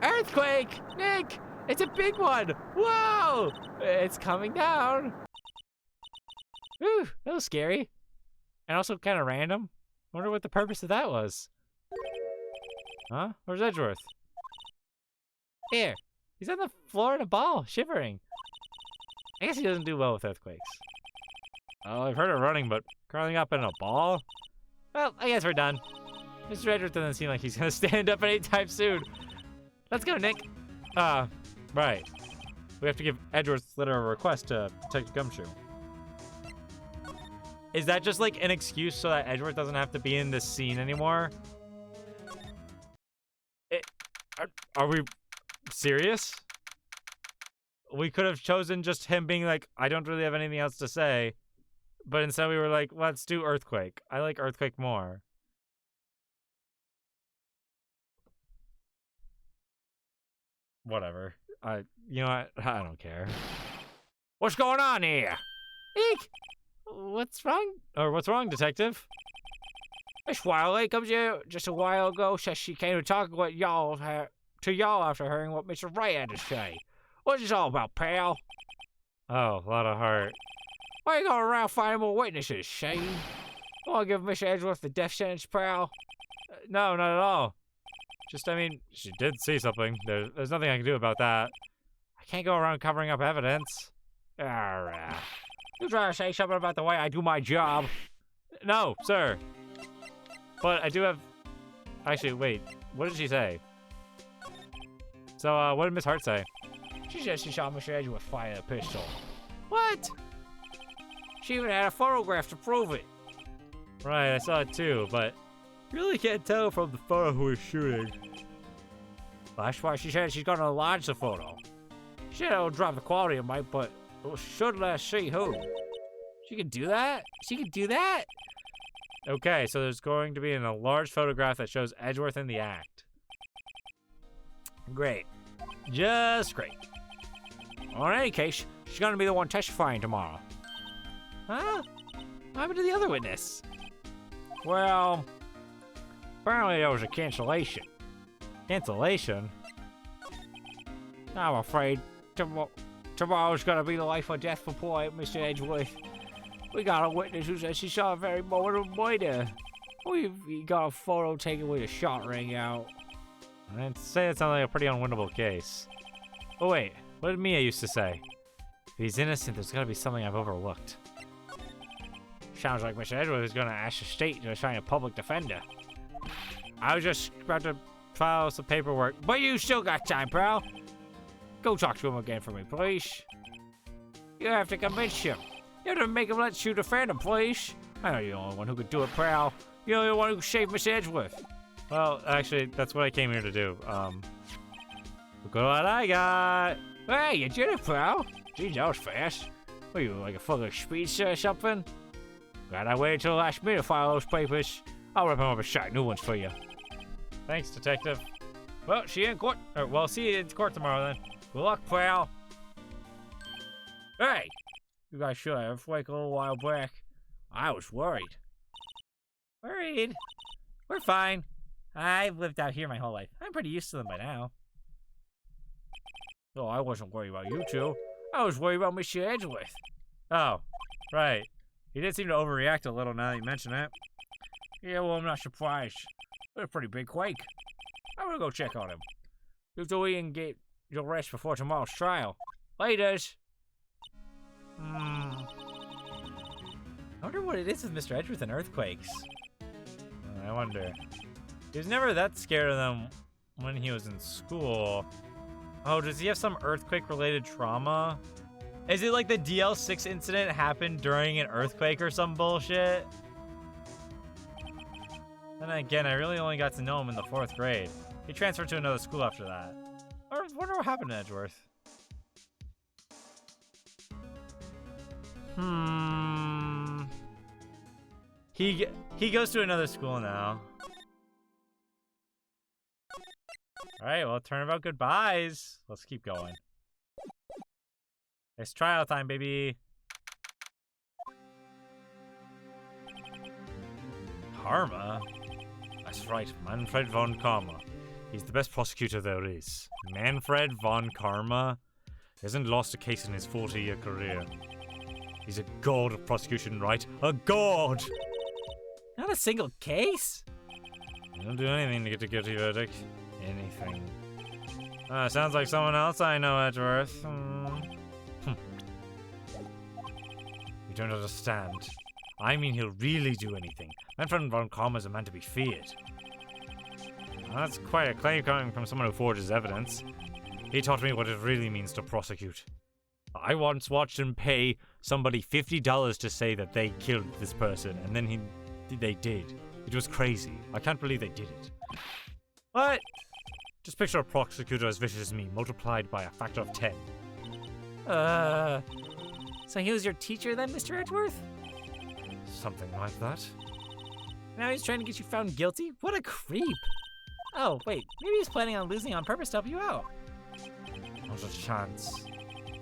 Earthquake! Nick! It's a big one. Whoa! It's coming down. Ooh, that was scary. And also kind of random. Wonder what the purpose of that was. Huh? Where's Edgeworth? Here. He's on the floor in a ball, shivering. I guess he doesn't do well with earthquakes. Oh, I've heard of running, but curling up in a ball? Well, I guess we're done. Mr. Edgeworth doesn't seem like he's gonna stand up anytime soon. Let's go, Nick. Right. We have to give Edgeworth's letter of request to Detective Gumshoe. Is that just like an excuse so that Edgeworth doesn't have to be in this scene anymore? Are we serious? We could have chosen just him being like, I don't really have anything else to say. But instead we were like, let's do Earthquake. I like Earthquake more. Whatever. You know what? I don't care. What's going on here? Eek! What's wrong? Or what's wrong, Detective? Miss Wiley comes here just a while ago, says she came to talk with y'all after hearing what Mr. Wright had to say. What's this all about, pal? Oh, a lot of heart. Why you going around finding more witnesses, Shane? You want to give Mr. Edgeworth the death sentence, pal? No, not at all. Just, I mean, she did say something. There's nothing I can do about that. I can't go around covering up evidence. Alright. You trying to say something about the way I do my job? No, sir. But I do have... Actually, wait. What did she say? So, what did Miss Hart say? She said she saw Mr. Edgeworth fire a pistol. What? She even had a photograph to prove it. Right, I saw it too, but... really can't tell from the photo who was shooting. That's why she said she's gonna enlarge the photo. She said it'll drop the quality of might, but it should let us see who. She could do that? She could do that? Okay, so there's going to be an enlarged photograph that shows Edgeworth in the act. Great. Just great. Well, in any case, she's gonna be the one testifying tomorrow. Huh? What happened to the other witness? Well, apparently there was a cancellation. Cancellation? I'm afraid tomorrow's gonna be the life or death for poor Mr. Edgeworth. We got a witness who said she saw a very moment of murder. We got a photo taken with a shot ring out. I'd say it sounds like a pretty unwinnable case. Oh wait, what did Mia used to say? If he's innocent, there's gotta be something I've overlooked. Sounds like Mr. Edgeworth is gonna ask the state to assign a public defender. I was just about to File some paperwork. But you still got time, pal. Go talk to him again for me, please. You have to convince him. You have to make him let you defend him, please. I know you're the only one who could do it, pal. You're the only one who saved Miss Edgeworth. Well, actually, that's what I came here to do. Look at what I got. Hey, you did it, pal. Geez, that was fast. Were you like a fucking speedster or something? Glad I waited till the last minute to file those papers. I'll rip them up and shot new ones for you. Thanks, Detective. Well, see you in court. Or, well, see you in court tomorrow then. Good luck, pal. Hey, you guys should have like a little while back. I was worried. Worried? We're fine. I've lived out here my whole life. I'm pretty used to them by now. Oh, I wasn't worried about you two. I was worried about Mr. Edgeworth. Oh, right. He did seem to overreact a little now that you mention it. Yeah, well, I'm not surprised. It was a pretty big quake. I'm gonna go check on him. You two can get your rest before tomorrow's trial. Laters. I wonder what it is with Mr. Edgeworth and earthquakes. I wonder. He was never that scared of them when he was in school. Oh, does he have some earthquake-related trauma? Is it like the DL6 incident happened during an earthquake or some bullshit? Then again, I really only got to know him in the 4th grade. He transferred to another school after that. I wonder what happened to Edgeworth. He goes to another school now. Alright, well, turnabout goodbyes. Let's keep going. It's trial time, baby. Karma? That's right, Manfred von Karma. He's the best prosecutor there is. Manfred von Karma hasn't lost a case in his 40-year career. He's a god of prosecution, right? A god! Not a single case? He'll do anything to get a guilty verdict. Anything. Sounds like someone else I know, Edgeworth. You don't understand. I mean, he'll really do anything. Manfred von Karma is a man to be feared. Well, that's quite a claim coming from someone who forges evidence. He taught me what it really means to prosecute. I once watched him pay somebody $50 to say that they killed this person, and then they did. It was crazy. I can't believe they did it. What? Just picture a prosecutor as vicious as me, multiplied by a factor of 10. So he was your teacher then, Mr. Edgeworth? Something like that. Now he's trying to get you found guilty? What a creep! Oh, wait, maybe he's planning on losing on purpose to help you out. Not a chance.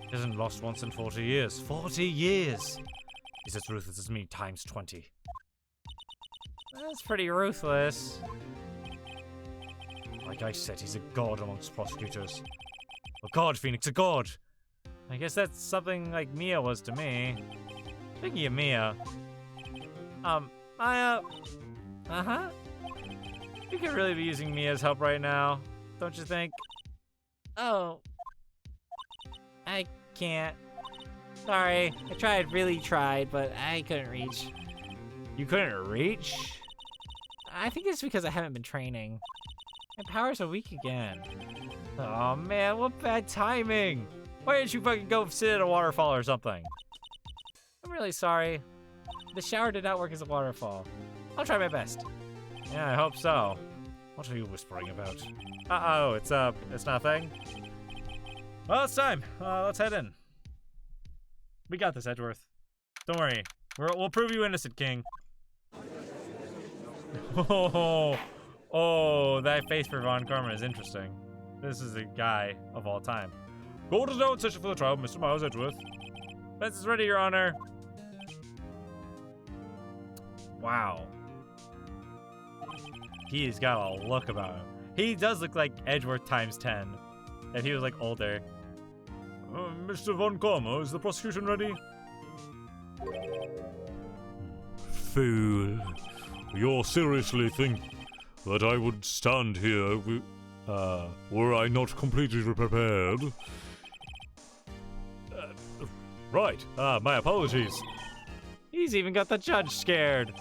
He hasn't lost once in 40 years. 40 years! He's as ruthless as me times 20. That's pretty ruthless. Like I said, he's a god amongst prosecutors. A god, Phoenix, a god! I guess that's something like Mia was to me. Speaking of Mia, Uh-huh. you could really be using Mia's help right now, don't you think? Oh. I can't. Sorry, really tried, but I couldn't reach. You couldn't reach? I think it's because I haven't been training. My powers are weak again. Oh man, what bad timing! Why didn't you fucking go sit at a waterfall or something? I'm really sorry. The shower did not work as a waterfall. I'll try my best. Yeah, I hope so. What are you whispering about? Uh-oh, it's nothing. Well, it's time. Let's head in. We got this, Edgeworth. Don't worry. We'll prove you innocent, King. Oh, that face for Von Karma is interesting. This is a guy of all time. Court is now in session for the trial of Mr. Miles Edgeworth. Defense is ready, Your Honor. Wow. He's got a look about him. He does look like Edgeworth times 10. If he was like older. Mr. Von Karma, is the prosecution ready? Fool. You seriously think that I would stand here were I not completely prepared? Right. My apologies. He's even got the judge scared.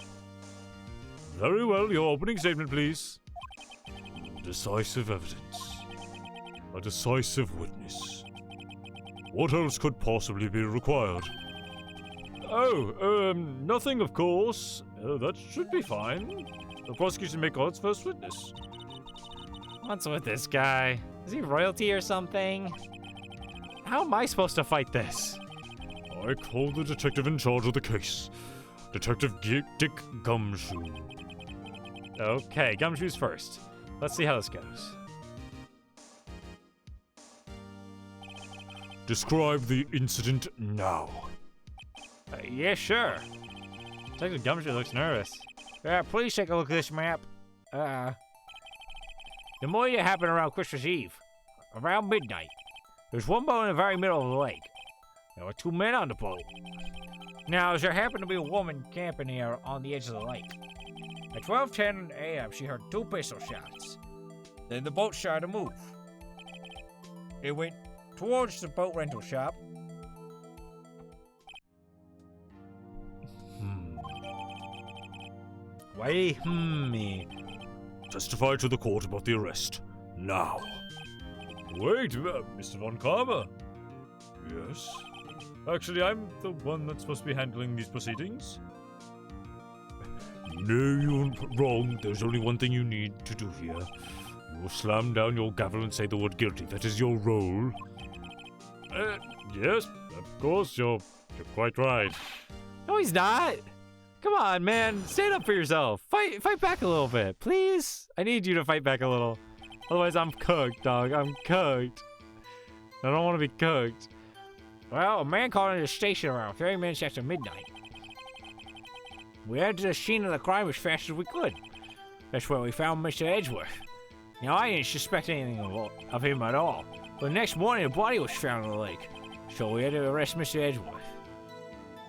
Very well, your opening statement, please. Decisive evidence. A decisive witness. What else could possibly be required? Oh, nothing, of course. That should be fine. The prosecution may call its first witness. What's with this guy? Is he royalty or something? How am I supposed to fight this? I call the detective in charge of the case. Detective Dick Gumshoe. Okay, Gumshoe's first. Let's see how this goes. Describe the incident now. Yeah, sure. Detective Gumshoe looks nervous. Please take a look at this map. The Moya happened around Christmas Eve, around midnight. There's one boat in the very middle of the lake. There were two men on the boat. Now, there happened to be a woman camping here on the edge of the lake. At 12:10 a.m., she heard two pistol shots. Then the boat started to move. It went towards the boat rental shop. Why me? Testify to the court about the arrest. Now. Wait, Mr. Von Karma. Yes? Actually, I'm the one that's supposed to be handling these proceedings. No, you're wrong. There's only one thing you need to do here. You will slam down your gavel and say the word guilty. That is your role. Yes, of course, you're quite right. No, he's not. Come on, man. Stand up for yourself. Fight back a little bit, please. I need you to fight back a little. Otherwise, I'm cooked, dog. I'm cooked. I don't want to be cooked. Well, a man called into the station around 30 minutes after midnight. We headed to the scene of the crime as fast as we could. That's where we found Mr. Edgeworth. Now, I didn't suspect anything of him at all. But the next morning, a body was found in the lake. So we had to arrest Mr. Edgeworth.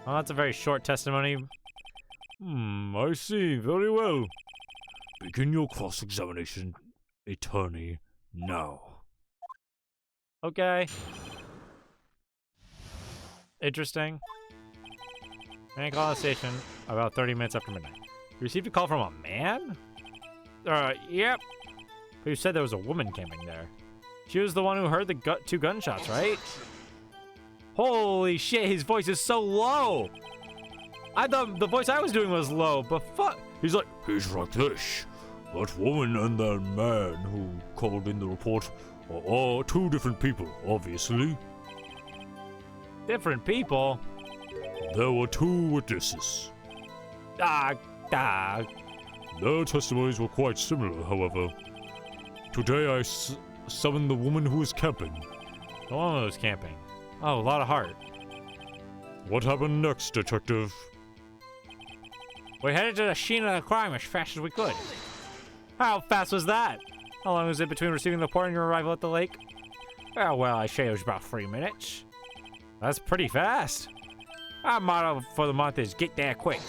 Well, that's a very short testimony. I see. Very well. Begin your cross-examination, attorney, now. Okay. Interesting. Man called the station about 30 minutes after midnight. You received a call from a man? Yep. But you said there was a woman camping there. She was the one who heard the 2 gunshots, right? Holy shit, his voice is so low! I thought the voice I was doing was low, but fuck! He's like this. That woman and that man who called in the report are 2 different people, obviously. Different people? There were 2 witnesses. Their testimonies were quite similar, however. Today I summoned the woman who was camping. The woman who was camping. Oh, a lot of heart. What happened next, detective? We headed to the scene of the crime as fast as we could. How fast was that? How long was it between receiving the report and your arrival at the lake? Oh, well, I'd say it was about 3 minutes. That's pretty fast. Our motto for the month is get there quick.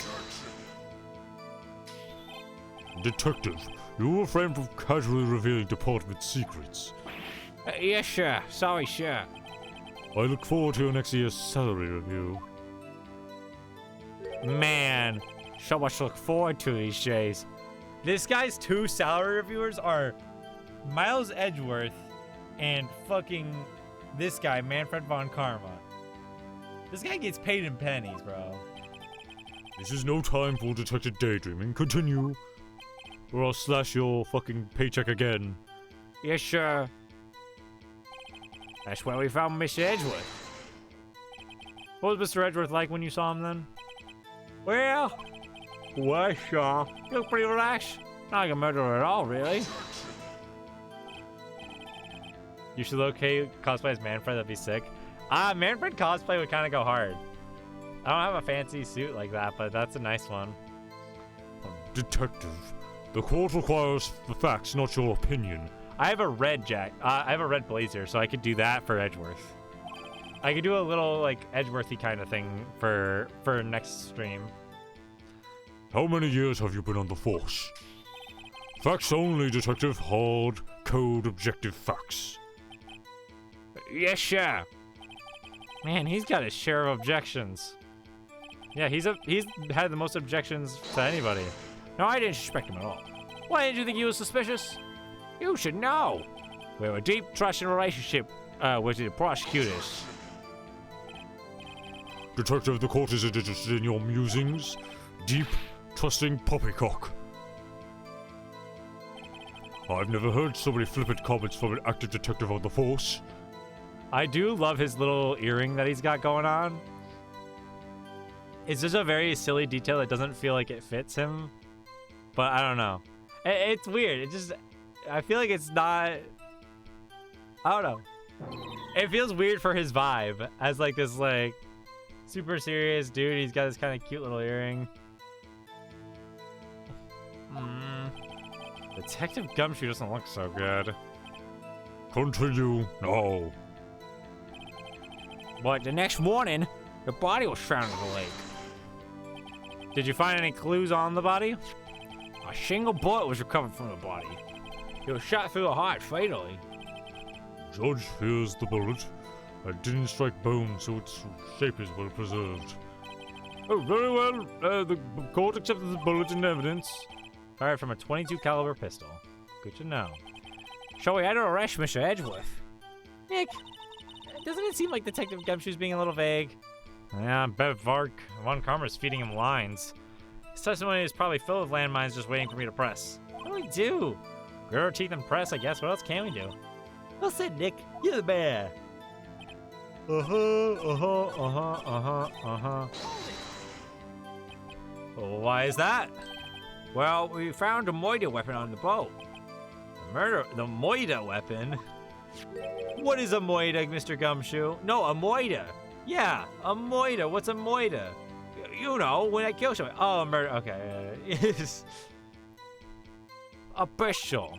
Detective, you refrain from casually revealing department secrets. Yes, sir. Sorry, sir. I look forward to your next year's salary review. Man, So much to look forward to these days. this guy's 2 salary reviewers are Miles Edgeworth and fucking this guy, Manfred von Karma. This guy gets paid in pennies, bro. This is no time for detective daydreaming. Continue, or I'll slash your fucking paycheck again. Yes, sir. That's where we found Mr. Edgeworth. What was Mr. Edgeworth like when you saw him then? Well, sure. You look pretty relaxed. Not like a murderer at all, really. You should locate cosplay as Manfred, that'd be sick. Manfred cosplay would kind of go hard. I don't have a fancy suit like that, but that's a nice one. Detective, the court requires the facts, not your opinion. I have a red I have a red blazer, so I could do that for Edgeworth. I could do a little like Edgeworthy kind of thing for next stream. How many years have you been on the force? Facts only, detective. Hard, cold, objective facts. Yes, sir. Man, he's got his share of objections. Yeah, he's had the most objections to anybody. No, I didn't suspect him at all. Why did you think he was suspicious? You should know. We have a deep trusting relationship with the prosecutors. Detective, the court isn't interested in your musings. Deep, trusting poppycock. I've never heard so many flippant comments from an active detective on the force. I do love his little earring that he's got going on. It's just a very silly detail that doesn't feel like it fits him. But I don't know. It's weird. I feel like it's not... I don't know. It feels weird for his vibe as like this like super serious dude. He's got this kind of cute little earring. Detective Gumshoe doesn't look so good. Continue now. But the next morning, the body was found in the lake. Did you find any clues on the body? A single bullet was recovered from the body. It was shot through the heart fatally. Judge, here's the bullet. It didn't strike bone, so its shape is well preserved. Oh, very well. The court accepted the bullet in evidence. Fired from a .22 caliber pistol. Good to know. So we had to arrest Mr. Edgeworth. Nick, doesn't it seem like Detective Gumshoe's being a little vague? Yeah, I bet Von Karma's feeding him lines. His testimony is probably filled with landmines just waiting for me to press. What do we do? Grit our teeth and press, I guess. What else can we do? Well said, Nick. You're the bear. Why is that? Well, we found a moida weapon on the boat. The moida weapon? What is a moida, Mr. Gumshoe? No, a moida. Yeah, a moida. What's a moida? You know, when I kill someone. Oh, a murder. Okay. A pistol.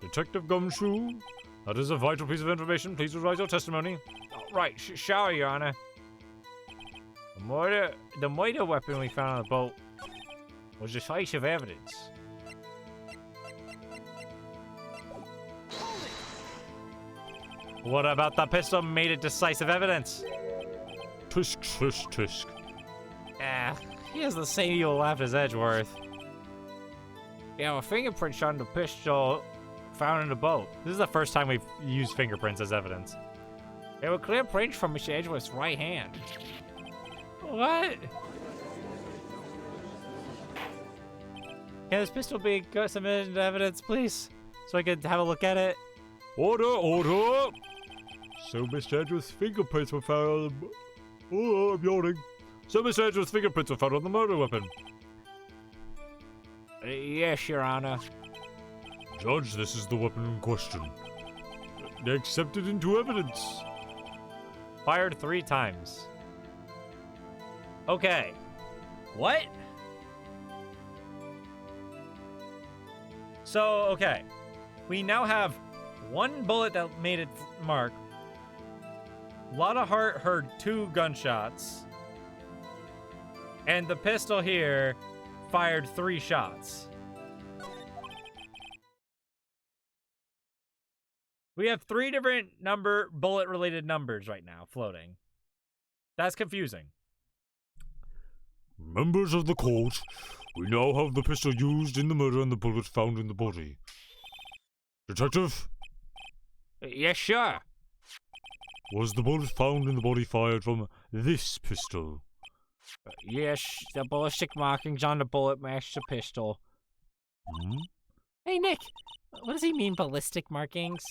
Detective Gumshoe, that is a vital piece of information. Please revise your testimony. Right, sorry, Your Honor. The murder weapon we found on the boat was decisive evidence. What about the pistol made it decisive evidence? Tisk, tisk, tisk. He has the same evil laugh as Edgeworth. Yeah, a fingerprints on the pistol found in the boat. This is the first time we've used fingerprints as evidence. They were clear prints from Mr. Edgeworth's right hand. What? Can this pistol be submitted into evidence, please? So I could have a look at it? Order, order! So Mr. Edgeworth's fingerprints were found. Oh, I'm yawning. So Mr. Edgeworth's fingerprints were found on the murder weapon. Yes, Your Honor. Judge, this is the weapon in question. They accepted into evidence. Fired 3 times. Okay. What? So, okay. We now have 1 bullet that made its mark. Lotta Hart heard 2 gunshots. And the pistol here fired 3 shots. We have 3 different bullet-related numbers right now floating. That's confusing. Members of the court, we now have the pistol used in the murder and the bullet found in the body. Detective, Yes, sir. was the bullet found in the body fired from this pistol? Yes, the ballistic markings on the bullet match the pistol. Hmm? Hey, Nick. What does he mean, ballistic markings?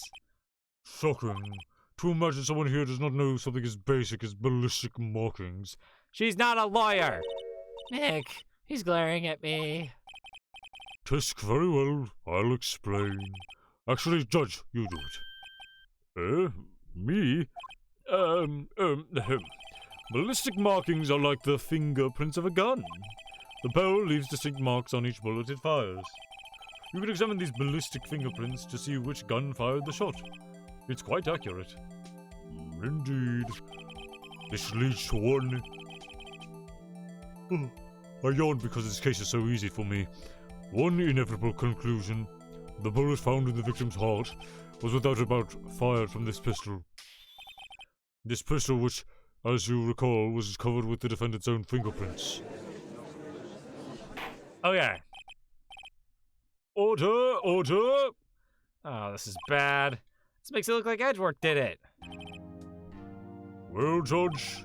Shocking. To imagine someone here does not know something as basic as ballistic markings. She's not a lawyer. Nick, he's glaring at me. Tisk, very well. I'll explain. Actually, Judge, you do it. Me? Ballistic markings are like the fingerprints of a gun. The barrel leaves distinct marks on each bullet it fires. You can examine these ballistic fingerprints to see which gun fired the shot. It's quite accurate. Indeed. This leads to one... I yawned because this case is so easy for me. One inevitable conclusion. The bullet found in the victim's heart was without a doubt fired from this pistol. This pistol which, as you recall, was covered with the defendant's own fingerprints. Okay. Order! Order! Oh, this is bad. This makes it look like Edgeworth did it. Well, Judge,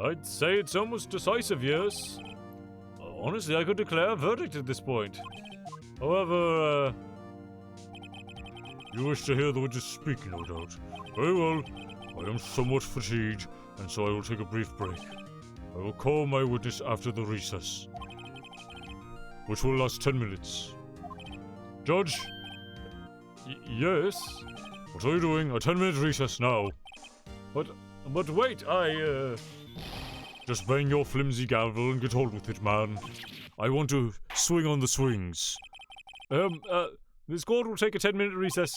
I'd say it's almost decisive, yes. Honestly, I could declare a verdict at this point. However, you wish to hear the witness speak, no doubt. Very well. I am somewhat fatigued, and so I will take a brief break. I will call my witness after the recess, which will last 10 minutes. Judge? Yes? What are you doing? A 10-minute recess now. But wait, Just bang your flimsy gavel and get on with it, man. I want to swing on the swings. This court will take a 10-minute recess.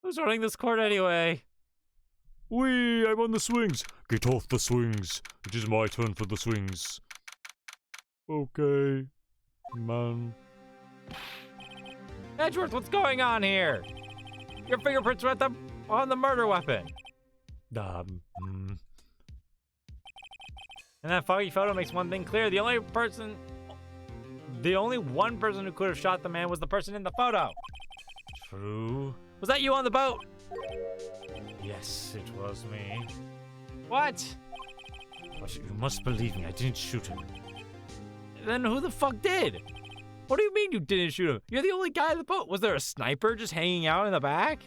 Who's running this court anyway? Whee! I'm on the swings. Get off the swings. It is my turn for the swings. Okay, man. Edgeworth, what's going on here? Your fingerprints were on the murder weapon. And that foggy photo makes one thing clear. The only one person who could have shot the man was the person in the photo. True. Was that you on the boat? Yes, it was me. What? But you must believe me, I didn't shoot him. Then who the fuck did? What do you mean you didn't shoot him? You're the only guy on the boat. Was there a sniper just hanging out in the back?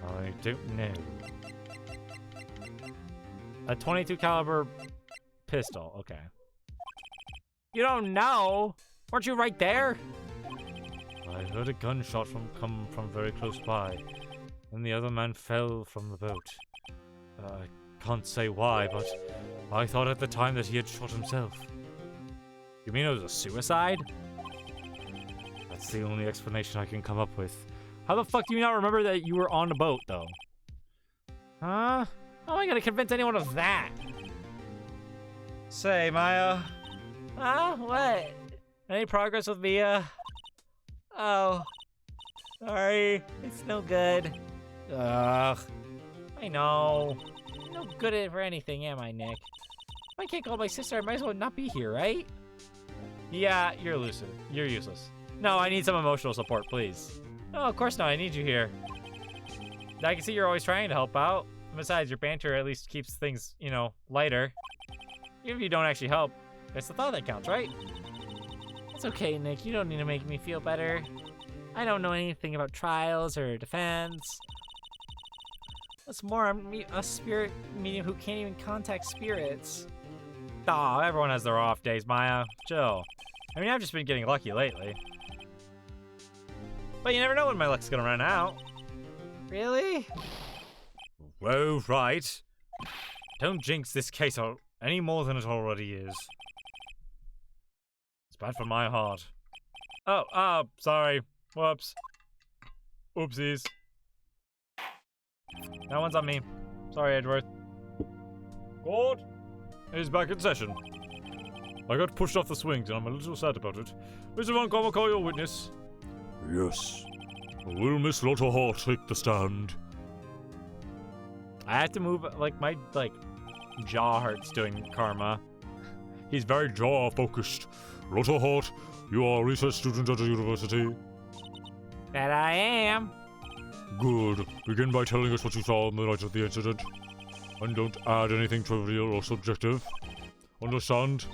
I don't know. A .22 caliber pistol. Okay. You don't know? Weren't you right there? I heard a gunshot come from very close by, and the other man fell from the boat. I can't say why, but I thought at the time that he had shot himself. You mean it was a suicide? That's the only explanation I can come up with. How the fuck do you not remember that you were on the boat, though? Huh? How am I gonna convince anyone of that? Say, Maya. Huh? What? Any progress with Mia? Oh. Sorry. It's no good. Ugh. I know. I'm no good at it for anything, am I, Nick? If I can't call my sister, I might as well not be here, right? Yeah, you're lucid. You're useless. No, I need some emotional support, please. No, of course not. I need you here. I can see you're always trying to help out. Besides, your banter at least keeps things, you know, lighter. Even if you don't actually help, it's the thought that counts, right? It's okay, Nick. You don't need to make me feel better. I don't know anything about trials or defense. What's more, I'm a spirit medium who can't even contact spirits. Aw, everyone has their off days, Maya. Chill. I mean, I've just been getting lucky lately. But you never know when my luck's gonna run out. Really? Well, right. Don't jinx this case any more than it already is. It's bad for my heart. Oh, sorry. Whoops. Oopsies. That one's on me. Sorry, Edgeworth. Court is back in session. I got pushed off the swings and I'm a little sad about it. Mr. Von Comma, call your witness. Yes. Will Miss Lotta Hart take the stand? I have to move, like, my, jaw hurts doing karma. He's very jaw-focused. Lotta Hart, you are a research student at the university. That I am. Good. Begin by telling us what you saw on the night of the incident. And don't add anything trivial or subjective. Understand?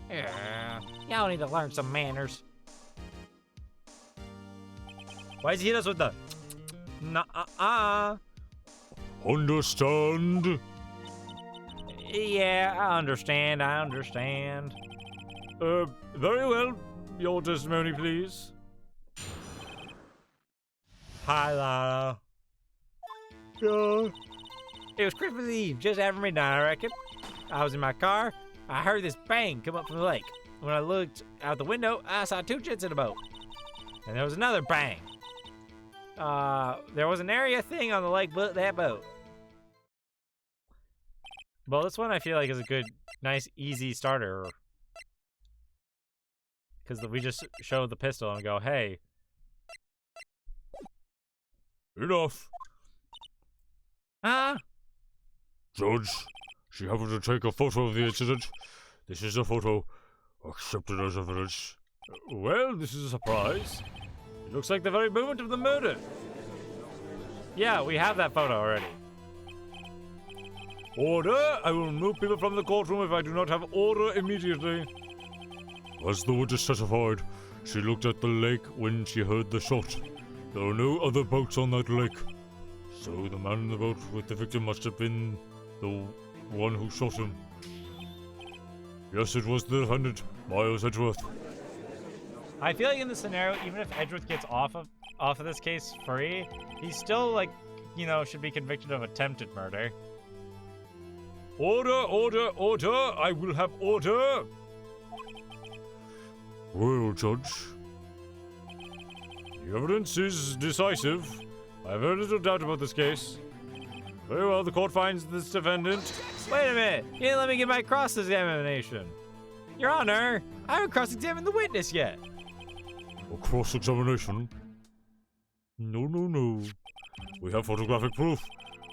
Yeah. Y'all need to learn some manners. Why does he hit us with the... Nuh-uh. Understand? Yeah, I understand. Very well. Your testimony, please. Hi, Lana. Yeah. It was Christmas Eve, just after midnight, I reckon. I was in my car. I heard this bang come up from the lake. When I looked out the window, I saw two jets in a boat. And there was another bang. There was an area thing on the lake, but that boat. Well, this one I feel like is a good, nice, easy starter. Because we just show the pistol and go, hey. Enough. Huh? Judge, she happened to take a photo of the incident. This is a photo. Accepted as evidence. Well, this is a surprise. It looks like the very moment of the murder. Yeah, we have that photo already. Order! I will remove people from the courtroom if I do not have order immediately. As the witness testified, she looked at the lake when she heard the shot. There were no other boats on that lake. So the man in the boat with the victim must have been the one who shot him. Yes, it was the defendant, Miles Edgeworth. I feel like in this scenario, even if Edgeworth gets off of this case free, he's still, like, you know, should be convicted of attempted murder. Order, order, order! I will have order! Well, Judge. The evidence is decisive. I have very little doubt about this case. Very well, the court finds this defendant. Wait a minute! You didn't let me get my cross-examination. Your Honor, I haven't cross-examined the witness yet. A cross-examination? No. We have photographic proof.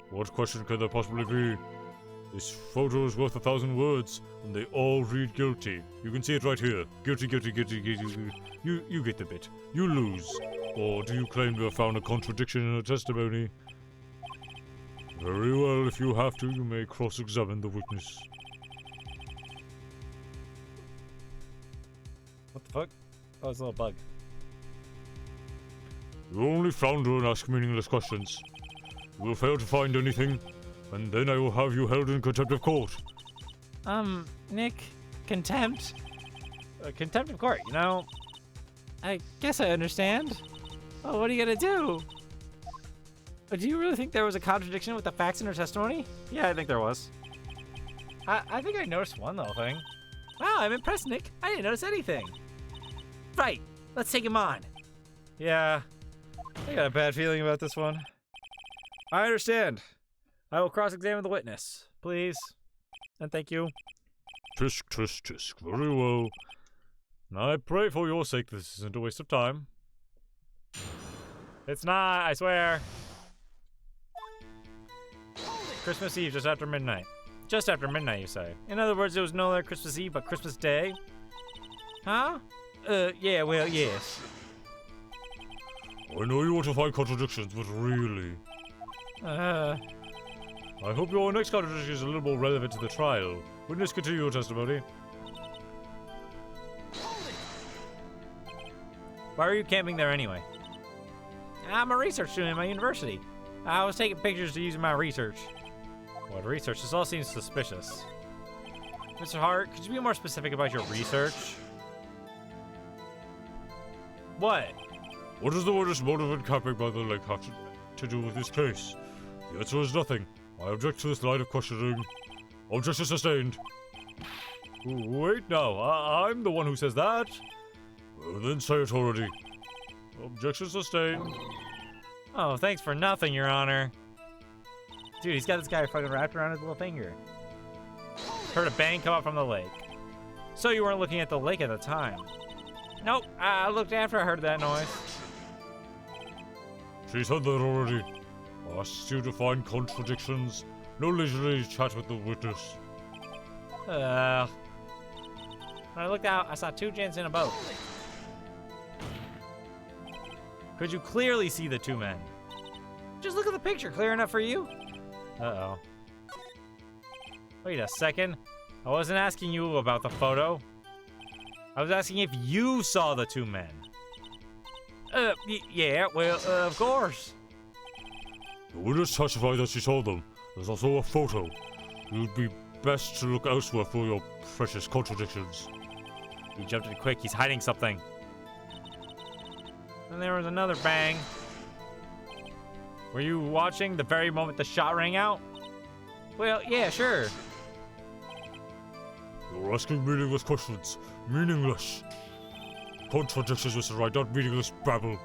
What question can there possibly be? This photo is worth 1,000 words, and they all read guilty. You can see it right here. Guilty, guilty, guilty, guilty. You get the bit. You lose. Or do you claim to have found a contradiction in a testimony? Very well, if you have to, you may cross-examine the witness. What the fuck? Oh, it's a little bug. You only flounder and ask meaningless questions. You will fail to find anything, and then I will have you held in contempt of court. Nick, contempt? Contempt of court, you know? I guess I understand. Oh, what are you gonna do? Do you really think there was a contradiction with the facts in her testimony? Yeah, I think there was. I think I noticed one little thing. Wow, I'm impressed, Nick. I didn't notice anything. Right, let's take him on. Yeah. I got a bad feeling about this one. I understand. I will cross-examine the witness, please. And thank you. Tisk, tisk, tisk. Very well. I pray for your sake this isn't a waste of time. It's not, I swear. Christmas Eve, just after midnight. Just after midnight, you say. In other words, it was no longer Christmas Eve, but Christmas Day? Huh? Yeah, well, yes. I know you want to find contradictions, but really... I hope your next contradiction is a little more relevant to the trial. Witness, continue your testimony. Why are you camping there anyway? I'm a research student at my university. I was taking pictures to use in my research. What research? This all seems suspicious. Mr. Hart, could you be more specific about your research? What? What does the witness motive in camping by the lake have to do with this case? The answer is nothing. I object to this line of questioning. Objection sustained. Wait now, I'm the one who says that. Well, then say it already. Objection sustained. Oh, thanks for nothing, Your Honor. Dude, he's got this guy fucking wrapped around his little finger. Heard a bang come up from the lake. So you weren't looking at the lake at the time? Nope, I looked after I heard that noise. She said that already. I asked you to find contradictions. No leisurely chat with the witness. When I looked out, I saw two gents in a boat. Could you clearly see the two men? Just look at the picture, clear enough for you? Uh-oh. Wait a second. I wasn't asking you about the photo. I was asking if you saw the two men. Yeah, well, of course. The witness testified that she saw them. There's also a photo. You'd be best to look elsewhere for your precious contradictions. He jumped in quick. He's hiding something. And there was another bang. Were you watching the very moment the shot rang out? Well, yeah, sure. You're asking meaningless questions. Meaningless. Contradictions, Mr. Wright, not meaningless babble.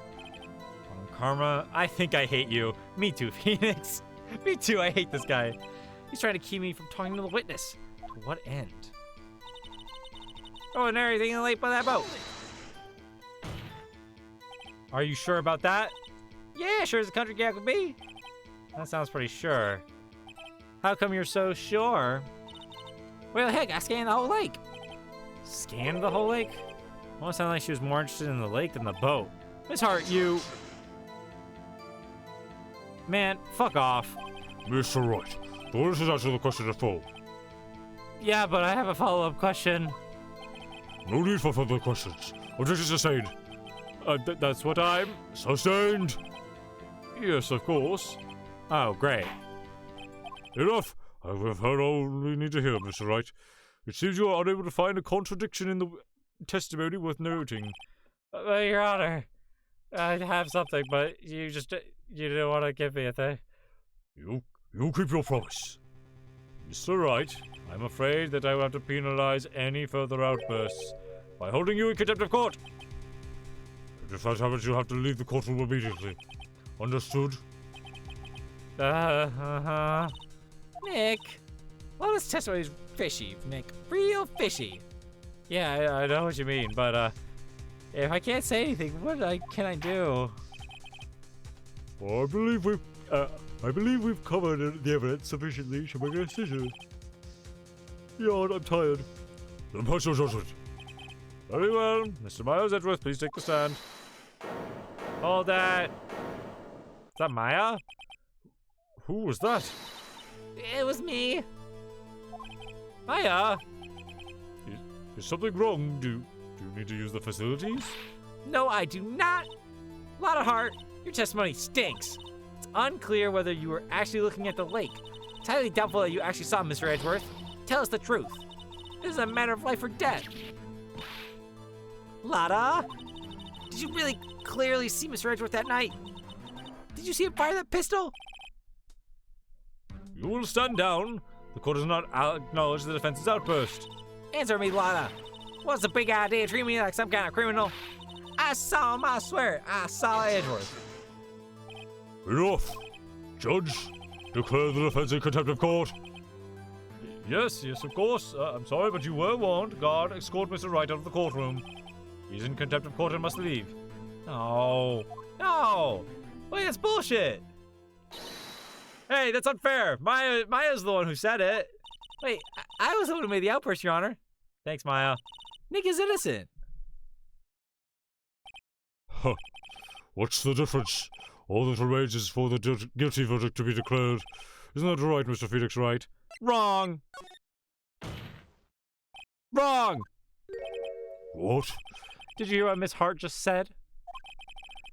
Karma, I think I hate you. Me too, Phoenix. Me too, I hate this guy. He's trying to keep me from talking to the witness. To what end? Oh, and everything in the lake by that boat. Are you sure about that? Yeah, sure as a country cat could be. That sounds pretty sure. How come you're so sure? Well, heck, I scanned the whole lake. Scanned the whole lake? Almost sounded like she was more interested in the lake than the boat. Miss Hart, you... Man, fuck off. Mr. Wright, the witness has answered the question at full. Yeah, but I have a follow-up question. No need for further questions. Objection sustained. That's what I'm... Sustained. Yes, of course. Oh, great. Enough. I have heard all we need to hear, Mr. Wright. It seems you are unable to find a contradiction in the testimony worth noting. Your Honor, I have something, but you didn't want to give me a thing. You keep your promise. Mr. Wright, I'm afraid that I will have to penalize any further outbursts by holding you in contempt of court. And if that happens, you'll have to leave the courtroom immediately. Understood? Nick, well, this testimony is fishy, Nick. Real fishy. Yeah, I know what you mean, but if I can't say anything, what can I do? Well, I believe we've covered the evidence sufficiently to make a decision. Yawn, I'm tired. Then pass your judgment. Very well. Mr. Miles Edgeworth, please take the stand. Hold that. Is that Maya? Who was that? It was me. Maya? Is something wrong? Do you need to use the facilities? No, I do not. Lot of heart. Your testimony stinks. It's unclear whether you were actually looking at the lake. It's highly doubtful that you actually saw Mr. Edgeworth. Tell us the truth. This is a matter of life or death. Lotta? Did you really clearly see Mr. Edgeworth that night? Did you see him fire that pistol? You will stand down. The court does not acknowledge the defense's outburst. Answer me, Lotta. What's the big idea treating me like some kind of criminal? I saw him, I swear. I saw Edgeworth. Enough! Judge, declare the defense in contempt of court. Yes, of course. I'm sorry, but you were warned. Guard, escort Mr. Wright out of the courtroom. He's in contempt of court and must leave. No. Wait, that's bullshit. Hey, that's unfair. Maya's the one who said it. Wait, I was the one who made the outburst, Your Honor. Thanks, Maya. Nick is innocent. Huh. What's the difference? All that remains is for the guilty verdict to be declared. Isn't that right, Mr. Felix Wright? Wrong. Wrong. What? Did you hear what Miss Hart just said?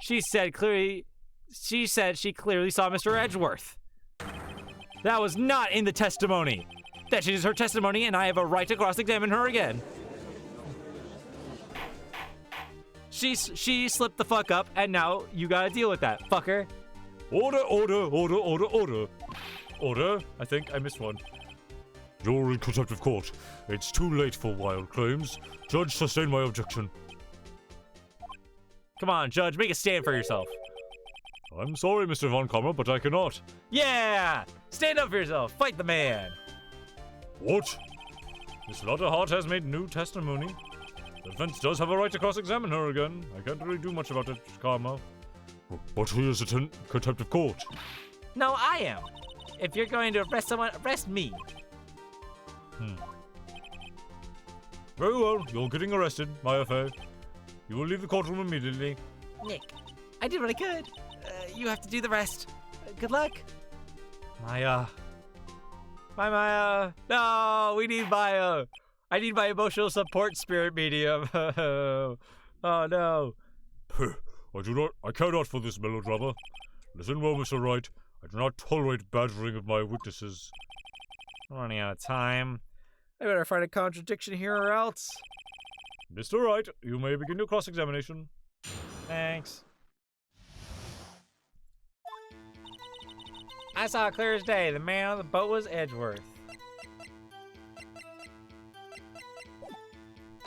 She said she clearly saw Mr. Edgeworth. That was not in the testimony. That is her testimony, and I have a right to cross-examine her again. She slipped the fuck up, and now you gotta deal with that, fucker. Order, order, order, order, order. Order? I think I missed one. You're in contempt of court. It's too late for wild claims. Judge, sustain my objection. Come on, Judge, make a stand for yourself. I'm sorry, Mr. Von Kammer, but I cannot. Yeah! Stand up for yourself. Fight the man. What? Miss Lotta Hart has made new testimony. The defense does have a right to cross-examine her again. I can't really do much about it, Karma. But he is in contempt of court. No, I am. If you're going to arrest someone, arrest me. Very well, you're getting arrested, Maya Fey. You will leave the courtroom immediately. Nick, I did what I could. You have to do the rest. Good luck. Maya. Bye, Maya. No, we need Maya. I need my emotional support spirit medium. Oh, no. I care not for this melodrama. Listen well, Mr. Wright. I do not tolerate badgering of my witnesses. I'm running out of time. I better find a contradiction here or else. Mr. Wright, you may begin your cross-examination. Thanks. I saw it clear as day. The man on the boat was Edgeworth.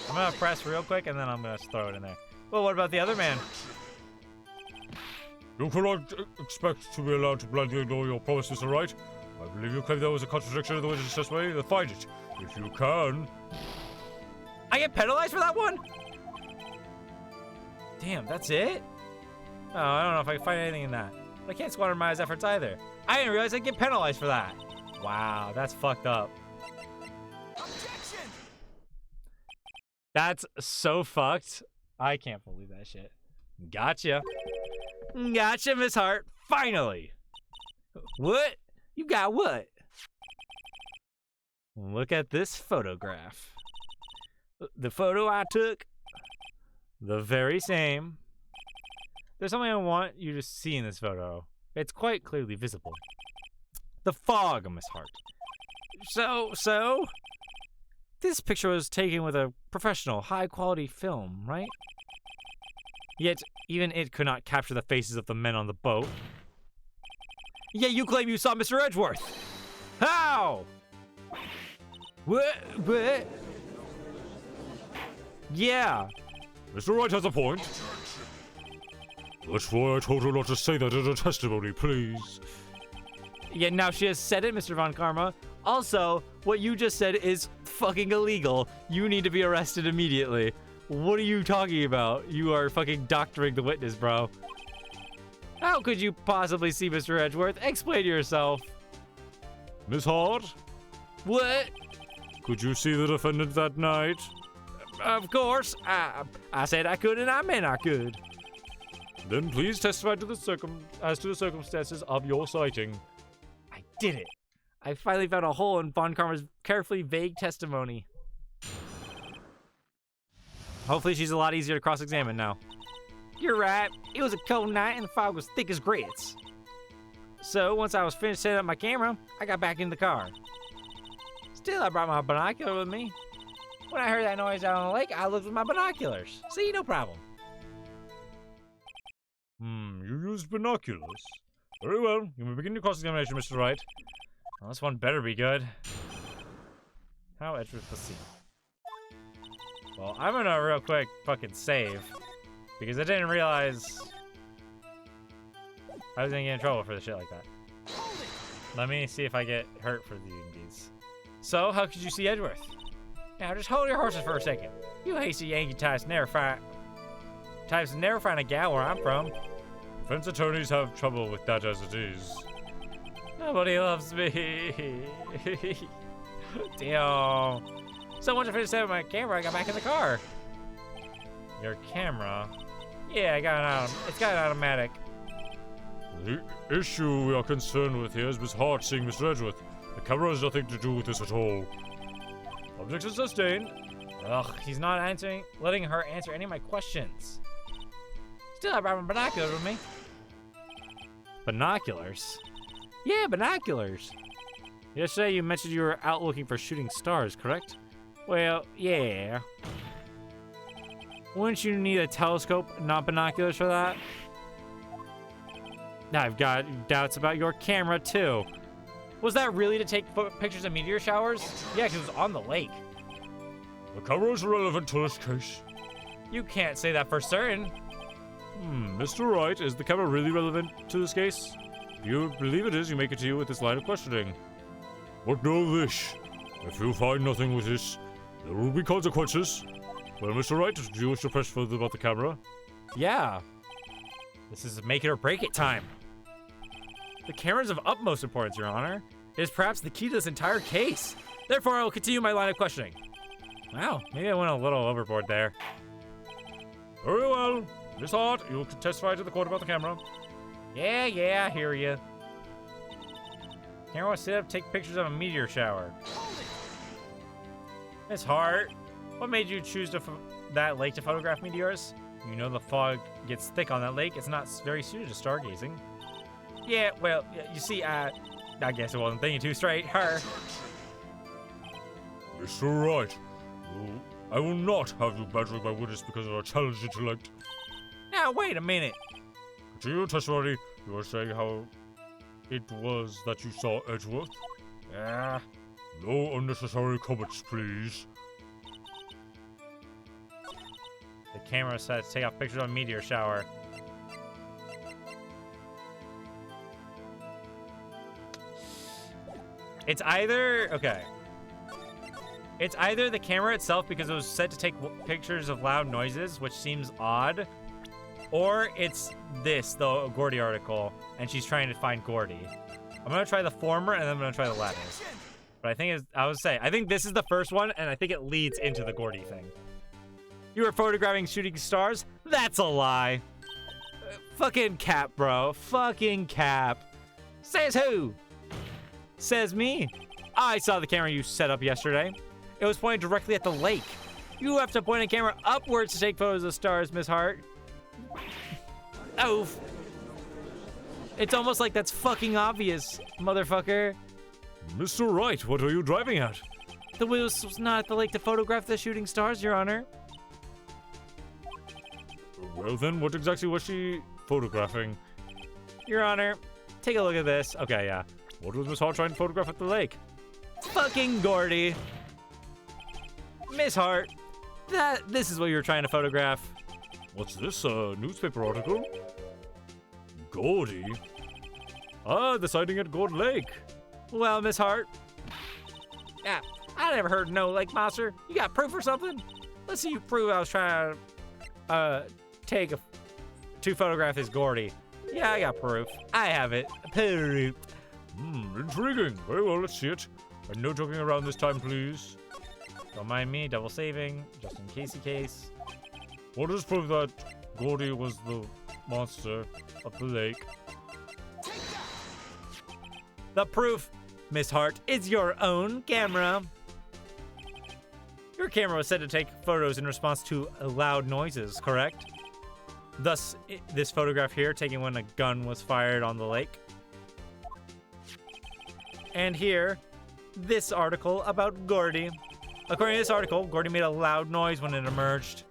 I'm gonna press real quick and then I'm gonna throw it in there. Well, what about the other man? You cannot expect to be allowed to blindly ignore your promise, Mr. Wright. I believe you claim there was a contradiction in the witness testimony. Then find it. If you can. I get penalized for that one? Damn, that's it? Oh, I don't know if I can find anything in that. I can't squander Maya's efforts either. I didn't realize I'd get penalized for that. Wow, that's fucked up. Objection! That's so fucked. I can't believe that shit. Gotcha. Gotcha, Miss Hart. Finally. What? You got what? Look at this photograph. The photo I took, the very same. There's something I want you to see in this photo. It's quite clearly visible. The fog, Miss Hart. So, this picture was taken with a professional, high-quality film, right? Yet, even it could not capture the faces of the men on the boat. Yet you claim you saw Mr. Edgeworth. How? What? Yeah. Mr. Wright has a point. That's why I told her not to say that in her testimony, please. Yeah, now she has said it, Mr. Von Karma. Also, what you just said is fucking illegal. You need to be arrested immediately. What are you talking about? You are fucking doctoring the witness, bro. How could you possibly see Mr. Edgeworth? Explain yourself. Miss Hart? What? Could you see the defendant that night? Of course. I said I could and I meant I could. Then please testify to as to the circumstances of your sighting. I did it. I finally found a hole in Von Karma's carefully vague testimony. Hopefully she's a lot easier to cross-examine now. You're right. It was a cold night and the fog was thick as grits. So once I was finished setting up my camera, I got back in the car. Still, I brought my binocular with me. When I heard that noise out on the lake, I looked with my binoculars. See, no problem. You used binoculars. Very well. You may begin your cross-examination, Mr. Wright. Well, this one better be good. How Edgeworth was seen. Well, I'm gonna real quick fucking save. Because I didn't realize... I was gonna get in trouble for the shit like that. Let me see if I get hurt for these. So, how could you see Edgeworth? Now just hold your horses for a second. You hasty Yankee types never find a gal where I'm from. Defense attorneys have trouble with that as it is. Nobody loves me. Damn. So once I finished setting my camera, I got back in the car. Your camera? Yeah, it's got an automatic. The issue we are concerned with here is Miss Hart seeing Mr. Edgeworth. The camera has nothing to do with this at all. Objection sustained. Ugh, he's not letting her answer any of my questions. Still, I brought my binoculars with me. Binoculars? Yeah, binoculars. Yesterday you mentioned you were out looking for shooting stars, correct? Well, yeah. Wouldn't you need a telescope, not binoculars for that? I've got doubts about your camera, too. Was that really to take pictures of meteor showers? Yeah, because it was on the lake. The camera is relevant to this case. You can't say that for certain. Mr. Wright, is the camera really relevant to this case? If you believe it is, you may continue with this line of questioning. But know this. If you find nothing with this, there will be consequences. Well, Mr. Wright, do you wish to press further about the camera? Yeah. This is make it or break it time. The camera is of utmost importance, Your Honor. It is perhaps the key to this entire case. Therefore, I will continue my line of questioning. Wow, maybe I went a little overboard there. Very well. Miss Hart, you will testify to the court about the camera. Yeah, I hear you. Camera was set up to take pictures of a meteor shower. Miss Hart, what made you choose that lake to photograph meteors? You know the fog gets thick on that lake. It's not very suited to stargazing. Yeah, well, you see, I guess I wasn't thinking too straight. Her. Mr. Wright, I will not have you badgering my witness because of our challenged intellect. Now, wait a minute. Continue your testimony. You were saying how it was that you saw Edgeworth. No unnecessary comments, please. The camera set to take off pictures of a meteor shower. It's either the camera itself because it was set to take pictures of loud noises, which seems odd, or it's the Gordy article, and she's trying to find Gordy. I'm gonna try the former, and then I'm gonna try the latter. But I think this is the first one, and I think it leads into the Gordy thing. You were photographing shooting stars? That's a lie. Fucking cap, bro. Fucking cap. Says who? Says me. I saw the camera you set up yesterday. It was pointed directly at the lake. You have to point a camera upwards to take photos of stars, Miss Hart. Oh. It's almost like that's fucking obvious, motherfucker. Mr. Wright, what are you driving at? The wheels was not at the lake to photograph the shooting stars, Your Honor. Well then, what exactly was she photographing? Your Honor, take a look at this. Okay, yeah. What was Miss Hart trying to photograph at the lake? Fucking Gordy. Miss Hart, this is what you were trying to photograph. What's this, newspaper article? Gordy? Ah, the sighting at Gourd Lake. Well, Miss Hart. Yeah, I never heard no lake monster. You got proof or something? Let's see you prove I was trying to, to photograph this Gordy. Yeah, I got proof. I have it. Proof. Intriguing. Very well, let's see it. And no joking around this time, please. Don't mind me, double saving, just in casey case. What does prove that Gordy was the monster of the lake? The proof, Miss Hart, is your own camera. Your camera was set to take photos in response to loud noises, correct? Thus, this photograph here, taken when a gun was fired on the lake. And here, this article about Gordy. According to this article, Gordy made a loud noise when it emerged.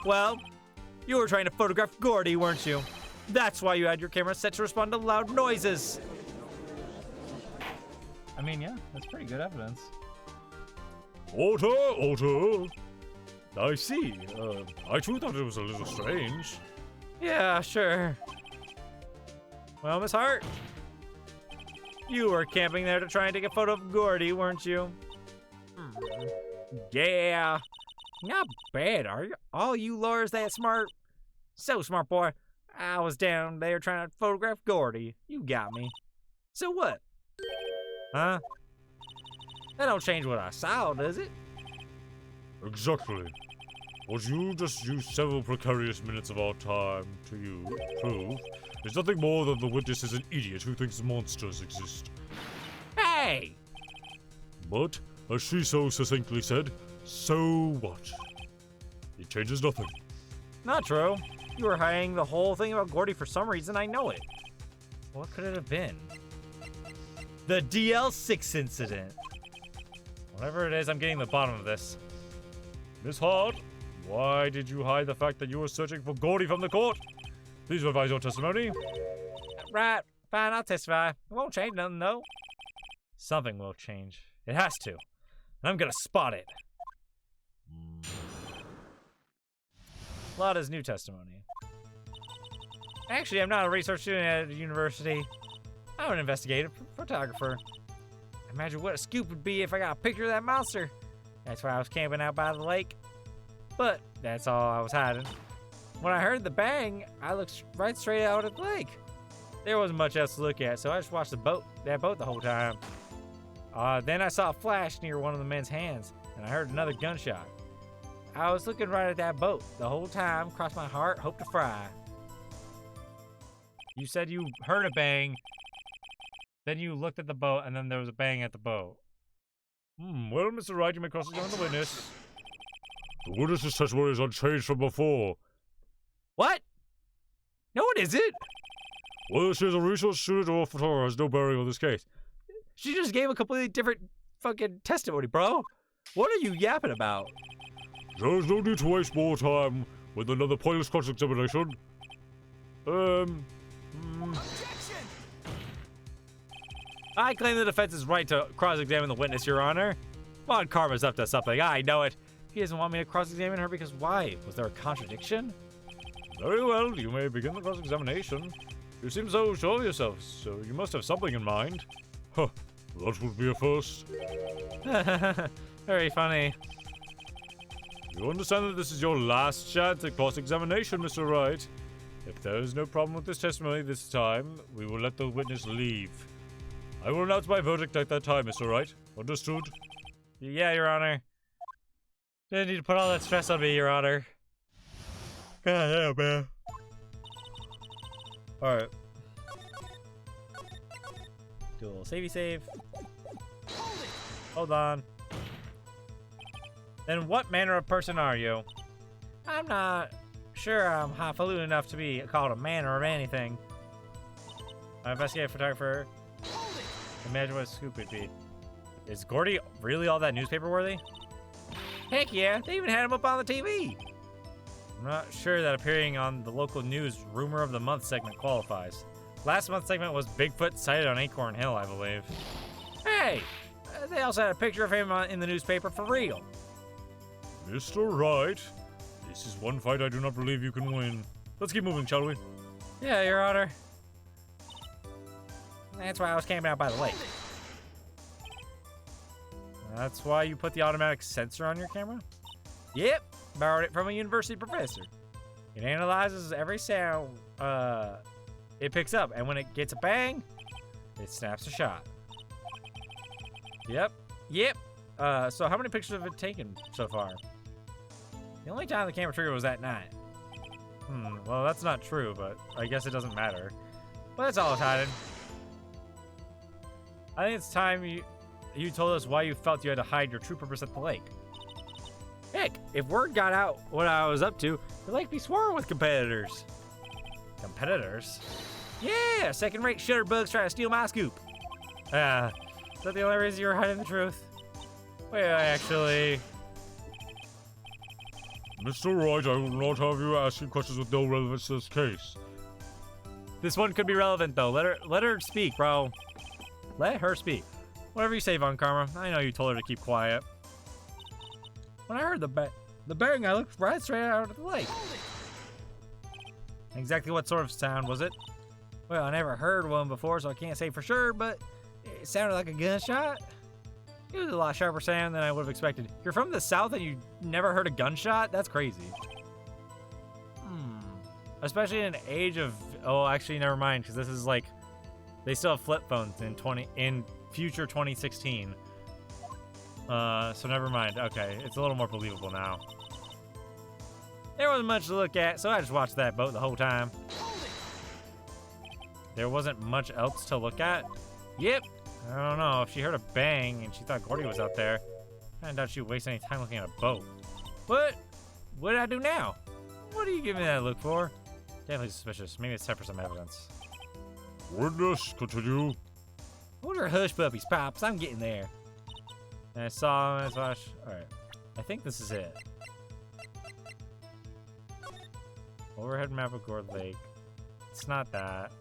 Well, you were trying to photograph Gordy, weren't you? That's why you had your camera set to respond to loud noises. I mean, yeah, that's pretty good evidence. Order! I see. I too thought it was a little strange. Yeah, sure. Well, Miss Hart, you were camping there to try and take a photo of Gordy, weren't you? Yeah. Not bad, are you? All you lawyers that smart? So smart, boy. I was down there trying to photograph Gordy. You got me. So what? Huh? That don't change what I saw, does it? Exactly. What you just used several precarious minutes of our time to prove is nothing more than the witness is an idiot who thinks monsters exist. Hey! But, as she so succinctly said, so what? It changes nothing. Not true. You were hiding the whole thing about Gordy for some reason, I know it. What could it have been? The DL6 incident. Whatever it is, I'm getting the bottom of this. Miss Hart, why did you hide the fact that you were searching for Gordy from the court? Please revise your testimony. Right, fine, I'll testify. It won't change nothing, though. Something will change. It has to. And I'm gonna spot it. Lada's new testimony. Actually, I'm not a research student at a university. I'm an investigative photographer. Imagine what a scoop would be if I got a picture of that monster. That's why I was camping out by the lake. But that's all I was hiding. When I heard the bang, I looked right straight out at the lake. There wasn't much else to look at, so I just watched that boat the whole time. Then I saw a flash near one of the men's hands, and I heard another gunshot. I was looking right at that boat the whole time, crossed my heart, hope to fry. You said you heard a bang, then you looked at the boat, and then there was a bang at the boat. Well, Mr. Wright, you may cross-examine the witness. The witness's testimony is unchanged from before. What? No, it isn't. Whether she is a research student or a photographer has no bearing on this case. She just gave a completely different fucking testimony, bro. What are you yapping about? There is no need to waste more time with another pointless cross-examination. I claim the defense's right to cross-examine the witness, Your Honor. Von Karma's up to something. I know it. He doesn't want me to cross-examine her because why? Was there a contradiction? Very well, you may begin the cross-examination. You seem so sure of yourself, so you must have something in mind. Huh, that would be a first. Very funny. You understand that this is your last chance at cross-examination, Mr. Wright. If there is no problem with this testimony this time, we will let the witness leave. I will announce my verdict at that time, Mr. Wright. Understood? Yeah, Your Honor. Didn't need to put all that stress on me, Your Honor. God damn, man. Alright. Do a little savey save. Hold on. Then what manner of person are you? I'm not sure I'm highfalutin enough to be called a manner of anything. I investigative photographer. Imagine what a scoop would be. Is Gordy really all that newspaper worthy? Heck yeah, they even had him up on the TV. I'm not sure that appearing on the local news Rumor of the Month segment qualifies. Last month's segment was Bigfoot sighted on Acorn Hill, I believe. Hey, they also had a picture of him in the newspaper for real. Mr. Wright, this is one fight I do not believe you can win. Let's keep moving, shall we? Yeah, Your Honor. That's why I was camping out by the lake. That's why you put the automatic sensor on your camera? Yep, borrowed it from a university professor. It analyzes every sound it picks up, and when it gets a bang, it snaps a shot. Yep. So how many pictures have it taken so far? The only time the camera triggered was that night. Well, that's not true, but I guess it doesn't matter. Well, that's all it's hiding. I think it's time you told us why you felt you had to hide your true purpose at the lake. Heck, if word got out what I was up to, the lake be swarming with competitors. Competitors? Yeah, second-rate shutterbugs trying to steal my scoop. Is that the only reason you were hiding the truth? Well, actually... Mr. Wright, I will not have you asking questions with no relevance to this case. This one could be relevant, though. Let her speak, bro. Let her speak. Whatever you say, Von Karma. I know you told her to keep quiet. When I heard the bang, I looked right straight out of the lake. Exactly what sort of sound was it? Well, I never heard one before, so I can't say for sure, but it sounded like a gunshot. It was a lot sharper sound than I would have expected. You're from the South and you never heard a gunshot? That's crazy. Especially in an age of... Oh, actually, never mind, because this is like... They still have flip phones in future 2016. So never mind. Okay, it's a little more believable now. There wasn't much to look at, so I just watched that boat the whole time. There wasn't much else to look at? Yep. I don't know. If she heard a bang and she thought Gordy was out there, I doubt she'd waste any time looking at a boat. What? What did I do now? What are you giving me that look for? Definitely suspicious. Maybe it's time for some evidence. Witness, continue. Hold your hush puppies, Pops. I'm getting there. And I saw him. Alright. I think this is it. Overhead map of Gourd Lake. It's not that.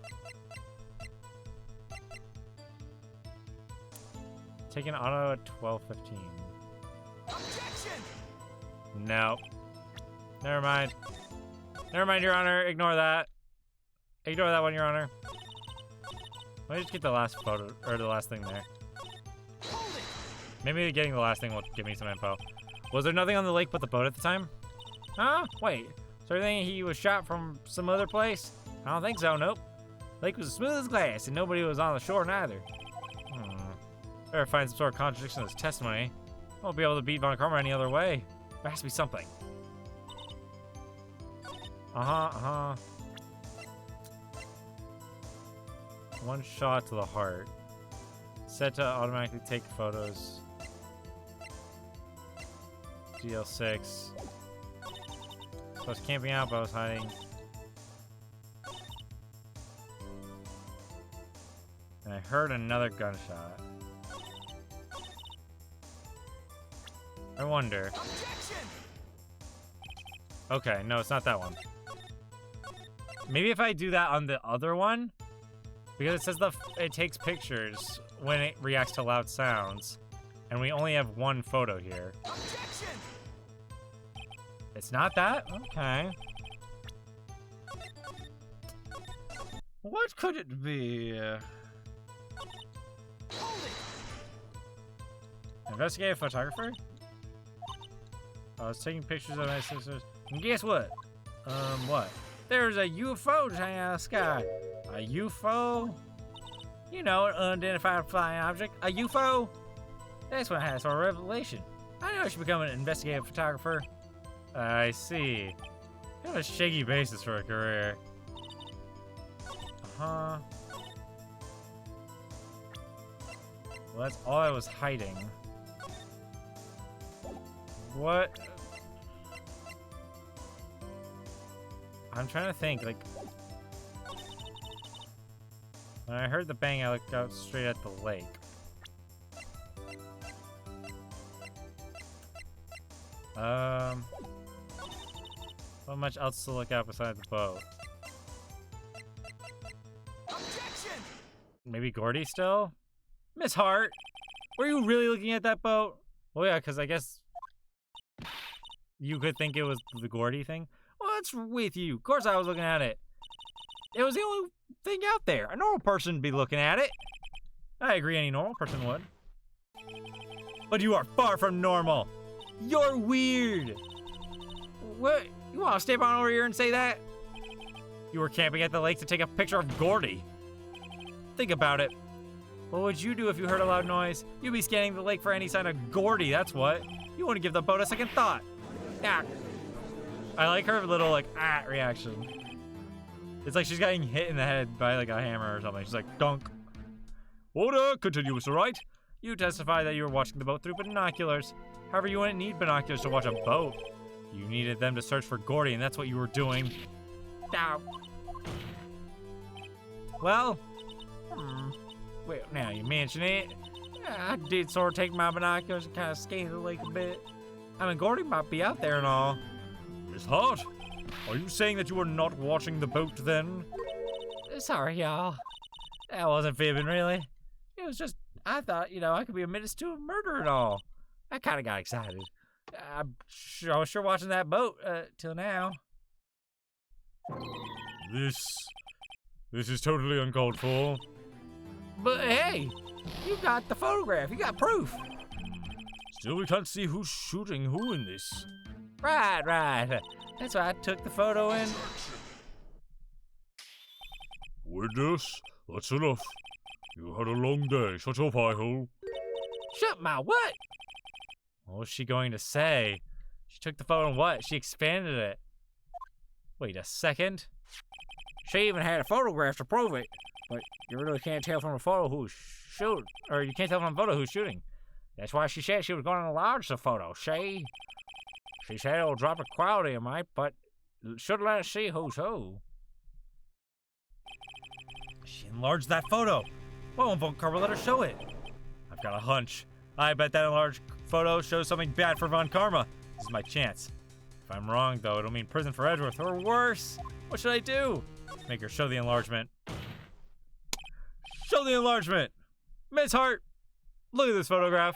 Take an auto at 12:15. Objection! No. Never mind. Never mind, Your Honor. Ignore that. Ignore that one, Your Honor. Let me just get the last photo, or the last thing there. Maybe getting the last thing will give me some info. Was there nothing on the lake but the boat at the time? Huh? Wait. So you think he was shot from some other place? I don't think so, nope. Lake was as smooth as glass, and nobody was on the shore neither. Better find some sort of contradiction in his testimony. I won't be able to beat Von Karma any other way. There has to be something. One shot to the heart. Set to automatically take photos. GL6. So I was camping out, but I was hiding. And I heard another gunshot. I wonder. Okay, no, it's not that one. Maybe if I do that on the other one, because it says it takes pictures when it reacts to loud sounds, and we only have one photo here. It's not that? Okay. What could it be? Investigative photographer? I was taking pictures of my sisters. And guess what? What? There's a UFO hanging out of the sky. A UFO? You know, an unidentified flying object. A UFO? That's when I had sort of revelation. I know I should become an investigative photographer. I see. Got a shaky basis for a career. Well, that's all I was hiding. What? I'm trying to think, like... When I heard the bang, I looked out straight at the lake. Not much else to look at besides the boat. Objection! Maybe Gordy still? Miss Hart, were you really looking at that boat? Well, yeah, because I guess you could think it was the Gordy thing. What's with you? Of course I was looking at it. It was the only thing out there. A normal person would be looking at it. I agree, any normal person would. But you are far from normal. You're weird. What? You want to step on over here and say that? You were camping at the lake to take a picture of Gordy. Think about it. What would you do if you heard a loud noise? You'd be scanning the lake for any sign of Gordy, that's what. You wouldn't give the boat a second thought. Ah. I like her little, like, reaction. It's like she's getting hit in the head by, like, a hammer or something. She's like, dunk. Order, continue, Mr. Wright. You testify that you were watching the boat through binoculars. However, you wouldn't need binoculars to watch a boat. You needed them to search for Gordy, and that's what you were doing. Ow. Well, well, now you mention it. I did sort of take my binoculars and kind of scan the lake a bit. I mean, Gordy might be out there and all. Miss Hart, are you saying that you were not watching the boat then? Sorry, y'all. That wasn't fibbing, really. It was just, I thought, you know, I could be a menace to a murder and all. I kind of got excited. I was sure watching that boat till now. This This is totally uncalled for. But hey, you got the photograph. You got proof. Still, we can't see who's shooting who in this. Right. That's why I took the photo in. Witness, that's enough. You had a long day. Shut up, High-Hole. Shut my what? What was she going to say? She took the photo and what? She expanded it. Wait a second. She even had a photograph to prove it. But you really can't tell from a photo who's shooting. Or you can't tell from a photo who's shooting. That's why she said she was going to enlarge the photo. She said it'll drop the quality, it might, but should let us see who's who. She enlarged that photo. Why won't Von Karma let her show it? I've got a hunch. I bet that enlarged photo shows something bad for Von Karma. This is my chance. If I'm wrong, though, it'll mean prison for Edgeworth, or worse. What should I do? Make her show the enlargement. Show the enlargement! Miss Hart, look at this photograph.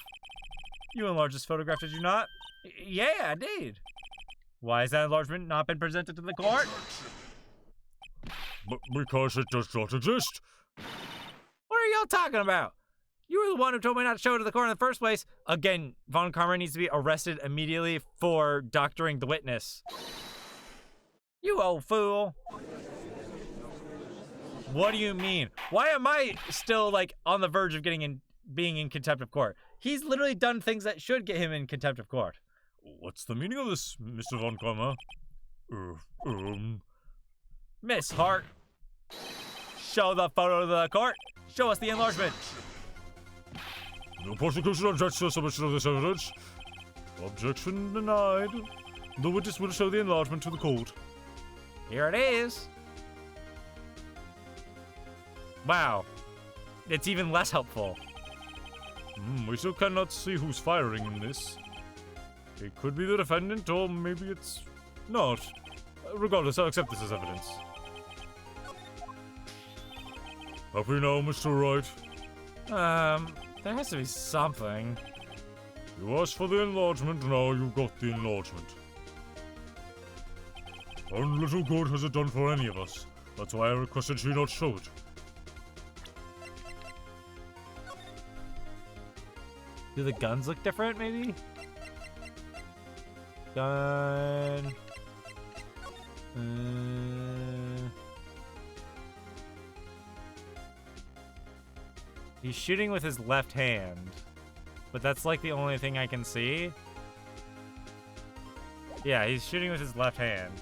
You enlarged this photograph, did you not? Yeah, I did. Why has that enlargement not been presented to the court? Because it does not exist. What are y'all talking about? You were the one who told me not to show it to the court in the first place. Again, Von Karma needs to be arrested immediately for doctoring the witness. You old fool. What do you mean? Why am I still, like, on the verge of being in contempt of court? He's literally done things that should get him in contempt of court. What's the meaning of this, Mr. Von Karma? Miss Hart, show the photo to the court. Show us the enlargement. The prosecution objects to the submission of this evidence. Objection denied. The witness will show the enlargement to the court. Here it is. Wow. It's even less helpful. We still cannot see who's firing in this. It could be the defendant, or maybe it's not. Regardless, I'll accept this as evidence. Happy now, Mr. Wright? There has to be something. You asked for the enlargement, now you got the enlargement. And little good has it done for any of us. That's why I requested she not show it. Do the guns look different, maybe? Gun... He's shooting with his left hand. But that's like the only thing I can see. Yeah, he's shooting with his left hand.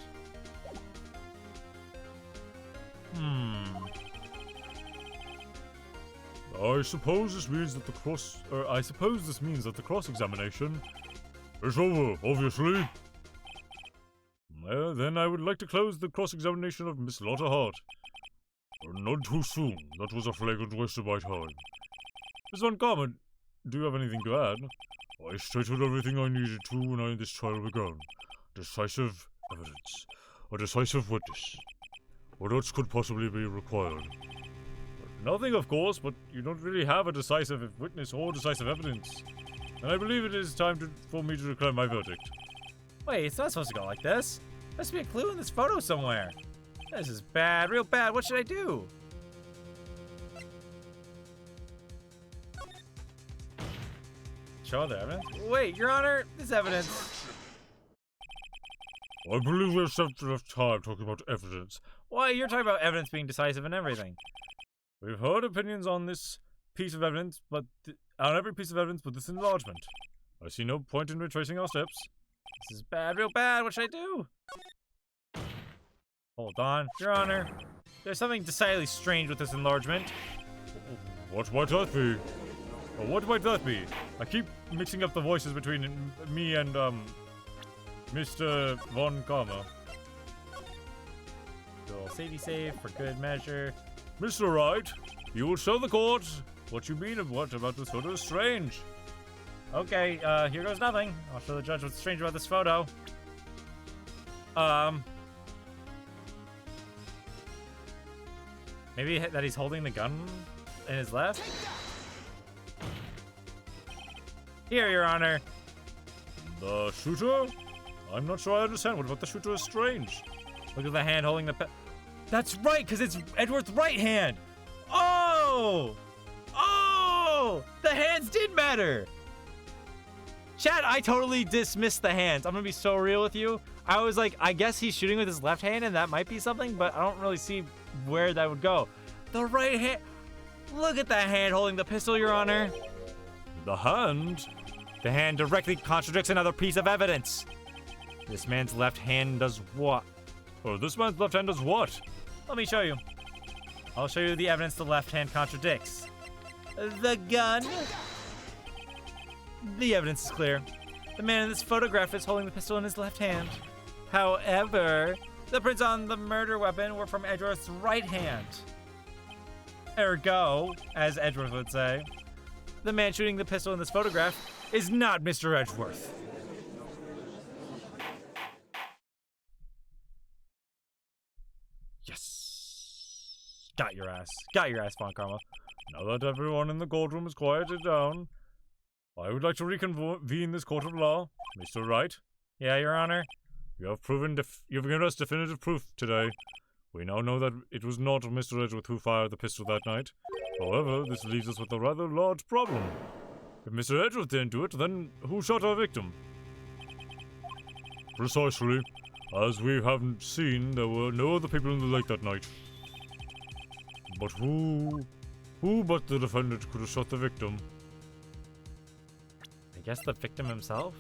I suppose this means that the cross-examination is over, obviously. Well, then I would like to close the cross-examination of Miss Lotta Hart. Not too soon. That was a flagrant waste of my time. Miss Von Karma, do you have anything to add? I stated everything I needed to when this trial began. Decisive evidence. A decisive witness. What else could possibly be required? Nothing, of course, but you don't really have a decisive witness or decisive evidence. And I believe it is time for me to declare my verdict. Wait, it's not supposed to go like this. There must be a clue in this photo somewhere. This is bad, real bad. What should I do? Show other evidence? Wait, Your Honor, this evidence. I believe we have spent enough time talking about evidence. Why, you're talking about evidence being decisive and everything. We've heard opinions on this piece of evidence, but on every piece of evidence but this enlargement. I see no point in retracing our steps. This is bad, real bad. What should I do? Hold on, Your Honor. There's something decidedly strange with this enlargement. What might that be? Or what might that be? I keep mixing up the voices between me and, Mr. Von Karma. We'll save for good measure. Mr. Wright, you will show the court what you mean and what about this photo is strange. Okay, here goes nothing. I'll show the judge what's strange about this photo. Maybe that he's holding the gun in his left? Here, Your Honor. The shooter? I'm not sure I understand. What about the shooter is strange? Look at the hand holding the That's right, because it's Edgeworth's right hand. Oh! Oh! The hands did matter. Chad, I totally dismissed the hands. I'm going to be so real with you. I was like, I guess he's shooting with his left hand, and that might be something, but I don't really see where that would go. The right hand. Look at that hand holding the pistol, Your Honor. The hand? The hand directly contradicts another piece of evidence. This man's left hand does what? Oh, this man's left hand does what? Let me show you. I'll show you the evidence the left hand contradicts. The gun. The evidence is clear. The man in this photograph is holding the pistol in his left hand. However, the prints on the murder weapon were from Edgeworth's right hand. Ergo, as Edgeworth would say, the man shooting the pistol in this photograph is not Mr. Edgeworth. Yes. Got your ass. Got your ass, Von Karma. Now that everyone in the courtroom is quieted down, I would like to reconvene this court of law. Mr. Wright? Yeah, Your Honor? You've given us definitive proof today. We now know that it was not Mr. Edgeworth who fired the pistol that night. However, this leaves us with a rather large problem. If Mr. Edgeworth didn't do it, then who shot our victim? Precisely. As we haven't seen, there were no other people in the lake that night. But who but the defendant could have shot the victim? I guess the victim himself?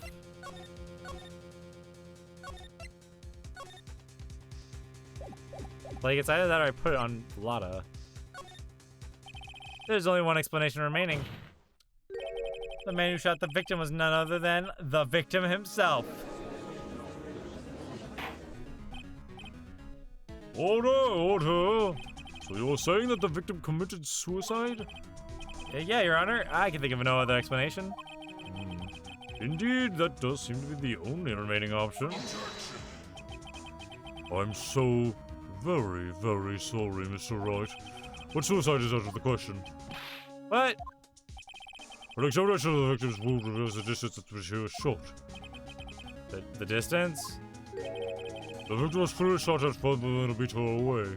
Like, it's either that or I put it on Lotta. There's only one explanation remaining. The man who shot the victim was none other than the victim himself. Order! So you're saying that the victim committed suicide? Yeah, Your Honor. I can think of no other explanation. Indeed, that does seem to be the only remaining option. I'm so very, very sorry, Mr. Wright. But suicide is out of the question. What? An examination of the victim's wound reveals the distance at which he was shot. The distance? The victim was clearly shot at further than a meter away.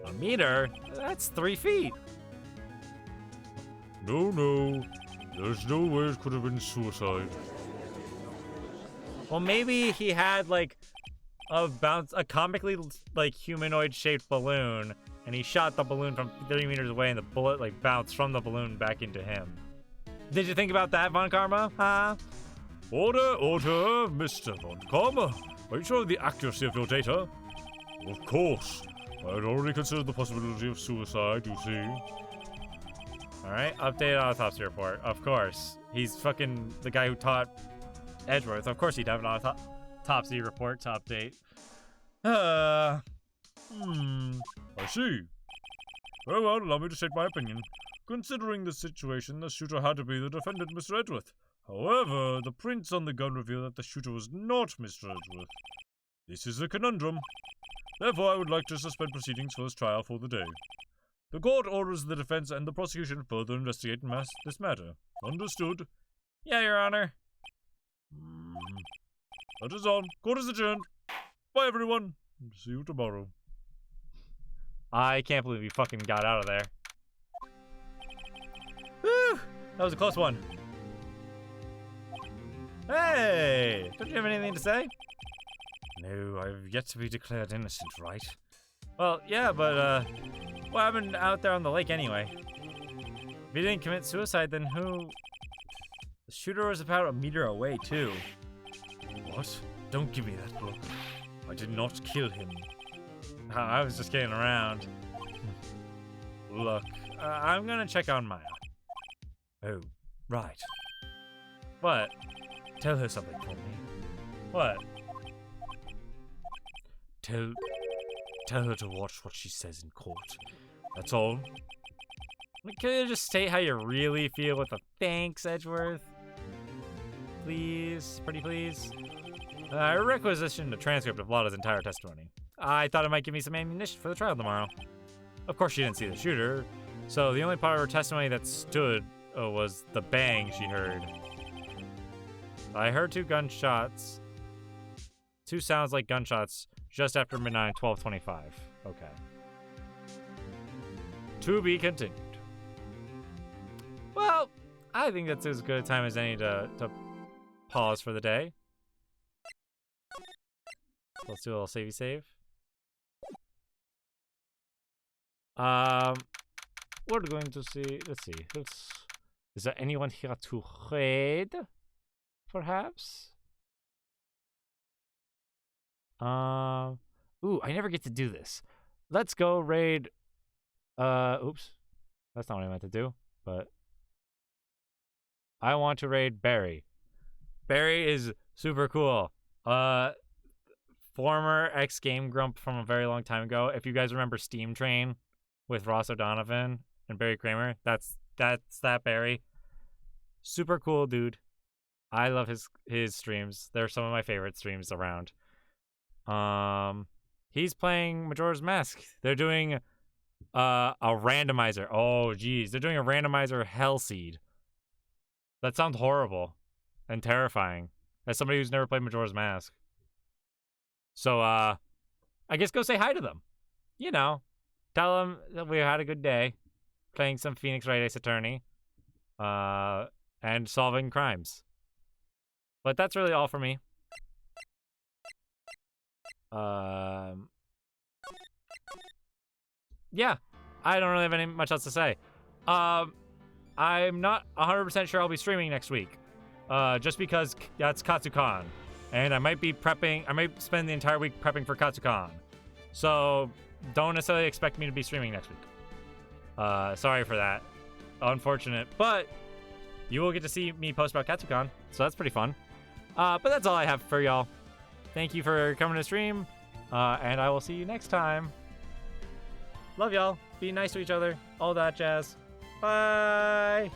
A meter? That's 3 feet. No. There's no way it could have been suicide. Well, maybe he had, like, a comically, like, humanoid-shaped balloon, and he shot the balloon from 30 meters away, and the bullet, like, bounced from the balloon back into him. Did you think about that, Von Karma? Huh? Order, Mr. Von Karma. Are you sure of the accuracy of your data? Of course. I had already considered the possibility of suicide, you see. Alright, updated autopsy report. Of course. He's fucking the guy who taught Edgeworth. Of course he'd have an autopsy report to update. I see. Very well, allow me to state my opinion. Considering the situation, the shooter had to be the defendant, Mr. Edgeworth. However, the prints on the gun reveal that the shooter was not Mr. Edgeworth. This is a conundrum. Therefore, I would like to suspend proceedings for this trial for the day. The court orders the defense and the prosecution further investigate this matter. Understood? Yeah, Your Honor. That is all. Court is adjourned. Bye, everyone. See you tomorrow. I can't believe he fucking got out of there. Whew! That was a close one. Hey! Don't you have anything to say? No, I've yet to be declared innocent, right? Well, yeah, but, what happened out there on the lake anyway? If he didn't commit suicide, then who? The shooter was about a meter away, too. What? Don't give me that look. I did not kill him. Oh, I was just kidding around. Look, I'm gonna check on Maya. Oh, right. What? Tell her something for me. What? Tell her to watch what she says in court. That's all. Can you just state how you really feel with a thanks, Edgeworth? Please? Pretty please? I requisitioned a transcript of Lotta's entire testimony. I thought it might give me some ammunition for the trial tomorrow. Of course, she didn't see the shooter, so the only part of her testimony that stood was the bang she heard. I heard 2 gunshots. 2 sounds like gunshots just after midnight, 12:25. Okay. To be continued. Well, I think that's as good a time as any to pause for the day. Let's do a little savey save. We're going to see. Let's see. Is there anyone here to raid? Perhaps. Ooh, I never get to do this. Let's go raid. Oops, that's not what I meant to do. But I want to raid Barry. Barry is super cool. Former ex-Game Grump from a very long time ago. If you guys remember Steam Train with Ross O'Donovan and Barry Kramer, that's that Barry. Super cool dude. I love his streams. They're some of my favorite streams around. He's playing Majora's Mask. They're doing a randomizer. Oh geez, they're doing a randomizer Hellseed. That sounds horrible and terrifying as somebody who's never played Majora's Mask. So I guess go say hi to them. You know, tell them that we had a good day playing some Phoenix Wright Ace Attorney and solving crimes. But that's really all for me. Yeah, I don't really have much else to say. I'm not 100% sure I'll be streaming next week, just because that's Katsucon, and I might be prepping. I might spend the entire week prepping for Katsucon, so don't necessarily expect me to be streaming next week. Sorry for that, unfortunate, but you will get to see me post about Katsucon, so that's pretty fun. But that's all I have for y'all. Thank you for coming to stream, and I will see you next time. Love y'all. Be nice to each other. All that jazz. Bye.